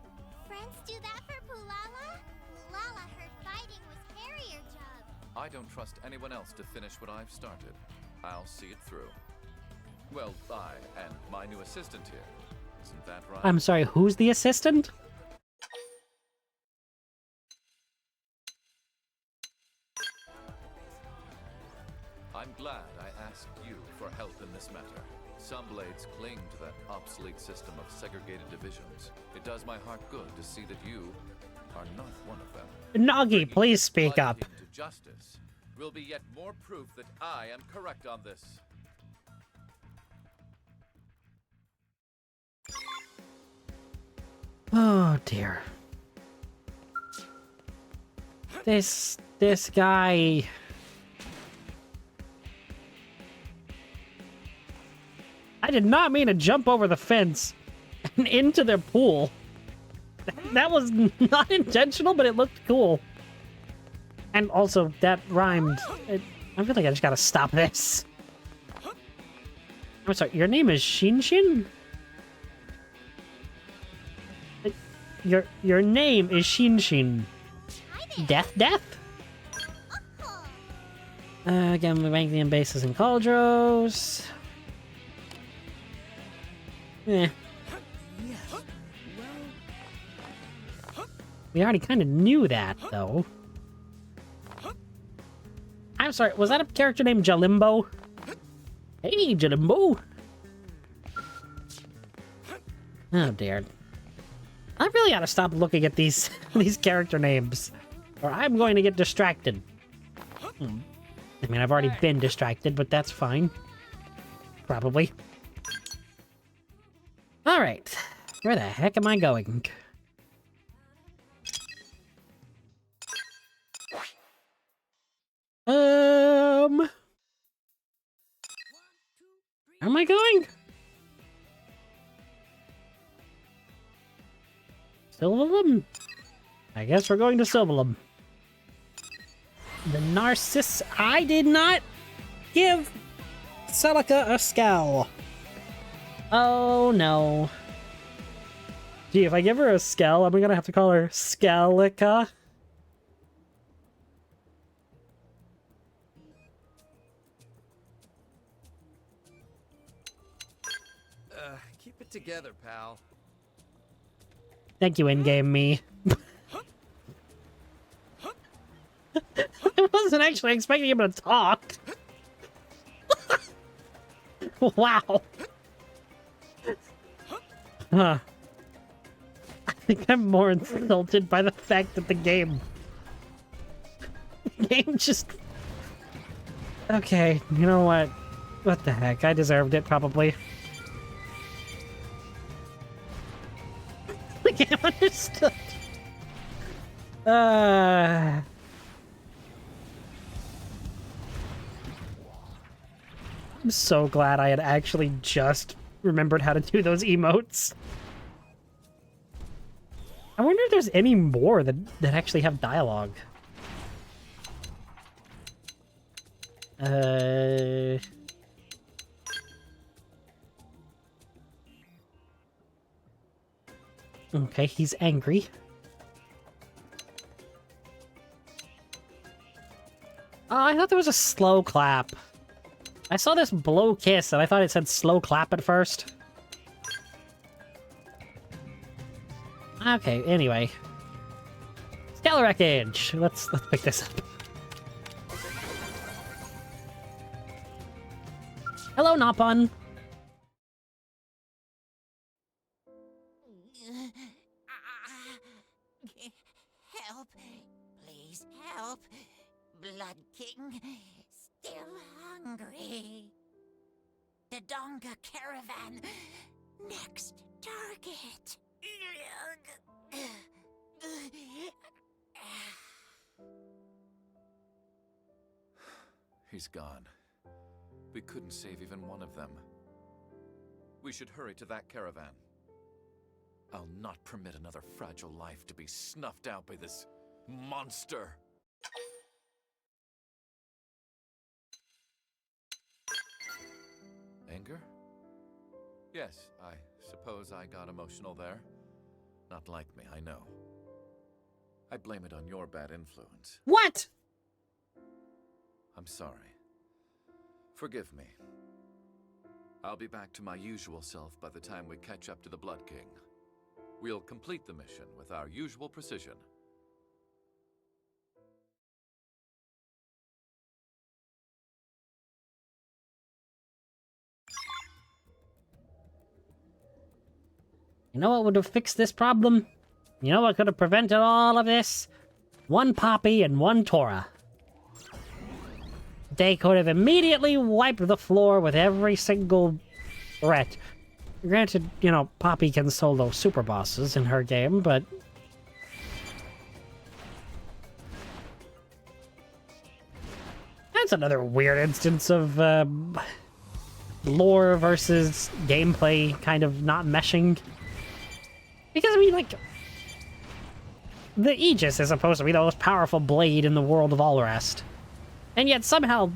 Friends do that for Pulala? Pulala heard fighting was Harrier job.
I don't trust anyone else to finish what I've started. I'll see it through. Well, I and my new assistant here. Isn't that right?
I'm sorry, who's the assistant?
I'm glad I asked you for help in this matter. Some blades cling to that obsolete system of segregated divisions. It does my heart good to see that you are not one of them.
Nagi, please speak
Blood
up.
King to justice will be yet more proof that I am correct on this.
Oh dear. This guy. I did not mean to jump over the fence and into their pool. That was not intentional, but it looked cool. And also, that rhymed. I feel like I just gotta stop this. I'm sorry, your name is Shinshin? Your name is Shinshin. Death? Again, we rank the bases and Cauldros. Eh. We already kind of knew that, though. I'm sorry, was that a character named Jalimbo? Hey, Jalimbo! Oh, dear. I really gotta stop looking at these these character names, or I'm going to get distracted. I mean, I've already been distracted, but that's fine. Probably. Alright. Where the heck am I going? Where am I going? Still of them? I guess we're going to Sobolum. The Narciss... I did not give Celica a Scowl. Oh, no. Gee, if I give her a Scowl, I'm gonna have to call her Scalica.
Keep it together, pal.
Thank you, in-game me. I wasn't actually expecting him to talk. Wow. Huh. I think I'm more insulted by the fact that the game just... Okay, you know what? What the heck? I deserved it, probably. The game understood. I'm so glad I had actually just remembered how to do those emotes. I wonder if there's any more that actually have dialogue. Okay, he's angry. Oh, I thought there was a slow clap. I saw this blow kiss and I thought it said slow clap at first. Okay, anyway. Stellar Wreckage! Let's pick this up. Hello, Nopon.
Help! Please help! Blood King, still hungry. The Donga caravan, next target.
He's gone. We couldn't save even one of them. We should hurry to that caravan. I'll not permit another fragile life to be snuffed out by this monster. Anger? Yes, I suppose I got emotional there. Not like me, I know. I blame it on your bad influence.
What?
I'm sorry. Forgive me. I'll be back to my usual self by the time we catch up to the Blood King. We'll complete the mission with our usual precision.
You know what would have fixed this problem? You know what could have prevented all of this? One Poppy and one Tora. They could have immediately wiped the floor with every single threat. Granted, you know, Poppy can solo super bosses in her game, but... That's another weird instance of, lore versus gameplay kind of not meshing. Because, I mean, like... The Aegis is supposed to be the most powerful blade in the world of all rest. And yet somehow,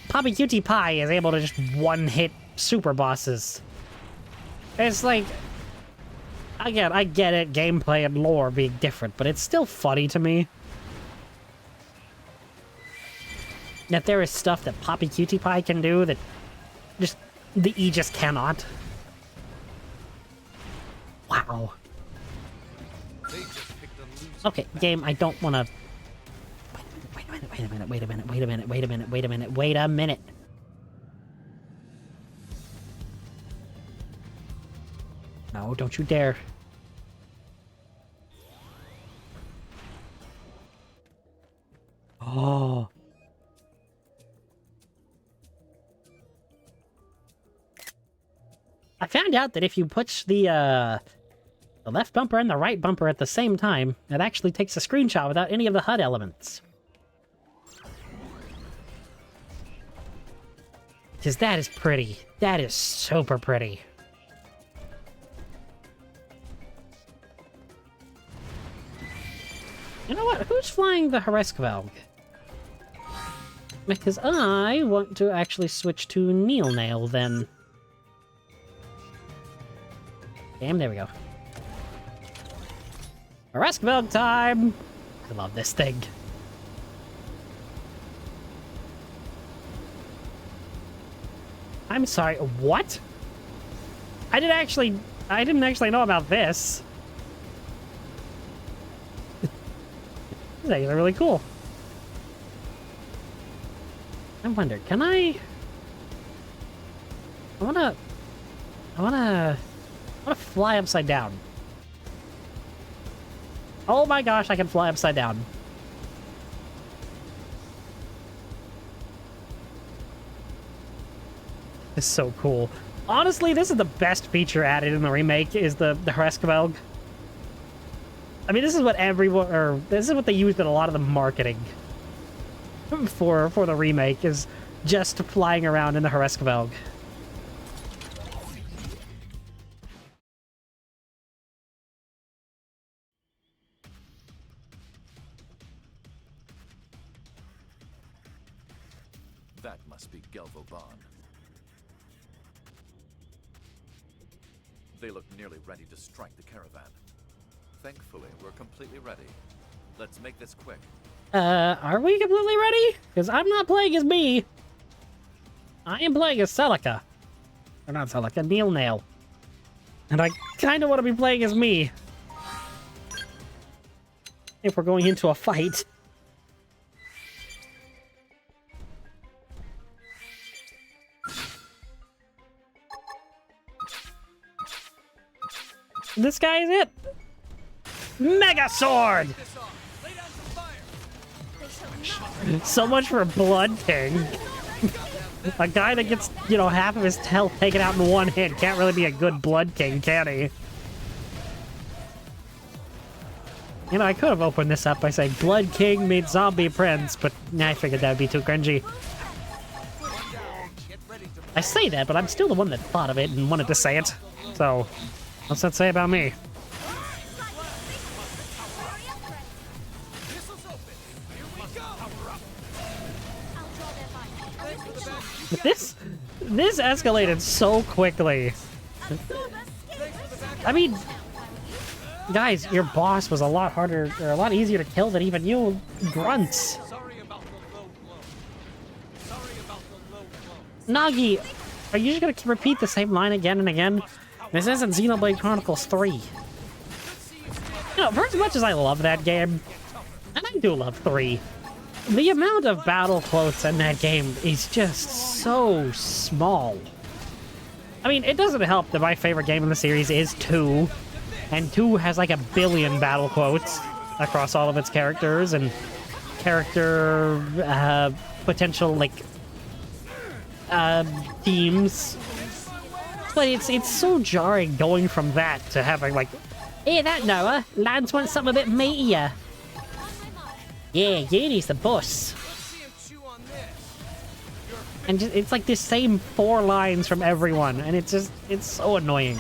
Poppy Cutie Pie is able to just one-hit super bosses. It's like... Again, I get it, gameplay and lore being different, but it's still funny to me. That there is stuff that Poppy Cutie Pie can do that just the Aegis cannot. Wow. Okay, game, I don't want to... Wait a minute. No, don't you dare. Oh. I found out that if you push the left bumper and the right bumper at the same time, it actually takes a screenshot without any of the HUD elements. Because that is pretty. That is super pretty. trying the Haraskvalg. Because I want to actually switch to Neil Nail then. Damn, there we go. Haraskvalg time! I love this thing. I'm sorry, what? I didn't actually know about this. This is actually really cool. I wonder, can I wanna fly upside down. Oh my gosh, I can fly upside down. This is so cool. Honestly, this is the best feature added in the remake, is the Haraskvalg. I mean, this is what this is what they used in a lot of the marketing for the remake, is just flying around in the Haraskvalg.
That must be Gelvoban. They look nearly ready to strike the caravan. Thankfully, we're completely ready. Let's make this quick.
Are we completely ready? Because I'm not playing as me. I am playing as Celica. Or not Celica, Neil Nail. And I kind of want to be playing as me. If we're going into a fight. This guy is it. Mega Sword! So much for Blood King. A guy that gets, you know, half of his health taken out in one hit can't really be a good Blood King, can he? You know, I could have opened this up by saying Blood King meets Zombie Prince, but I figured that would be too cringy. I say that, but I'm still the one that thought of it and wanted to say it. So, what's that say about me? This escalated so quickly. I mean, guys, your boss was a lot harder, or a lot easier to kill than even you grunts. Nagi, are you just gonna repeat the same line again and again? This isn't Xenoblade Chronicles 3. You know, for as much as I love that game, and I do love 3, the amount of battle quotes in that game is just so small. I mean, it doesn't help that my favorite game in the series is 2, and 2 has like 1 billion battle quotes across all of its characters and character potential like themes. But it's so jarring going from that to having like, hey, that Noah, lads want something a bit meatier. Yeah, Yuri's the boss. And just, it's like the same 4 lines from everyone, and it's so annoying.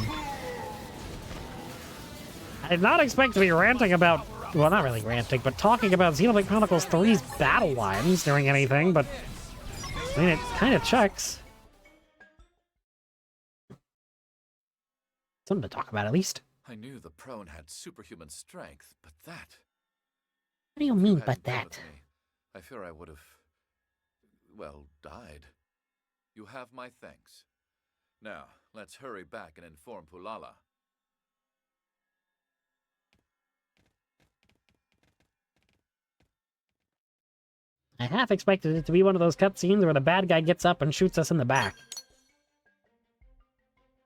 I did not expect to be ranting about, well, not really ranting, but talking about Xenoblade Chronicles 3's battle lines during anything, but I mean, it kind of checks. Something to talk about, at least.
I knew the prone had superhuman strength, but that...
What do you mean, but that?
I fear I would have, well, died. You have my thanks. Now, let's hurry back and inform Pulala.
I half expected it to be one of those cutscenes where the bad guy gets up and shoots us in the back.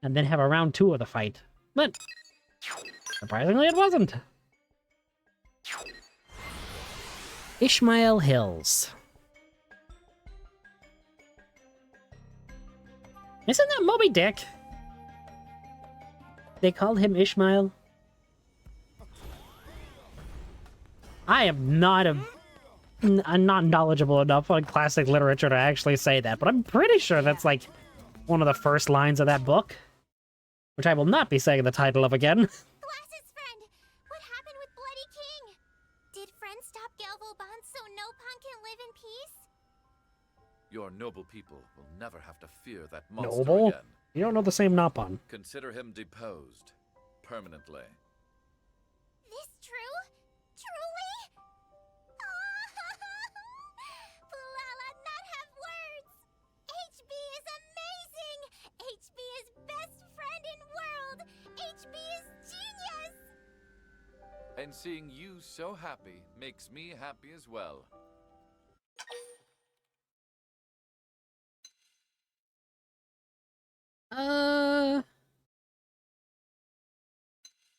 And then have a round 2 of the fight. But, surprisingly, it wasn't. Ishmael Hills. Isn't that Moby Dick? They called him Ishmael. I am not I'm not knowledgeable enough on classic literature to actually say that, but I'm pretty sure that's like one of the first lines of that book. Which I will not be saying the title of again.
Glasses friend, what happened with Bloody King? Did friend stop Gelvoban? live in peace?
Your noble people will never have to fear that monster
Noble?
again.
You don't know the same Napon.
Consider him deposed. Permanently.
This true? Truly? Bulala not have words! HB is amazing! HB is best friend in world! HB is genius!
And seeing you so happy makes me happy as well.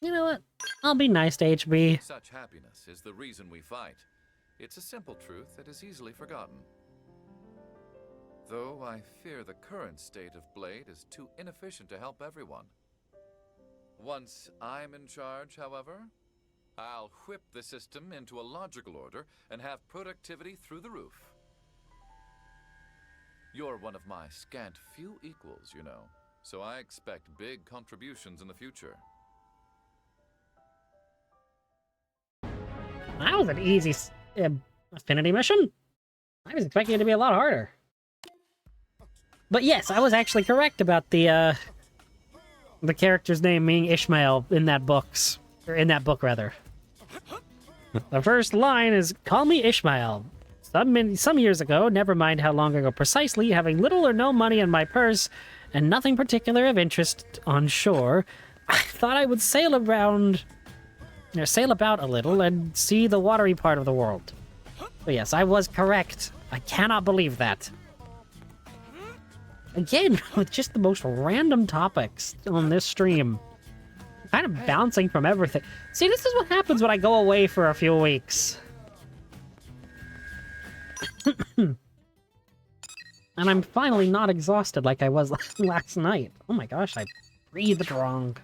You know what? I'll be nice to HB.
Such happiness is the reason we fight. It's a simple truth that is easily forgotten. Though I fear the current state of Blade is too inefficient to help everyone. Once I'm in charge, however, I'll whip the system into a logical order and have productivity through the roof. You're one of my scant few equals, you know, so I expect big contributions in the future.
That was an easy affinity mission. I was expecting it to be a lot harder. But yes, I was actually correct about the character's name being Ishmael in that books. Or in that book, rather. The first line is, "Call me Ishmael. Some years ago, never mind how long ago precisely, having little or no money in my purse, and nothing particular of interest on shore, I thought I would sail about a little and see the watery part of the world." But yes, I was correct. I cannot believe that. Again, with just the most random topics on this stream. Kind of bouncing from everything. See, this is what happens when I go away for a few weeks. And I'm finally not exhausted like I was last night. Oh my gosh, I breathed wrong.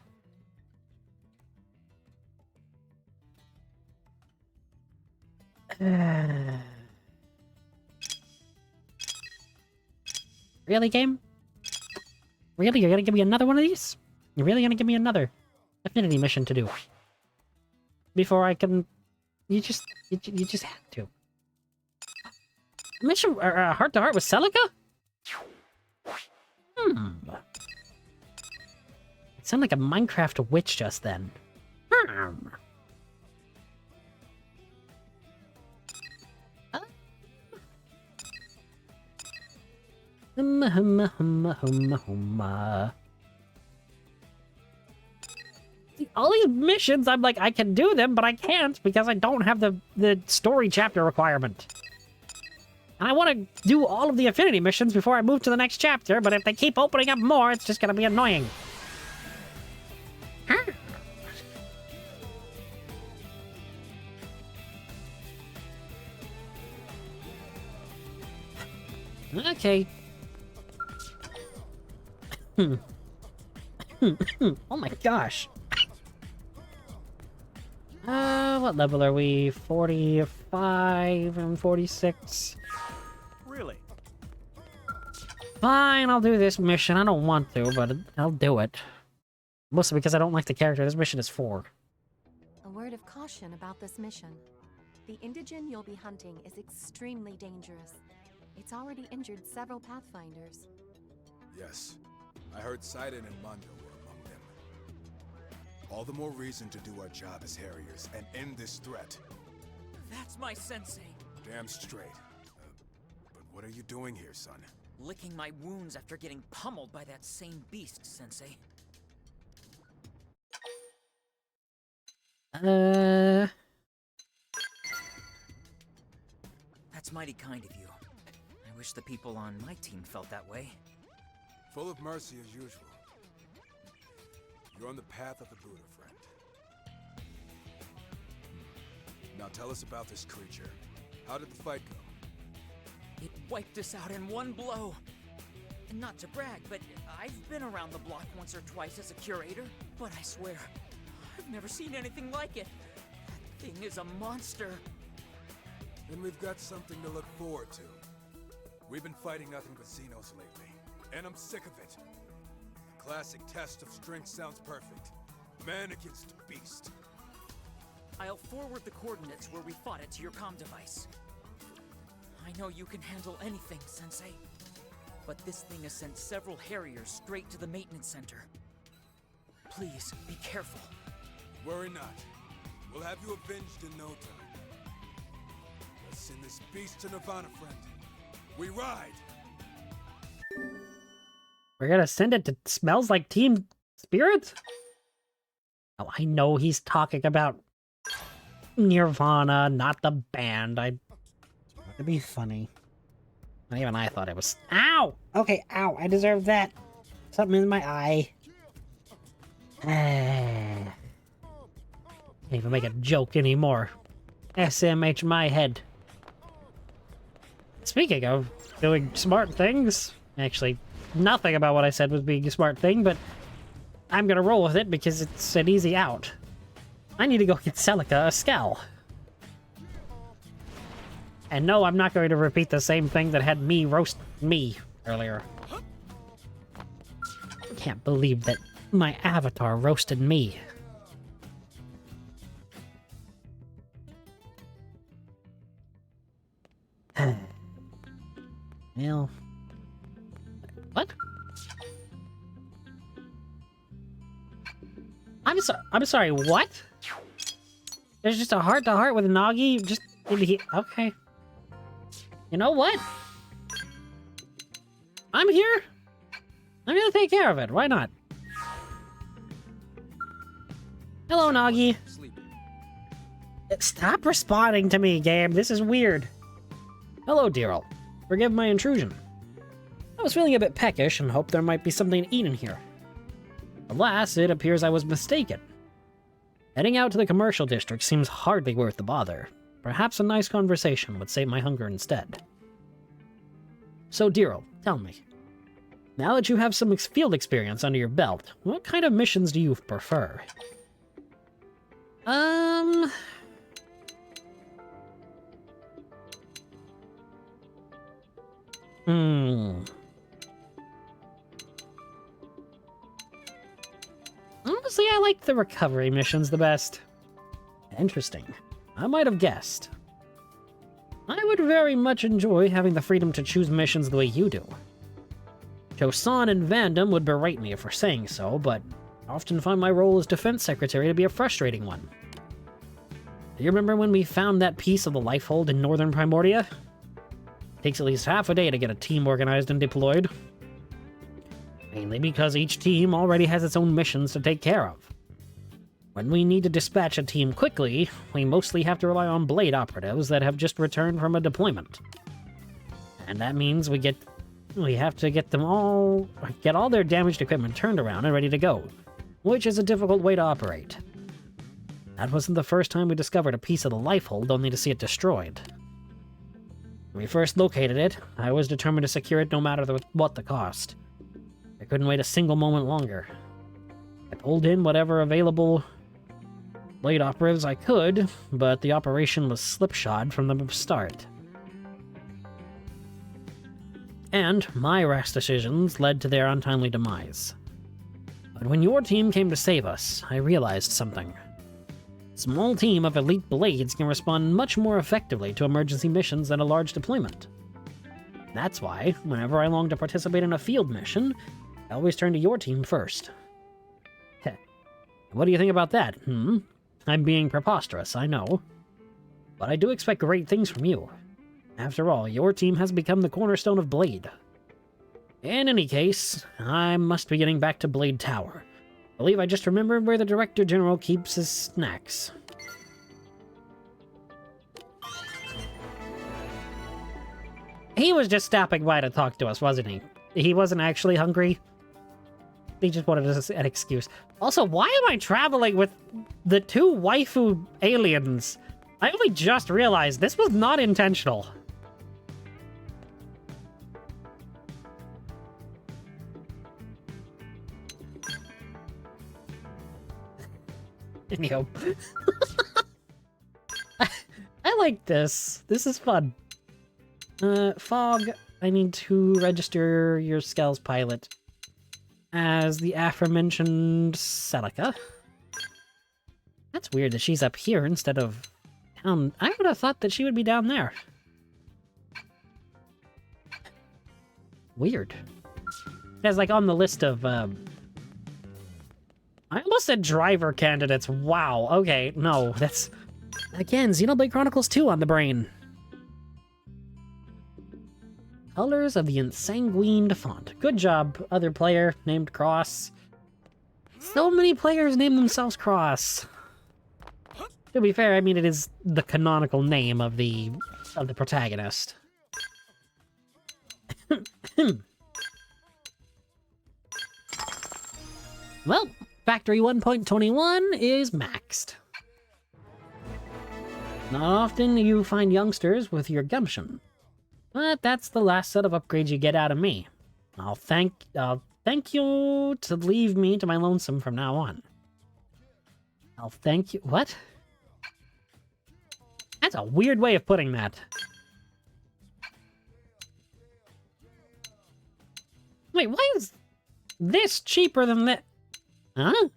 Really, game? Really? You're gonna give me another one of these? You're really gonna give me another affinity mission to do? Before I can... You just had to. Mission heart to heart with Celica? It sounded like a Minecraft witch just then. See, all these missions, I'm like, I can do them, but I can't because I don't have the story chapter requirement. And I want to do all of the affinity missions before I move to the next chapter, but if they keep opening up more, it's just going to be annoying. Huh? Okay. Oh my gosh. What level are we? 45 and 46.
Really?
Fine, I'll do this mission. I don't want to, but I'll do it. Mostly because I don't like the character this mission is for.
A word of caution about this mission. The indigene you'll be hunting is extremely dangerous. It's already injured several Pathfinders.
Yes, I heard Sidon and Mondo were among them. All the more reason to do our job as Harriers and end this threat.
That's my sensei.
Damn straight. But what are you doing here, son?
Licking my wounds after getting pummeled by that same beast, sensei. That's mighty kind of you. I wish the people on my team felt that way.
Full of mercy as usual. You're on the path of the Buddha, friend. Now tell us about this creature. How did the fight go?
It wiped us out in one blow. And not to brag, but I've been around the block once or twice as a curator. But I swear, I've never seen anything like it. That thing is a monster.
Then we've got something to look forward to. We've been fighting nothing but Xenos lately, and I'm sick of it. The classic test of strength sounds perfect. Man against beast.
I'll forward the coordinates where we fought it to your comm device. I know you can handle anything, Sensei. But this thing has sent several Harriers straight to the maintenance center. Please, be careful.
Worry not. We'll have you avenged in no time. Let's send this beast to Nirvana, friend. We ride!
We're gonna send it to Smells Like Teen Spirit? Oh, I know he's talking about Nirvana, not the band. It'd be funny. Not even I thought it was. Ow! Okay, ow, I deserve that. Something in my eye. Can't even make a joke anymore. SMH my head. Speaking of doing smart things, actually, nothing about what I said was being a smart thing, but I'm gonna roll with it because it's an easy out. I need to go get Celica a Scowl. And no, I'm not going to repeat the same thing that had me roast me earlier. I can't believe that my avatar roasted me. Well... What? I'm sorry, what? There's just a heart-to-heart with Nagi? Just... Okay. You know what? I'm here. I'm gonna take care of it. Why not? Hello, Nagi. Stop responding to me, game. This is weird. Hello, Daryl. Forgive my intrusion. I was feeling a bit peckish and hoped there might be something to eat in here. Alas, it appears I was mistaken. Heading out to the commercial district seems hardly worth the bother. Perhaps a nice conversation would save my hunger instead. So, Daryl, tell me. Now that you have some field experience under your belt, what kind of missions do you prefer? Honestly, I like the recovery missions the best. Interesting. I might have guessed. I would very much enjoy having the freedom to choose missions the way you do. Chosan and Vandam would berate me for saying so, but I often find my role as defense secretary to be a frustrating one. Do you remember when we found that piece of the life hold in northern Primordia? It takes at least half a day to get a team organized and deployed. Mainly because each team already has its own missions to take care of. When we need to dispatch a team quickly, we mostly have to rely on blade operatives that have just returned from a deployment. And that means we have to get all their damaged equipment turned around and ready to go, which is a difficult way to operate. That wasn't the first time we discovered a piece of the life hold only to see it destroyed. When we first located it, I was determined to secure it no matter what the cost. I couldn't wait a single moment longer. I pulled in whatever available blade operatives I could, but the operation was slipshod from the start. And my rash decisions led to their untimely demise. But when your team came to save us, I realized something. A small team of elite blades can respond much more effectively to emergency missions than a large deployment. That's why, whenever I long to participate in a field mission, I always turn to your team first. Heh. What do you think about that, I'm being preposterous, I know. But I do expect great things from you. After all, your team has become the cornerstone of Blade. In any case, I must be getting back to Blade Tower. I believe I just remembered where the Director General keeps his snacks. He was just stopping by to talk to us, wasn't he? He wasn't actually hungry. He just wanted an excuse. Also, why am I traveling with the two waifu aliens? I only just realized this was not intentional. Anyhow. I like this. This is fun. Fog, I need to register your Scales pilot as the aforementioned Celica. That's weird that she's up here instead of down. I would have thought that she would be down there. Weird. It has, like, on the list of, I almost said driver candidates. Wow. Okay, no, that's... Again, Xenoblade Chronicles 2 on the brain. Colors of the ensanguined font. Good job, other player named Cross. So many players name themselves Cross. To be fair, I mean, it is the canonical name of the protagonist. Well, Factory 1.21 is maxed. Not often you find youngsters with your gumption. But that's the last set of upgrades you get out of me. I'll thank you to leave me to my lonesome from now on. I'll thank you... What? That's a weird way of putting that. Wait, why is this cheaper than that? Huh?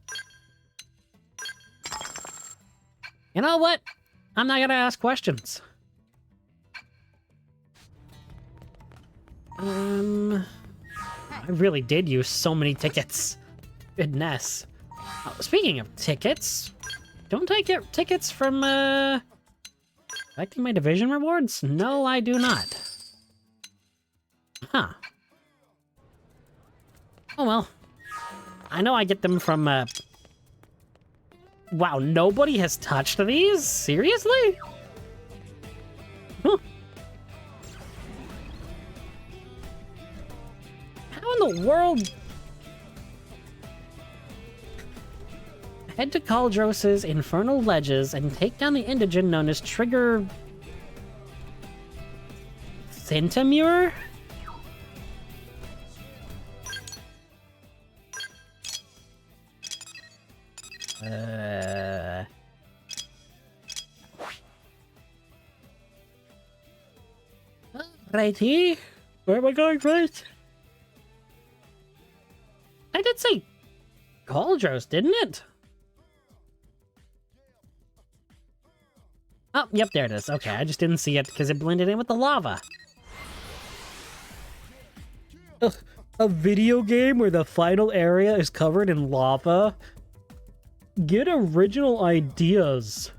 You know what? I'm not gonna ask questions. I really did use so many tickets. Goodness. Oh, speaking of tickets, don't I get tickets from, collecting my division rewards? No, I do not. Huh. Oh well. I know I get them from, Wow, nobody has touched these? Seriously? Huh. How in the world? Head to Caldros's infernal ledges and take down the indigene known as Trigger... Centimure? Righty. Where am I going first? I did say Cauldros, didn't it? Oh, yep, there it is. Okay, I just didn't see it because it blended in with the lava. Ugh, a video game where the final area is covered in lava? Get original ideas.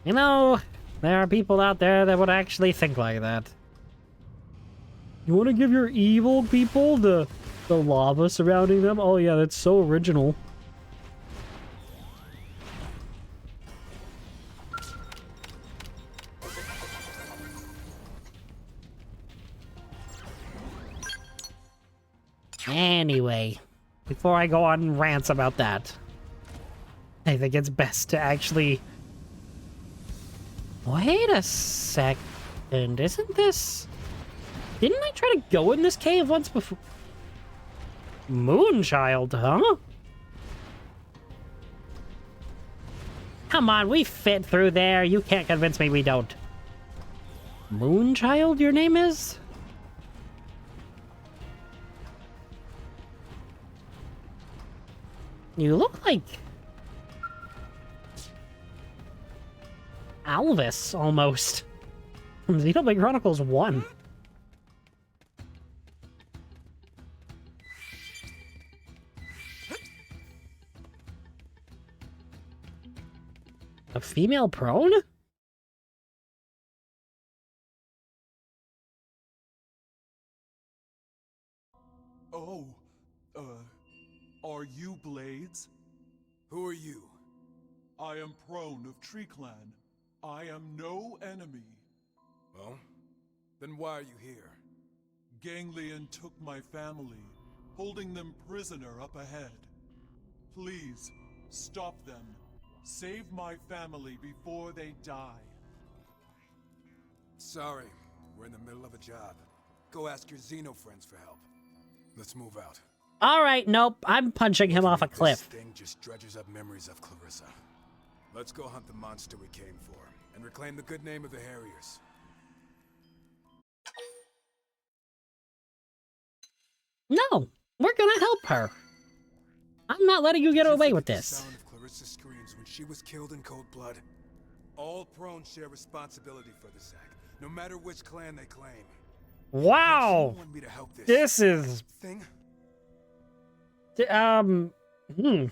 You know, there are people out there that would actually think like that. You want to give your evil people the lava surrounding them? Oh yeah, that's so original. Anyway, before I go on rants about that, I think it's best to actually... Wait a second, isn't this... Didn't I try to go in this cave once before? Moonchild, huh? Come on, we fit through there. You can't convince me we don't. Moonchild, your name is? You look like... Alvis, almost. From Xenoblade Chronicles 1. A female prone?
Oh, are you Blades? Who are you? I am Prone of Tree Clan. I am no enemy. Well, then why are you here? Ganglion took my family, holding them prisoner up ahead. Please, stop them. Save my family before they die. Sorry, we're in the middle of a job. Go ask your Xeno friends for help. Let's move out.
Alright, nope. I'm punching him off a cliff.
This thing just dredges up memories of Clarissa. Let's go hunt the monster we came for, and reclaim the good name of the Harriers.
No, we're gonna help her. I'm not letting you get away with this.
The sound of Clarissa's screams when she was killed in cold blood. All Prones share responsibility for the sack, no matter which clan they claim.
Wow!
You want me to help
This is...
thing?
Hmm.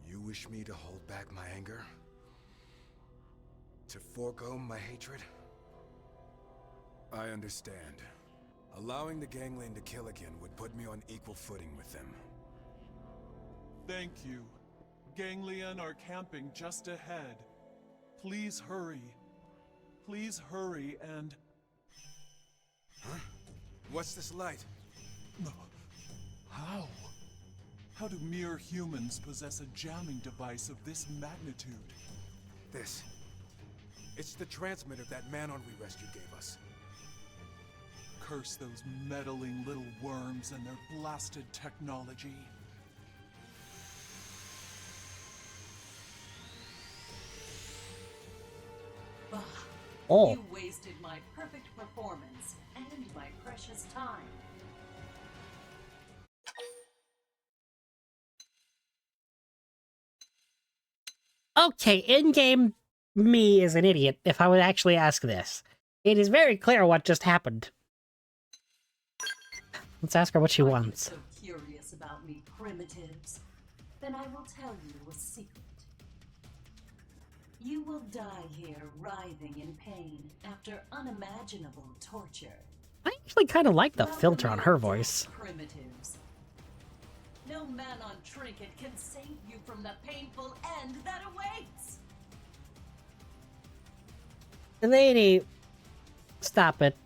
You wish me to hold back my anger? To forego my hatred? I understand. Allowing the gangland to kill again would put me on equal footing with them.
Thank you. Ganglion are camping just ahead. Please hurry. Please hurry and...
Huh? What's this light?
How? How do mere humans possess a jamming device of this magnitude?
This. It's the transmitter that Manon we rescued gave us.
Curse those meddling little worms and their blasted technology.
Oh.
You wasted my perfect performance and my precious time.
Okay, in-game me is an idiot if I would actually ask this. It is very clear what just happened. Let's ask her what she wants.
Are you so curious about me primitives? Then I will tell you a secret. You will die here writhing in pain after unimaginable torture.
I actually kind of like the filter on her voice.
Primitives. No Manon trinket can save you from the painful end that awaits.
Lady, stop it.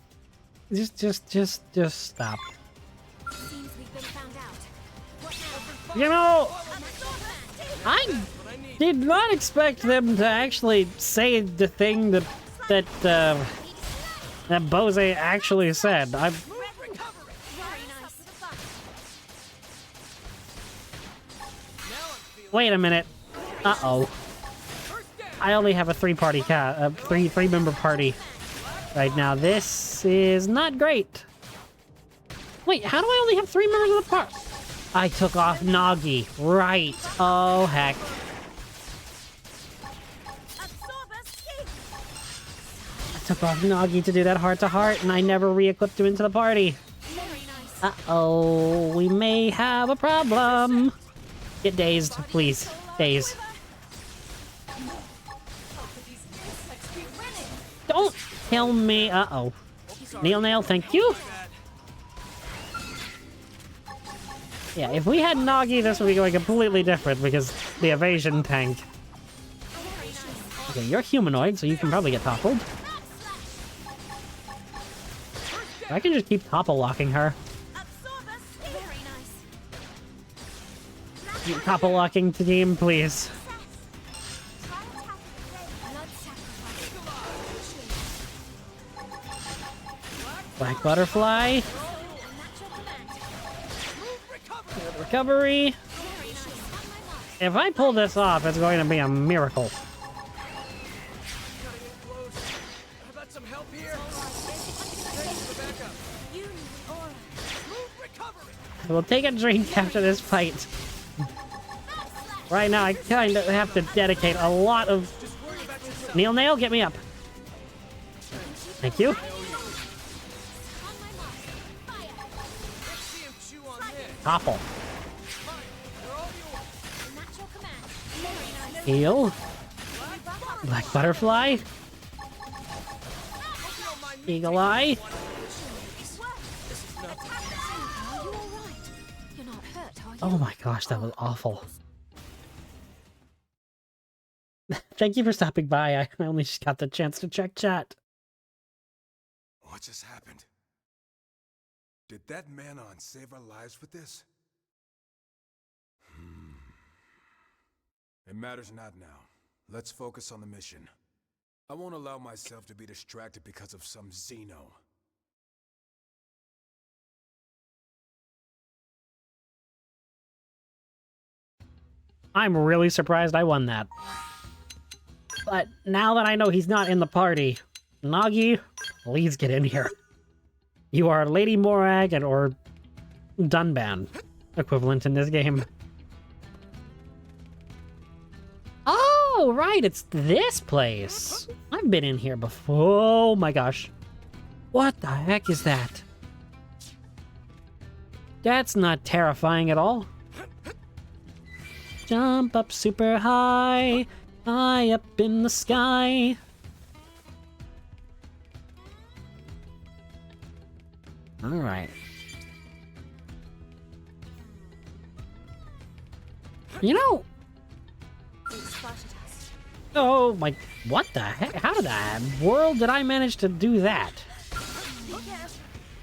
Just stop.
Seems we've been found out. What now?
You know, I did not expect them to actually say the thing that Bose actually said. Wait a minute. Uh-oh. I only have a three-member party right now. This is not great. Wait, how do I only have 3 members of the party? I took off Nagi. Right. Oh, heck. I took off Nagi to do that heart-to-heart, and I never re-equipped him into the party. Uh-oh. We may have a problem. Get dazed, please. Daze. Don't kill me. Uh-oh. Nail, thank you. Yeah, if we had Nagi, this would be going completely different because the evasion tank. Okay, you're humanoid, so you can probably get toppled. I can just keep topple-locking her. Topple-locking team, please. Black butterfly. Good recovery. If I pull this off, it's going to be a miracle. We'll take a drink after this fight. Right now, I kind of have to dedicate a lot of... Nail, get me up. Thank you. Topple. Heal. Black butterfly. Eagle eye. Oh my gosh, that was awful. Thank you for stopping by. I only just got the chance to check chat.
What just happened? Did that Manon save our lives with this? It matters not now. Let's focus on the mission. I won't allow myself to be distracted because of some Xeno.
I'm really surprised I won that. But now that I know he's not in the party, Nagi, please get in here. You are Lady Morag and or Dunban equivalent in this game. Oh! Oh, right, it's this place. I've been in here before. Oh my gosh. What the heck is that? That's not terrifying at all. Jump up super high, high up in the sky. All right. You know... Oh my... What the heck? How the world did I manage to do that?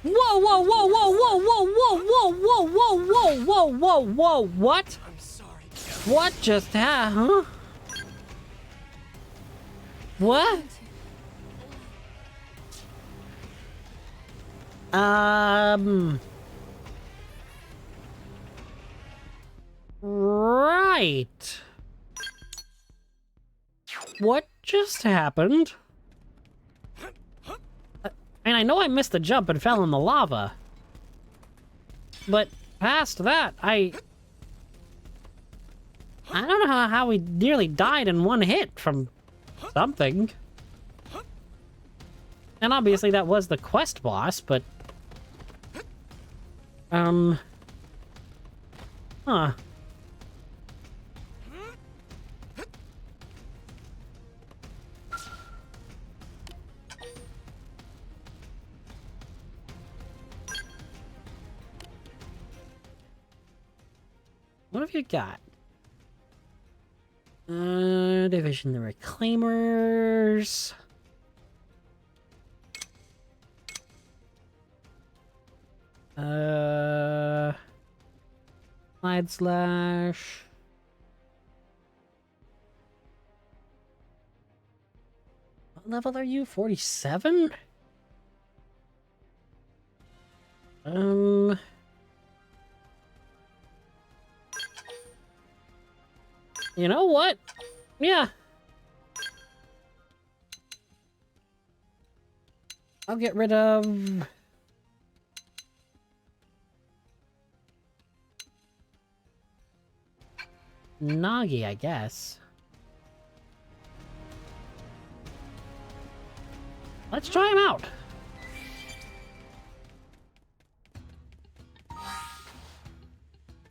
Whoa, whoa, whoa, whoa, whoa, whoa, whoa, whoa, whoa, whoa, whoa, whoa, whoa, whoa, what?
I'm sorry.
What just happened, huh? What? Right. What just happened? And I know I missed the jump and fell in the lava. But past that, I don't know how we nearly died in one hit from something. And obviously that was the quest boss, but... Huh. What have you got? Division the Reclaimers. Slide slash. What level are you? 47? You know what? Yeah. I'll get rid of... Nagi, I guess. Let's try him out.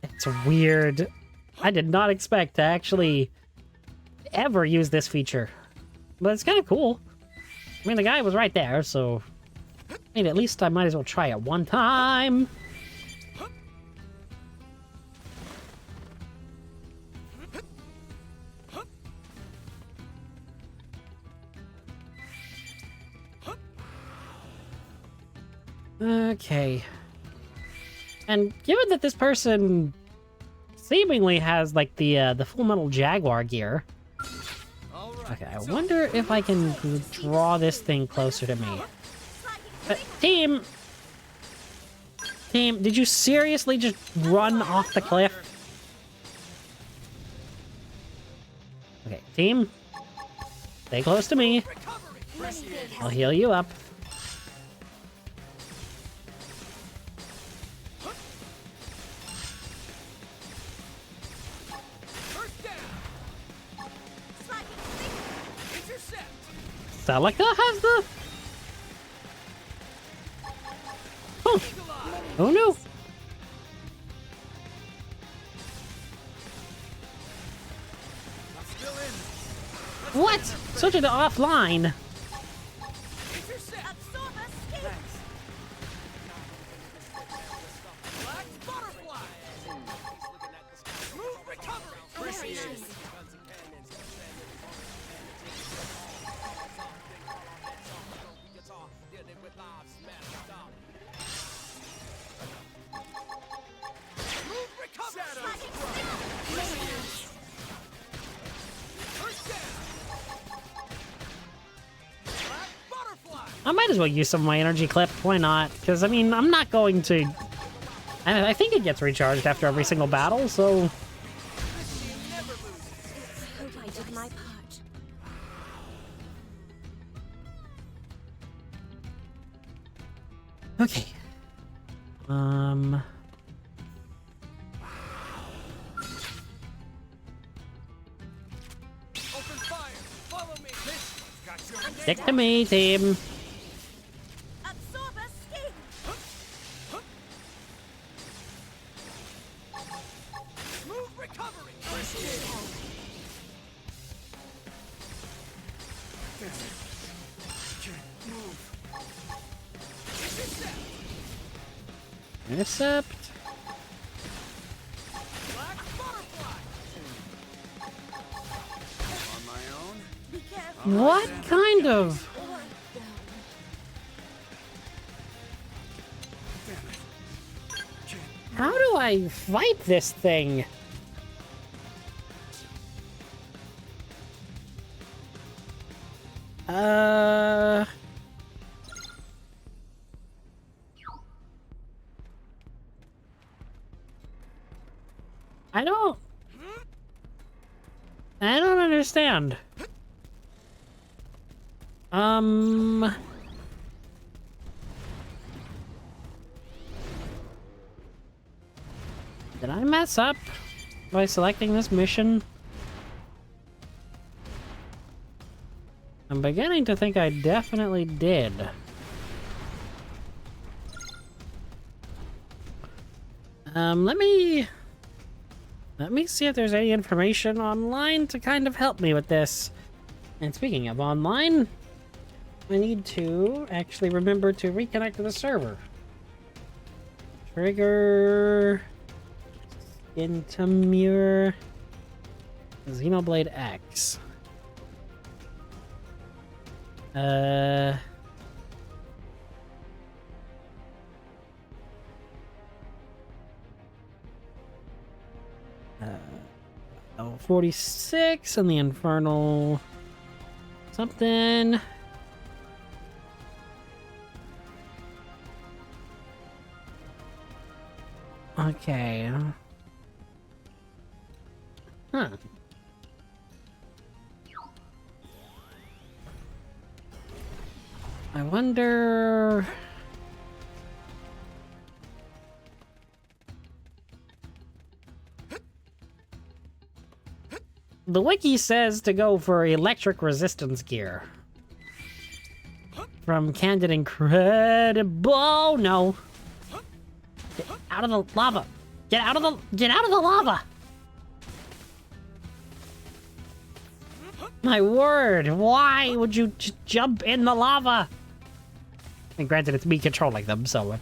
It's weird. I did not expect to actually ever use this feature. But it's kind of cool. I mean, the guy was right there, so... I mean, at least I might as well try it one time. Okay. And given that this person seemingly has, like, the Full Metal Jaguar gear. Okay, I wonder if I can draw this thing closer to me. Team! Team, did you seriously just run off the cliff? Okay, team. Stay close to me. I'll heal you up. Celica has the... Oh. Oh no. What? Such an offline. I might as well use some of my energy clip. Why not? Because, I mean, I'm not going to... I think it gets recharged after every single battle, so...
Hope I did my part.
Okay. Stick to me, team.
Absorber sting!
Smooth recovery!
Intercept.
Black butterfly! On my own?
Be careful.
What kind of? How do I fight this thing? I don't understand. Did I mess up by selecting this mission? I'm beginning to think I definitely did. Let me see if there's any information online to kind of help me with this. And speaking of online, I need to actually remember to reconnect to the server. Trigger into Mira Xenoblade X. 46 and the Infernal something. Okay. Huh. I wonder... The wiki says to go for electric resistance gear. From Candid Incredible. No. Get out of the lava. Get out of the lava. My word, why would you jump in the lava? And granted, it's me controlling them, so...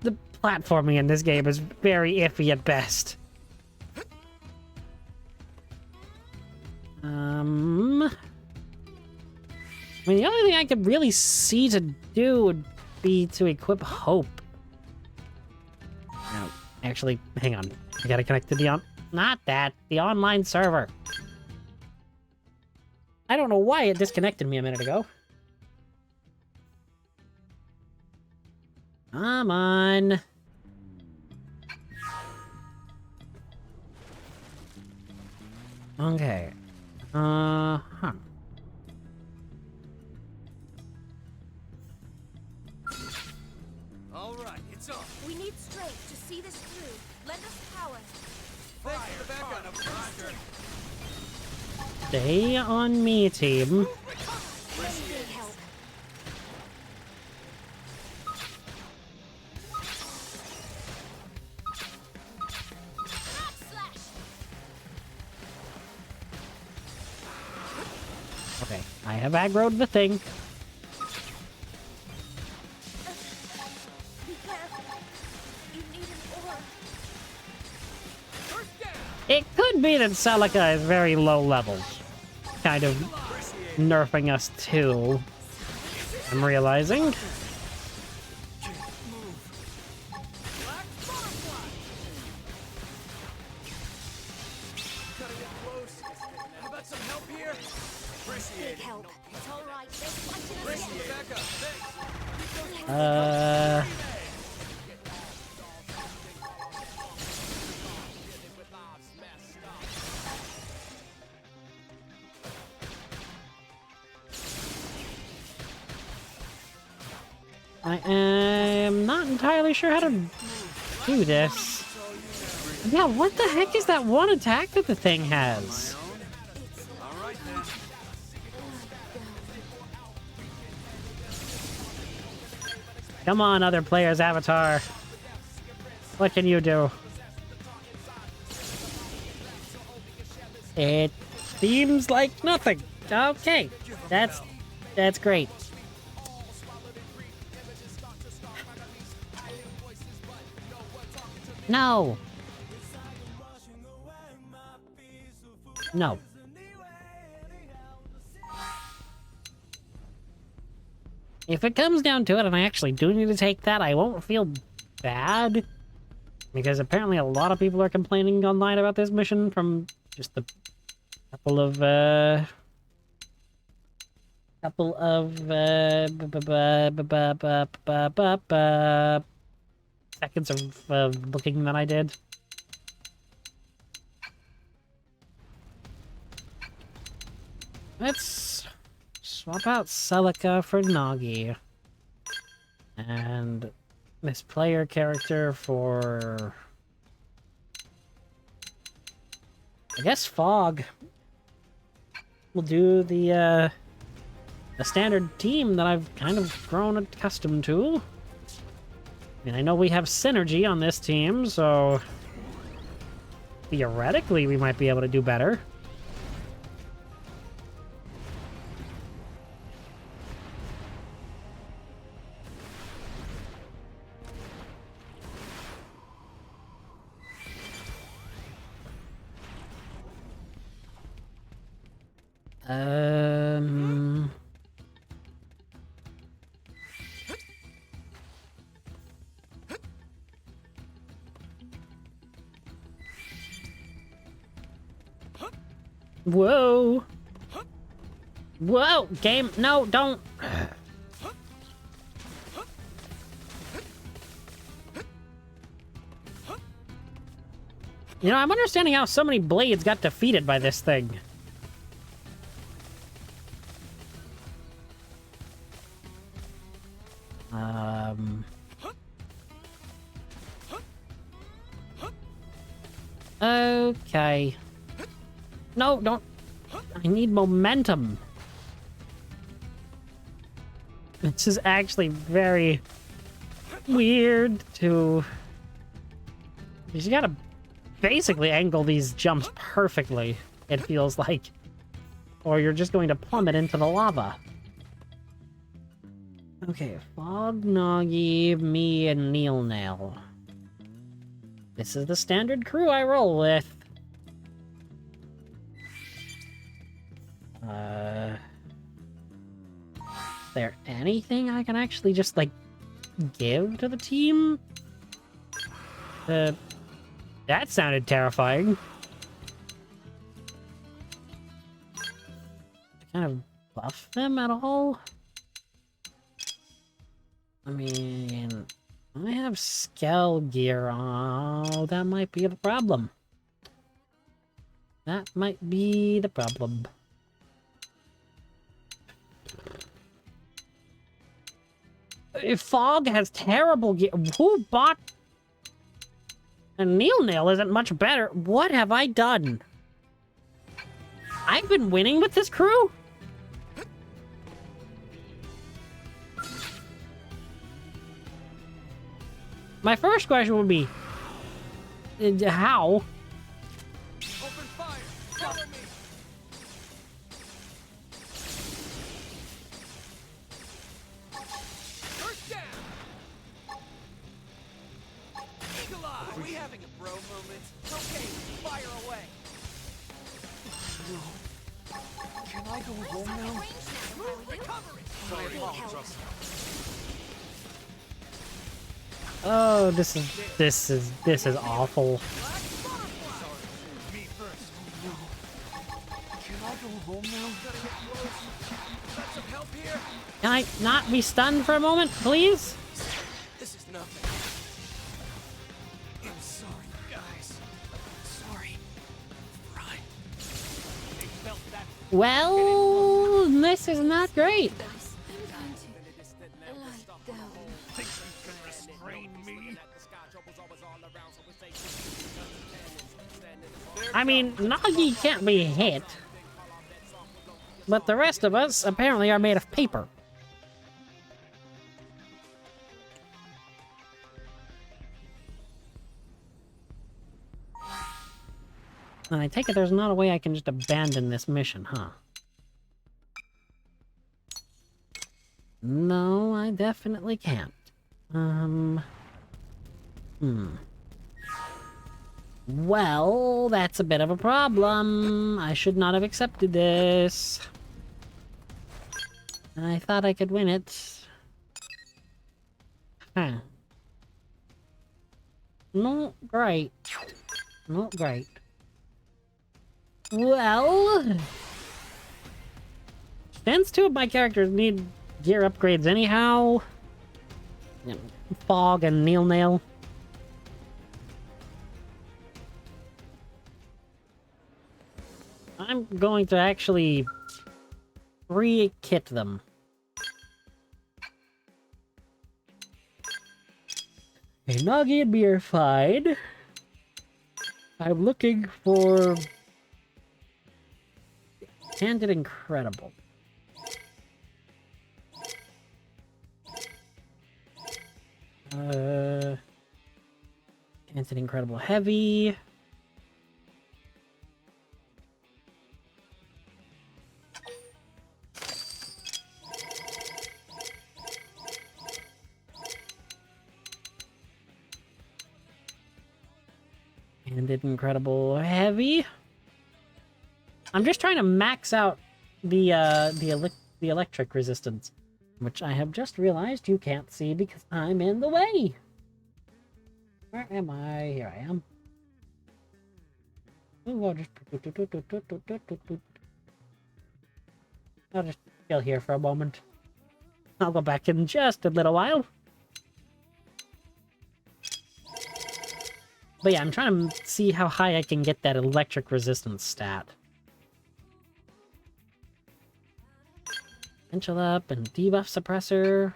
The platforming in this game is very iffy at best. I mean, the only thing I could really see to do would be to equip Hope. No, actually, hang on. I gotta connect to the not that, the online server. I don't know why it disconnected me a minute ago. Come on. Okay. Huh.
All right, it's off.
We need strength to see this through. Lend us power.
Thanks for the backup, Roger.
Stay on me, team.
Big help.
Okay, I have aggroed the thing.
Be careful. You need an ore.
It could be that Celica is very low level. Kind of nerfing us too. I'm realizing.
Big help. It's all right. They're fighting us.
I am not entirely sure how to do this. Yeah, what the heck is that one attack that the thing has? Come on, other players' avatar. What can you do? It seems like nothing. Okay, that's great. No. No. If it comes down to it, and I actually do need to take that, I won't feel bad. Because apparently a lot of people are complaining online about this mission from just the couple of, seconds of looking that I did. Let's swap out Celica for Nagi. And this player character for... I guess Fog. We'll do the standard team that I've kind of grown accustomed to. And I know we have synergy on this team, so... theoretically, we might be able to do better. Whoa! Whoa! Game, no, don't! You know, I'm understanding how so many blades got defeated by this thing. Okay. No, don't. I need momentum. This is actually very weird to... You gotta basically angle these jumps perfectly, it feels like. Or you're just going to plummet into the lava. Okay, Fog, Nagi, me, and Neil Nail. This is the standard crew I roll with. Is there anything I can actually just, like, give to the team? That sounded terrifying. To kind of buff them at all? I mean, I have Skell gear on. Oh, that might be the problem. That might be the problem. If Fog has terrible gear, who bought... And Neil Nail isn't much better. What have I done? I've been winning with this crew? My first question would be... how?
Open fire! Follow me! First down! Eagle Eye! Are we having a bro moment? Okay, fire away!
Can I go home now?
Recovery!
Sorry, trust me.
Oh, this is awful.
Me first.
Can I go home now?
Got some help here?
Can I not be stunned for a moment, please?
This is nothing. I'm sorry, guys. Sorry. Right. They felt that.
Well, this is not great. I mean, Nagi can't be hit. but the rest of us apparently are made of paper. And I take it there's not a way I can just abandon this mission, huh? No, I definitely can't. Well, that's a bit of a problem. I should not have accepted this. I thought I could win it. Huh. Not great. Not great. Well... Since two of my characters need gear upgrades anyhow... Fog and Neil Nail. I'm going to actually re-kit them. Okay, Nagi and me are fine. I'm looking for... Candid Incredible. Candid Incredible Heavy. Candid Incredible Heavy. I'm just trying to max out the electric resistance, which I have just realized you can't see because I'm in the way. Where am I? Here I am. Ooh, I'll just chill here for a moment. I'll go back in just a little while. But yeah, I'm trying to see how high I can get that electric resistance stat. Potential up and debuff suppressor.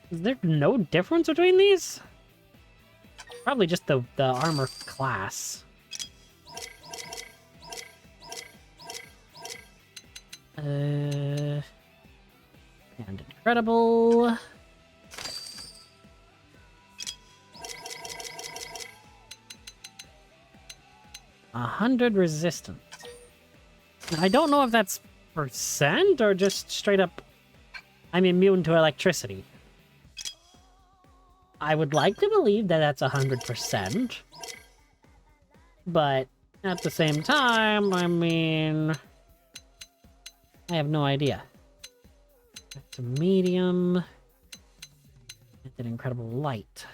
Is there no difference between these? Probably just the armor class. And Incredible. A 100 resistance. I don't know if that's percent or just straight up I'm immune to electricity. I would like to believe that that's 100%. But at the same time, I mean... I have no idea. That's a medium. That's an Incredible Light.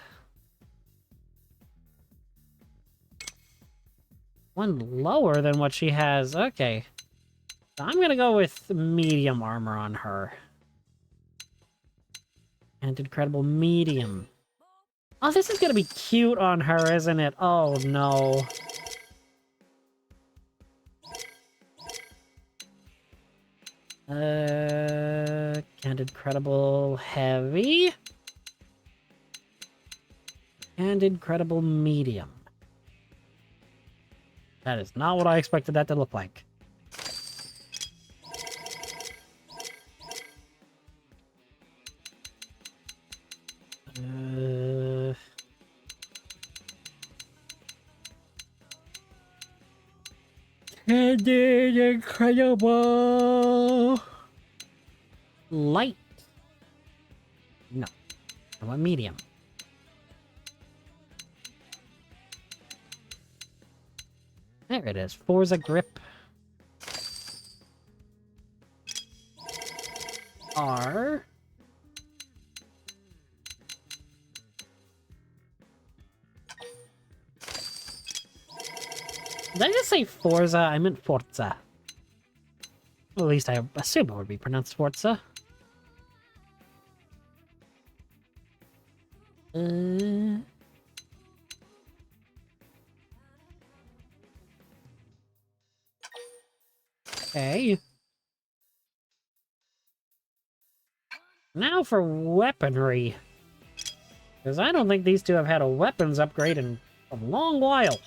One lower than what she has. Okay. So I'm gonna go with medium armor on her. And Incredible Medium. Oh, this is gonna be cute on her, isn't it? Oh, no. And Incredible Heavy. And Incredible Medium. That is not what I expected that to look like. Candid Incredible Light. No. I want medium. There it is. Forza Grip. R. Did I just say Forza? I meant Forza. Well, at least I assume it would be pronounced Forza. Okay. Now for weaponry. Because I don't think these two have had a weapons upgrade in a long while.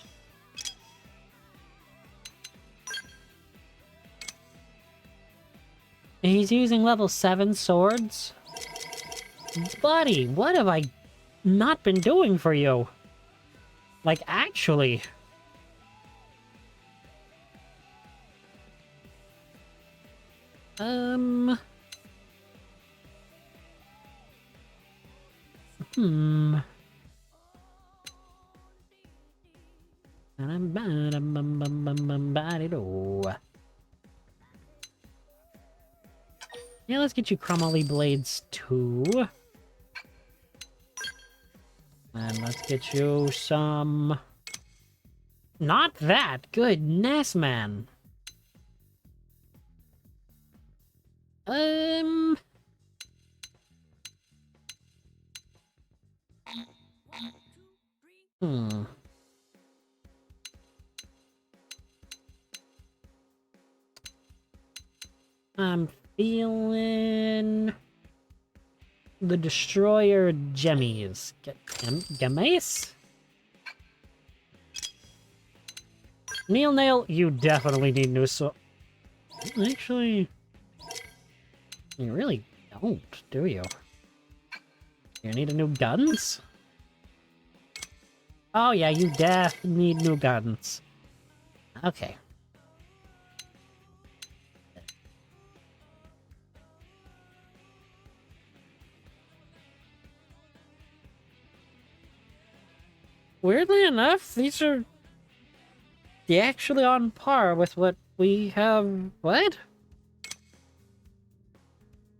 He's using level 7 swords? Buddy, what have I not been doing for you? Like, actually. Yeah, let's get you Chromoly Blades too. And let's get you some... Not that! Goodness, man. I'm feeling... the Destroyer Gemmies. Gemmies? Nail, you definitely need new Actually... You really don't, do you? You need a new guns? Oh yeah, you need new guns. Okay. Weirdly enough, these are actually on par with what we have... What?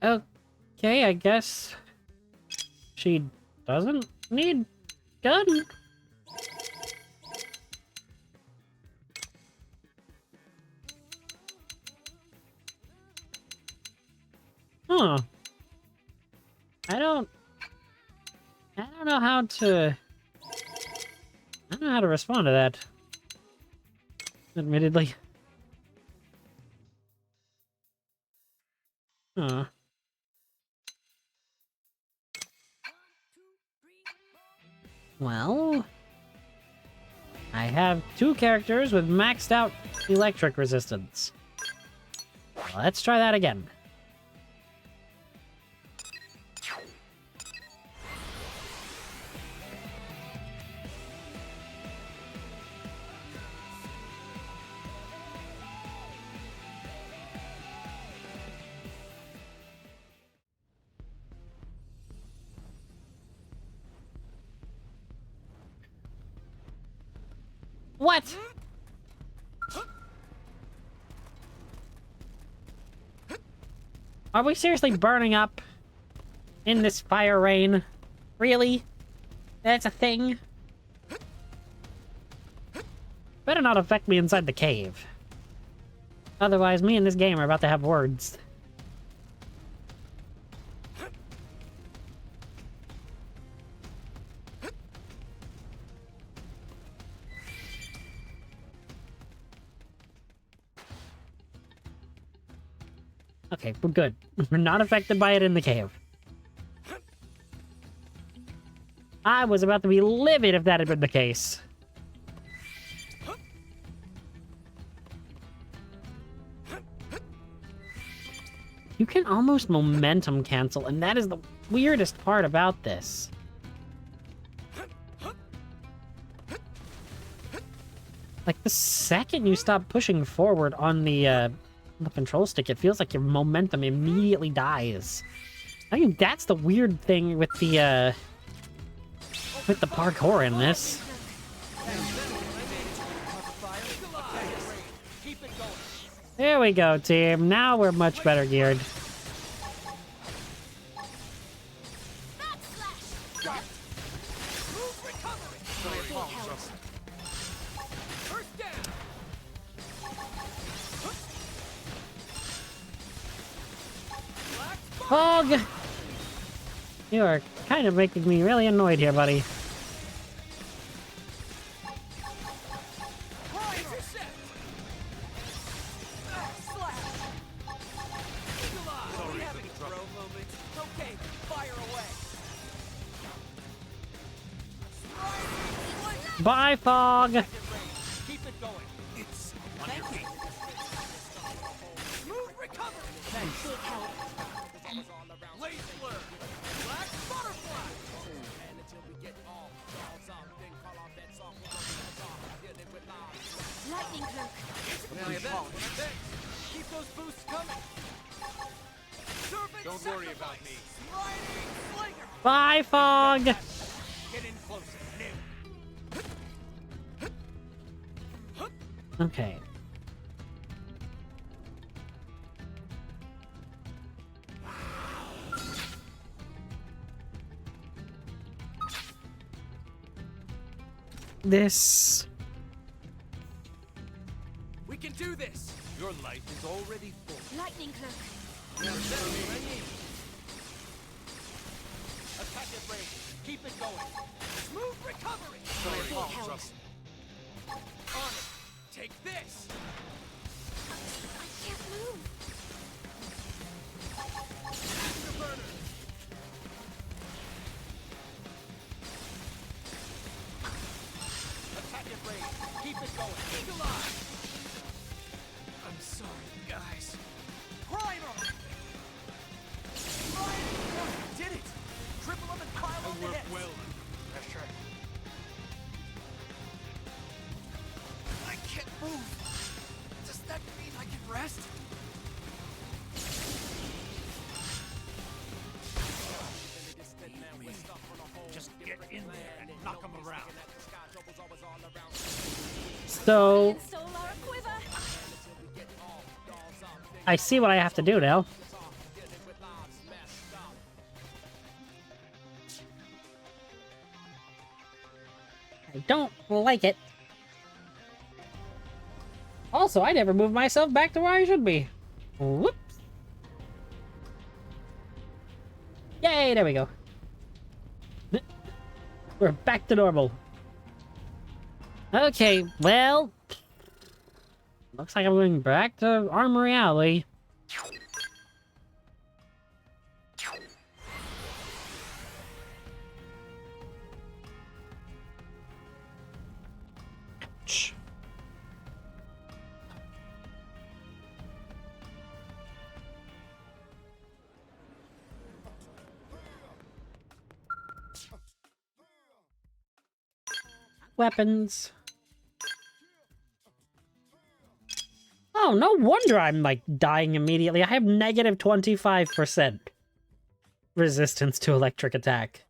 Okay, I guess she doesn't need gun. Huh. I don't know how to... I don't know how to respond to that. Admittedly. Huh. Well... I have 2 characters with maxed out electric resistance. Let's try that again. What? Are we seriously burning up in this fire rain? Really? That's a thing? Better not affect me inside the cave. Otherwise, me and this game are about to have words. Okay, we're good. We're not affected by it in the cave. I was about to be livid if that had been the case. You can almost momentum cancel, and that is the weirdest part about this. Like, the second you stop pushing forward on the control stick, it feels like your momentum immediately dies. I mean, that's the weird thing with the parkour in this. There we go, team. Now we're much better geared. Hog! You are kind of making me really annoyed here, buddy. Bye, Fog!
Keep it going. It's on your feet. Smooth recovery. Thanks.
Big help.
Lace flare. Black butterfly. And until we get all balls up, then call our bets off.
Lightning cloak.
Thanks. Keep those boosts coming. Serpent
Don't worry about me.
Sliding slinger.
Bye, Fog!
Get in closer.
Okay. This...
We can do this. Your life is already full.
Lightning cloak.
Attack it, Ray. Keep it going. Smooth recovery.
Big help.
On it. Take this.
I can't move.
Afterburner. Attack it, Ray. Keep it going. Eagle Eye. I'm sorry, guys. Primer. Did it. Triple up and pile on the head. Well under pressure. I can't move. Does that mean I can rest? Just get in there and knock him around.
So... I see what I have to do now. I don't like it. Also, I never moved myself back to where I should be. Whoops. Yay, there we go. We're back to normal. Okay, well... Looks like I'm going back to Armory Alley. Ouch. Weapons. Oh, no wonder I'm, like, dying immediately. I have negative 25% resistance to electric attack.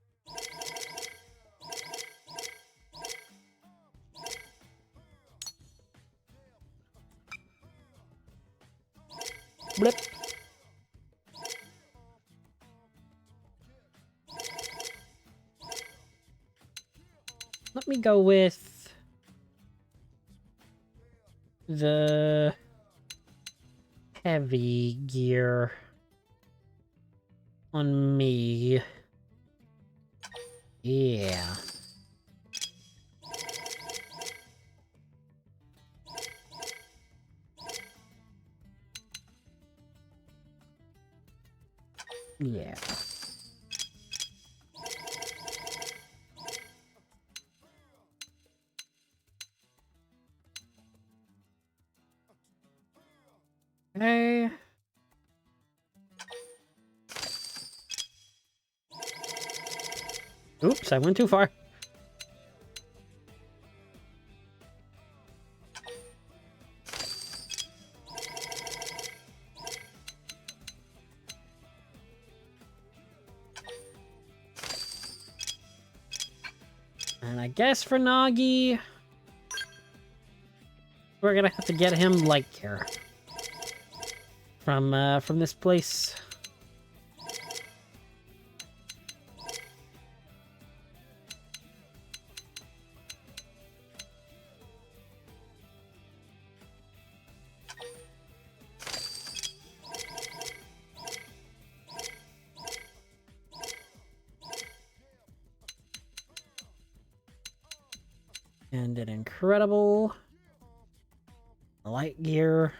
Blip. Let me go with the heavy gear on me. Yeah. Yeah. Okay. Oops, I went too far. And I guess for Nagi, we're gonna have to get him light care from this place. And an incredible light gear.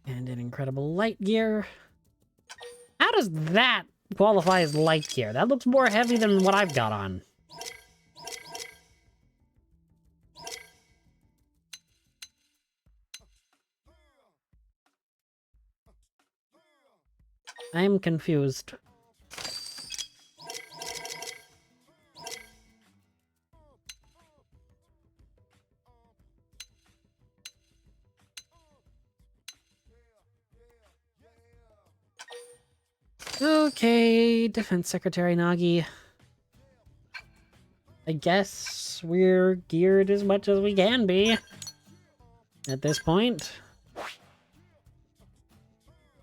And an incredible light gear. How does that qualify as light gear? That looks more heavy than what I've got on. I am confused. Okay, Defense Secretary Nagi. I guess we're geared as much as we can be at this point.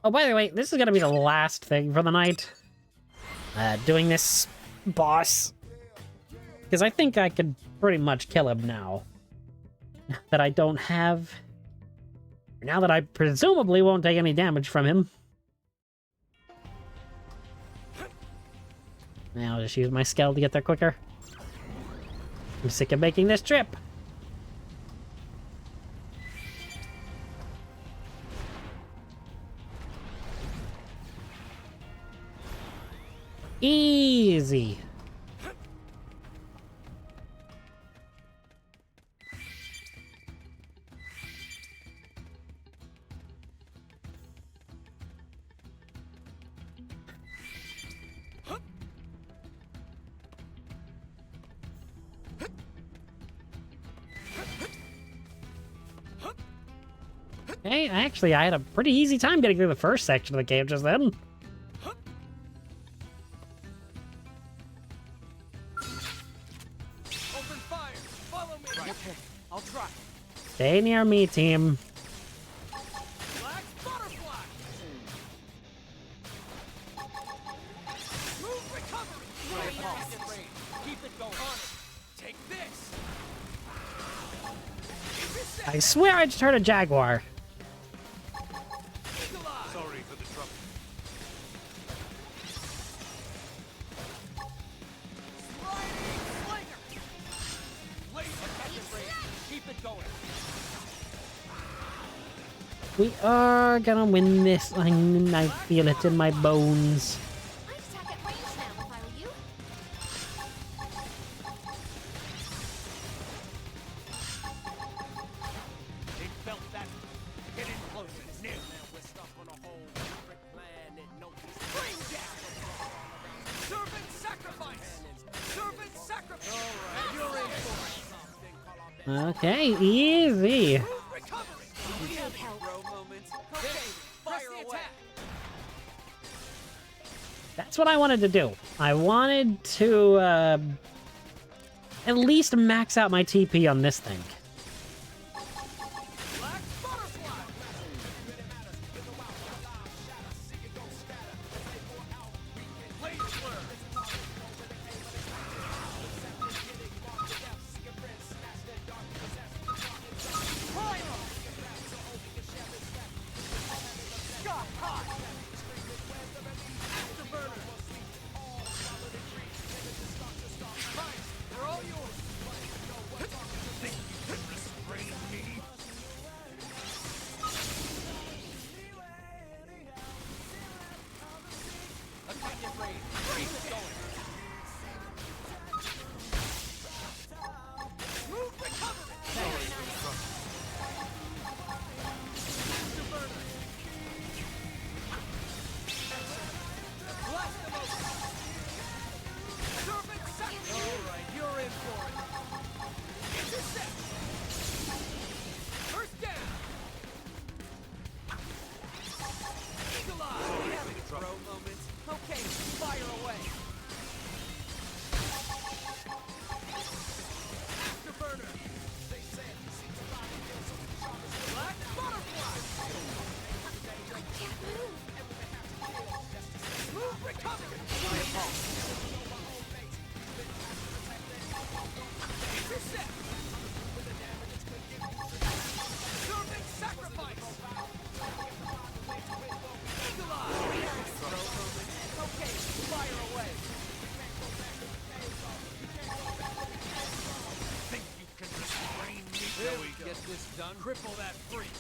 Oh, by the way, this is gonna be the last thing for the night. Doing this boss. Because I think I could pretty much kill him now. That I don't have... Now that I presumably won't take any damage from him. Now I'll just use my skill to get there quicker. I'm sick of making this trip. Easy. Hey, actually, I had a pretty easy time getting through the first section of the game just then.
Open fire! Follow me! Right. Okay, I'll try.
Stay near me, team.
Black butterfly! Move recovery! Right. Keep it going. On it. Take this!
I swear I just heard a jaguar.
Sorry for the trouble. Keep it going.
We are gonna win this. I feel it in my bones.
I'd attack at range now if I were you.
They felt that. Get in closer. It's near. Man, we're stuck on a whole different planet. No bring down. Servant sacrifice. Servant sacrifice. All right. You're in for it.
Okay, easy.
Recovery. We have help. Moments. Okay. Fire away.
That's what I wanted to do. I wanted to at least max out my TP on this thing.
Black butterfly. Blade slur. Sky high. Afterburner. They're all yours. Think you can restrain me? A canyon raid. Keep it going. Move recovery. Afterburner. Blast them open. Servant sacrifice. All right, you're in for it. Intercept. First down. Eagle eye. We have it. Bro moments. Okay, fire away. Afterburner. Black butterfly.
I can't move.
Move recovery. Intercept. Servant sacrifice. Eagle eye. Okay, fire away. Think you can restrain me? There we get this done. Cripple that freak.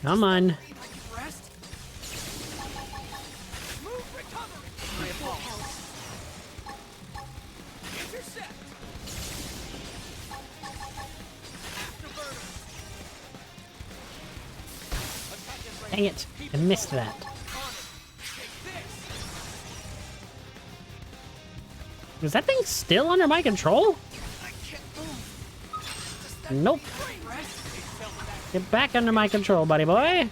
Come on.
Rest. Move recovery. My apologies. Intercept. Afterburner.
Dang it. I missed that. Was that thing still under my control? Nope. Get back under my control, buddy boy.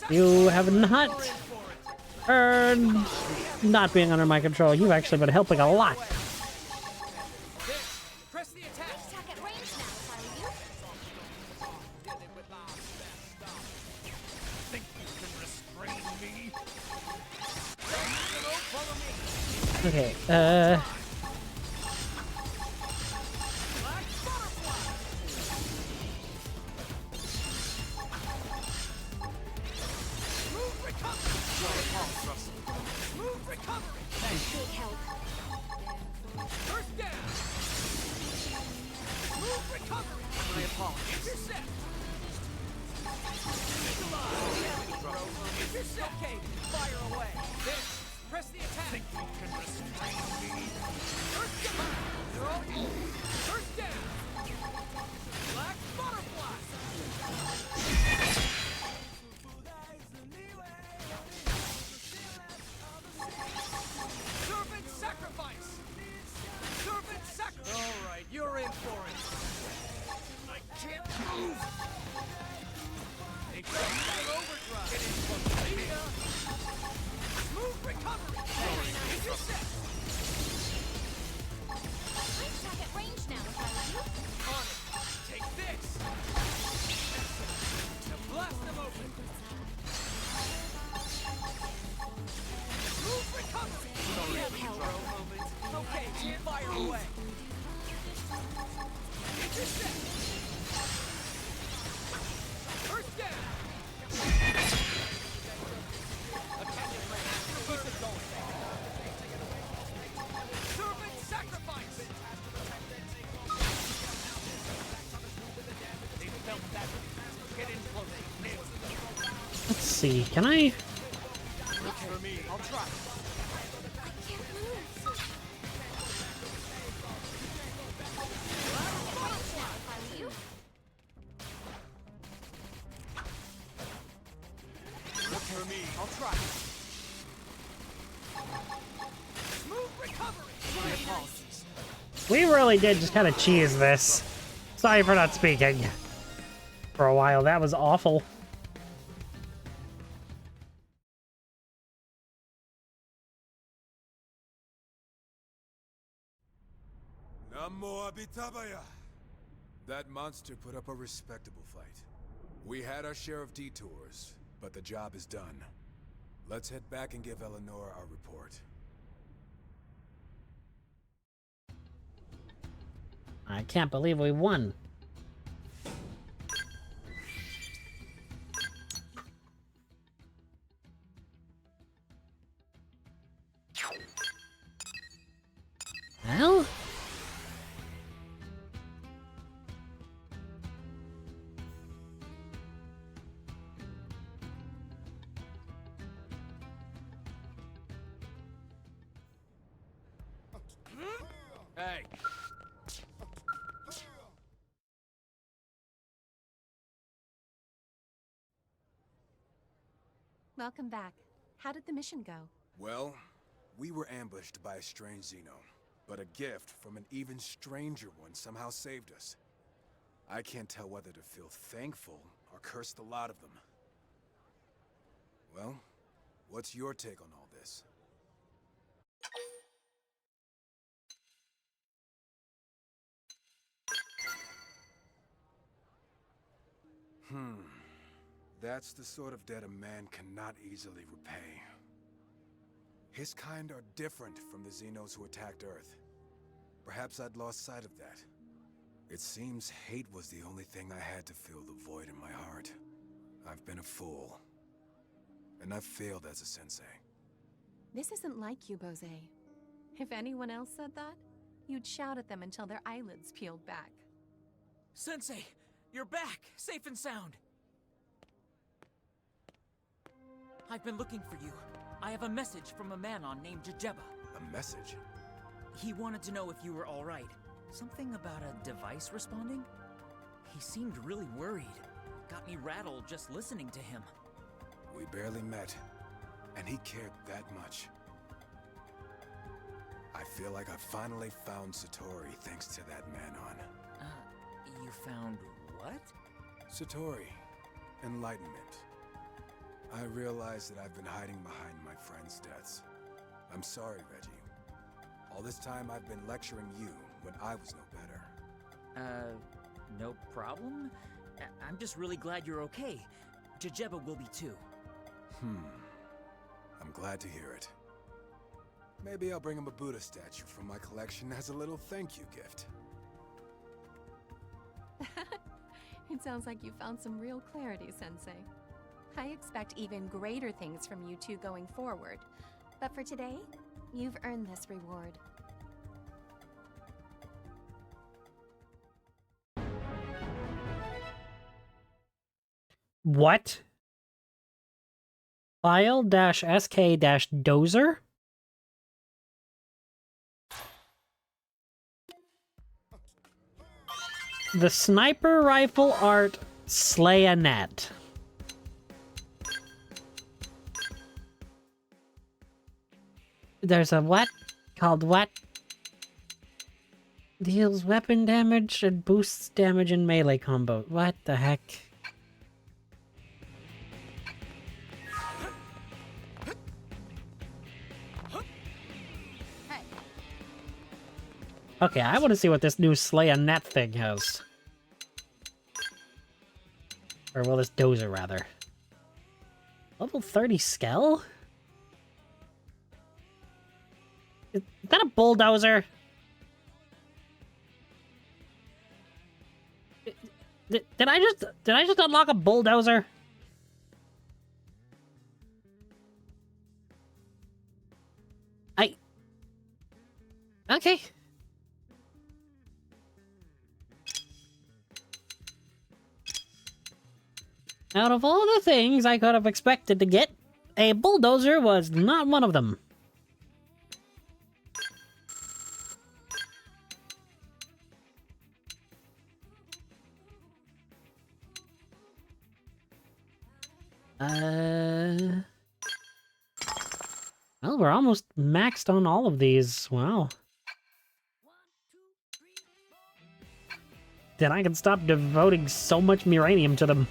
You have not earned not being under my control. You've actually been helping a lot.
Press the attack.
Attack at range now, if I were you.
Think you can restrain me?
Okay,
Move recovery.
Big help.
First down. Move recovery. My apologies. Intercept. Intercept. Okay, fire away. There. Press the attack. Think you can restrain me? First down. They're all you. First down. Black butterfly. Servant sacrifice. Servant sacrifice. All right, you're in for it. I can't move. Extended overdrive. Get in from Mira. Smooth recovery. Intercept.
Attack at range now, if I were you.
On it. Take this. Now blast them open. Smooth recovery. Okay, fire away. Intercept. First down. Attack it right. Keep it going. Servant sacrifice. They felt that. Get in close.
let's see. Can I?
Look for me. I'll try. Look for me. I'll try. Smooth recovery. My apologies.
We really did just kind of cheese this. Sorry for not speaking. For a while, that was awful.
Namo Abitabaya. That monster put up a respectable fight. We had our share of detours, but the job is done. Let's head back and give Eleanor our report.
I can't believe we won. Well?
Hey.
Welcome back. How did the mission go?
Well, we were ambushed by a strange Xeno, but a gift from an even stranger one somehow saved us. I can't tell whether to feel thankful or curse the lot of them. Well, what's your take on all this? That's the sort of debt a man cannot easily repay. His kind are different from the Xenos who attacked Earth. Perhaps I'd lost sight of that. It seems hate was the only thing I had to fill the void in my heart. I've been a fool. And I've failed as a sensei.
This isn't like you, Bose. If anyone else said that, you'd shout at them until their eyelids peeled back.
Sensei, you're back, safe and sound. I've been looking for you. I have a message from a Manon named Jajeba.
A message?
He wanted to know if you were alright. Something about a device responding? He seemed really worried. Got me rattled just listening to him.
We barely met, and he cared that much. I feel like I finally found Satori thanks to that Manon.
You found what?
Satori. Enlightenment. I realize that I've been hiding behind my friends' deaths. I'm sorry, Reggie. All this time I've been lecturing you when I was no better.
No problem? I'm just really glad you're okay. Jajeba will be too.
I'm glad to hear it. Maybe I'll bring him a Buddha statue from my collection as a little thank you gift.
It sounds like you found some real clarity, Sensei. I expect even greater things from you two going forward. But for today, you've earned this reward.
What? File-sk-dozer? The sniper rifle art Slayanet. There's a what? Called what? Deals weapon damage and boosts damage in melee combo. What the heck? Okay, I want to see what this new Slayanet thing has. Or, well, this dozer, rather. Level 30 Skell? Is that a bulldozer? Did I just unlock a bulldozer? Okay. Out of all the things I could have expected to get, a bulldozer was not one of them. Well, we're almost maxed on all of these. Wow. Then I can stop devoting so much Miranium to them.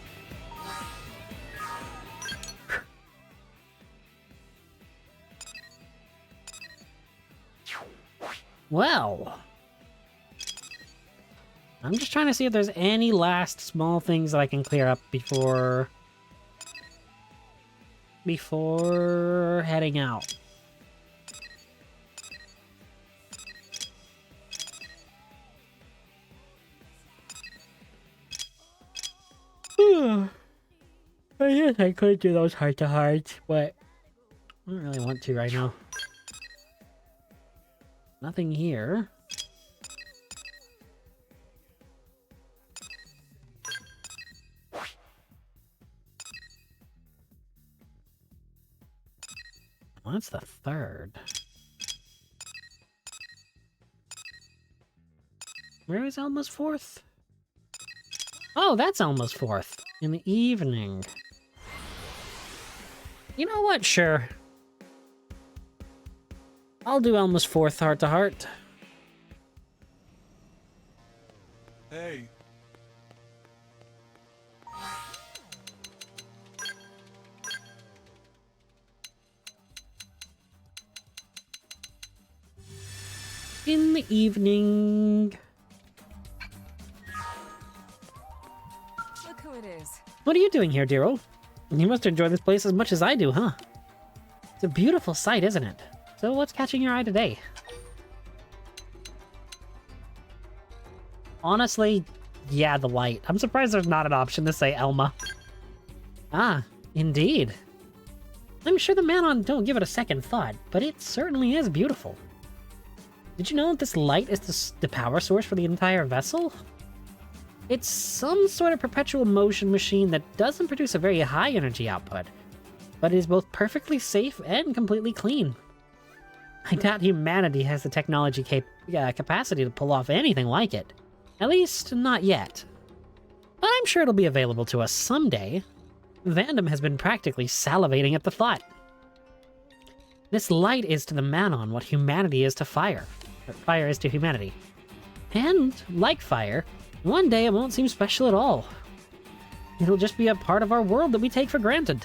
Well, I'm just trying to see if there's any last small things that I can clear up before heading out. I guess I could do those heart-to-hearts, but I don't really want to right now. Nothing here. Well, that's the third. Where is Elma's fourth? Oh, that's Elma's fourth. In the evening. You know what? Sure. I'll do Elma's fourth heart-to-heart.
Hey.
In the evening.
Look who it is.
What are you doing here, Dero? You must enjoy this place as much as I do, huh? It's a beautiful sight, isn't it? So what's catching your eye today? Honestly, yeah, the light. I'm surprised there's not an option to say Elma. Ah, indeed. I'm sure the Manon don't give it a second thought, but it certainly is beautiful. Did you know that this light is the power source for the entire vessel? It's some sort of perpetual motion machine that doesn't produce a very high energy output, but it is both perfectly safe and completely clean. I doubt humanity has the technology capacity to pull off anything like it. At least, not yet. But I'm sure it'll be available to us someday. Vandom has been practically salivating at the thought. This light is to the Manon what humanity is to fire. Or fire is to humanity. And, like fire, one day it won't seem special at all. It'll just be a part of our world that we take for granted.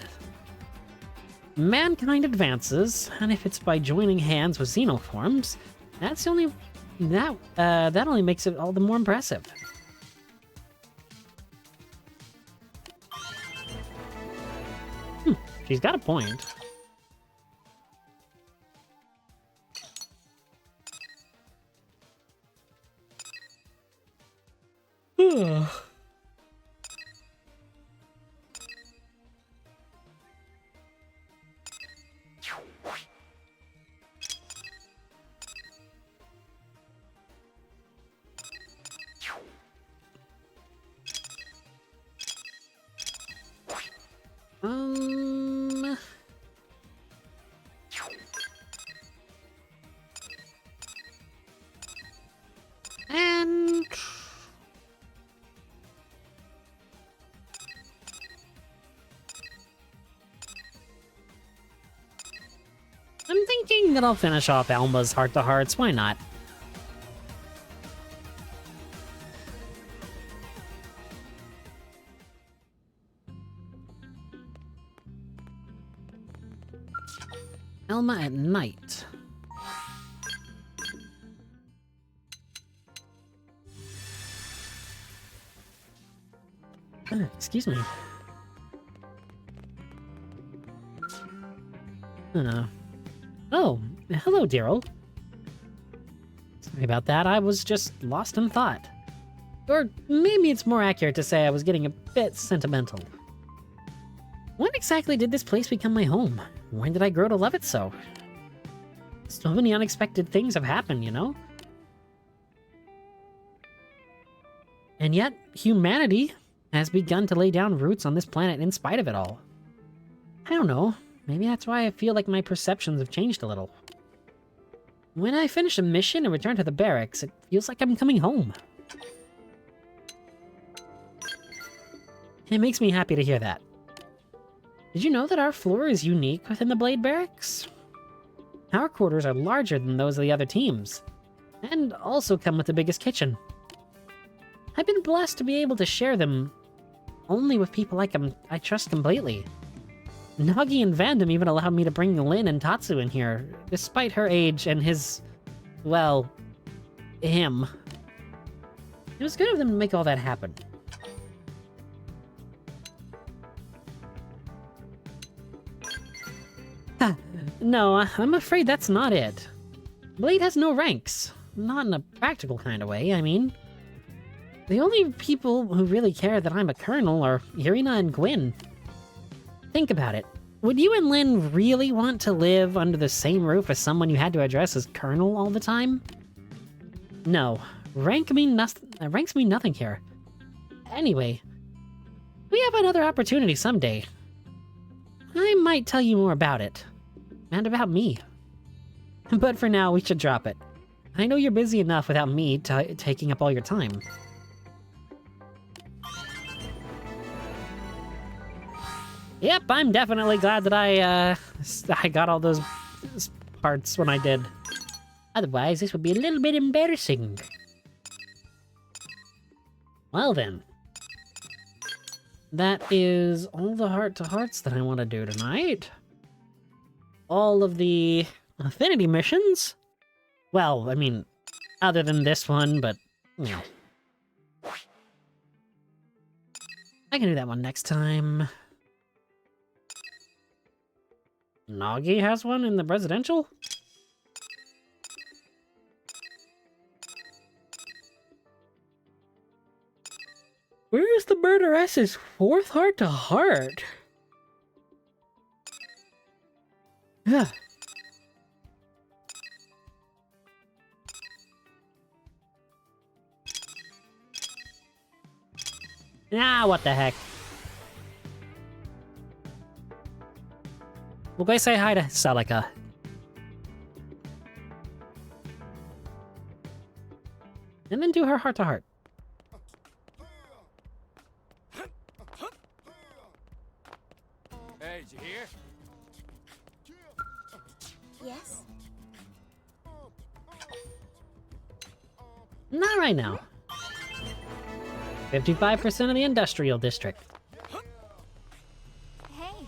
Mankind advances, and if it's by joining hands with xenoforms, that only makes it all the more impressive. She's got a point. And I'm thinking that I'll finish off Alma's heart-to-hearts. Why not? Alma at night. Excuse me. Oh, hello, Daryl. Sorry about that, I was just lost in thought. Or maybe it's more accurate to say I was getting a bit sentimental. When exactly did this place become my home? When did I grow to love it so? So many unexpected things have happened, you know? And yet, humanity has begun to lay down roots on this planet in spite of it all. I don't know, maybe that's why I feel like my perceptions have changed a little. When I finish a mission and return to the barracks, it feels like I'm coming home. It makes me happy to hear that. Did you know that our floor is unique within the Blade Barracks? Our quarters are larger than those of the other teams, and also come with the biggest kitchen. I've been blessed to be able to share them only with people I trust completely. Nagi and Vandom even allowed me to bring Lin and Tatsu in here, despite her age and his, well, him. It was good of them to make all that happen. No, I'm afraid that's not it. Blade has no ranks. Not in a practical kind of way, I mean. The only people who really care that I'm a colonel are Irina and Gwyn. Think about it. Would you and Lin really want to live under the same roof as someone you had to address as colonel all the time? No. Ranks mean nothing here. Anyway, we have another opportunity someday. I might tell you more about it. And about me. But for now, we should drop it. I know you're busy enough without me taking up all your time. Yep, I'm definitely glad that I got all those parts when I did. Otherwise, this would be a little bit embarrassing. Well then. That is all the heart-to-hearts that I want to do tonight. All of the affinity missions. Well, I mean, other than this one, but, you know. I can do that one next time. Nagi has one in the residential? Where is the murderess's fourth heart-to-heart? Yeah. Ah, what the heck. We'll go say hi to Celica. And then do her heart-to-heart.
Hey, did you hear?
Yes?
Not right now. 55% of the industrial district.
Hey.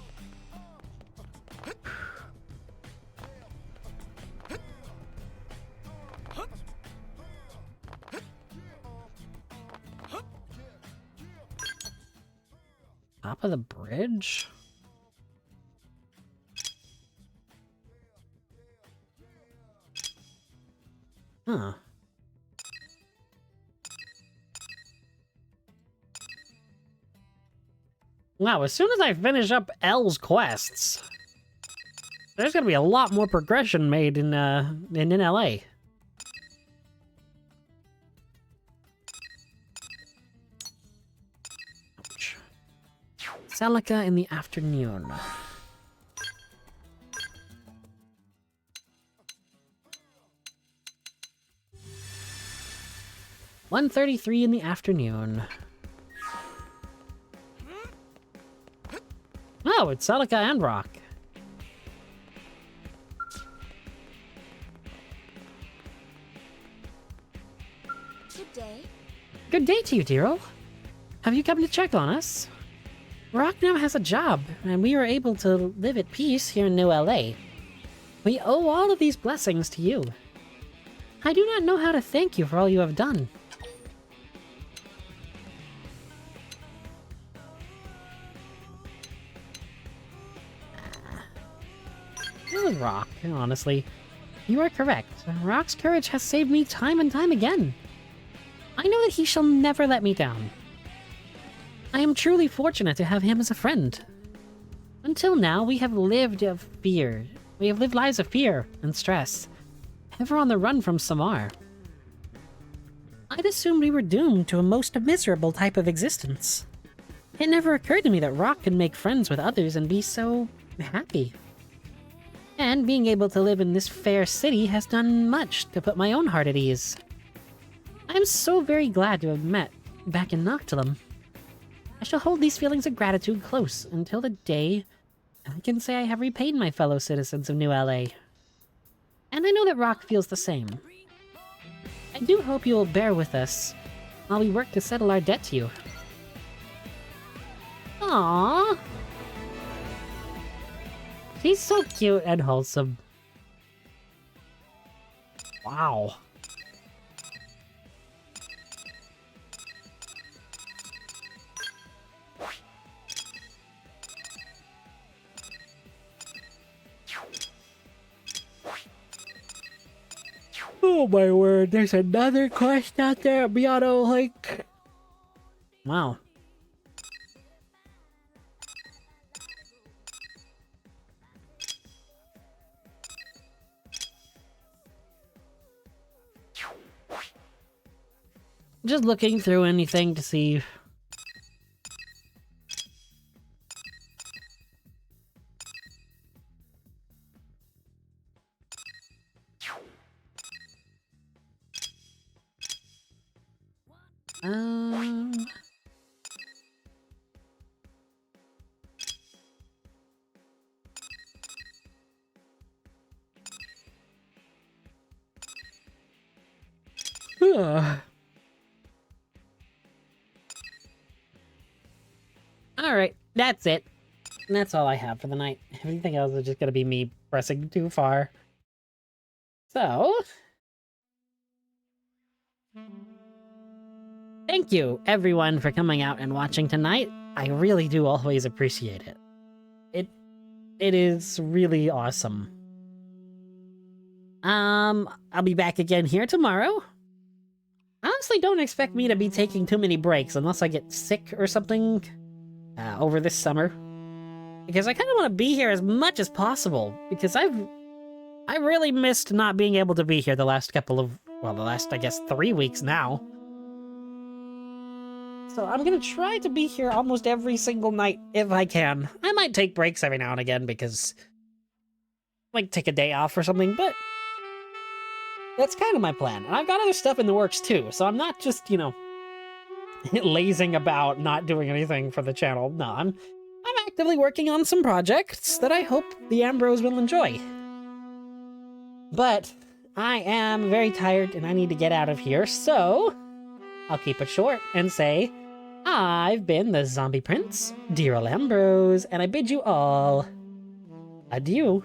Top of the bridge? Huh. Wow, as soon as I finish up L's quests, there's gonna be a lot more progression made in NLA. Ouch. Celica in the afternoon. $1:33 in the afternoon. Oh, it's Celica and Rock.
Good day.
Good day to you, Tyrell. Have you come to check on us? Rock now has a job, and we are able to live at peace here in New LA. We owe all of these blessings to you. I do not know how to thank you for all you have done. It was Rock, honestly. You are correct. Rock's courage has saved me time and time again. I know that he shall never let me down. I am truly fortunate to have him as a friend. Until now, we have lived of fear. We have lived lives of fear and stress, ever on the run from Samar. I'd assumed we were doomed to a most miserable type of existence. It never occurred to me that Rock could make friends with others and be so happy. And being able to live in this fair city has done much to put my own heart at ease. I'm so very glad to have met back in Noctilum. I shall hold these feelings of gratitude close until the day I can say I have repaid my fellow citizens of New LA. And I know that Rock feels the same. I do hope you will bear with us while we work to settle our debt to you. Aww. She's so cute and wholesome. Wow. Oh my word, there's another quest out there at Miato, like... Wow. Just looking through anything to see... Alright, that's it. That's all I have for the night. Everything else is just gonna be me pressing too far. So... Thank you, everyone, for coming out and watching tonight. I really do always appreciate it. It is really awesome. I'll be back again here tomorrow. Honestly, don't expect me to be taking too many breaks unless I get sick or something over this summer. Because I kind of want to be here as much as possible, because I really missed not being able to be here the last couple of, well, the last, I guess, 3 weeks now. So I'm gonna try to be here almost every single night if I can. I might take breaks every now and again because like, take a day off or something, but that's kind of my plan. And I've got other stuff in the works, too, so I'm not just, you know, lazing about, not doing anything for the channel. No, I'm actively working on some projects that I hope the Ambrose will enjoy. But I am very tired and I need to get out of here, so I'll keep it short and say, I've been the Zombie Prince, dear old Ambrose, and I bid you all adieu.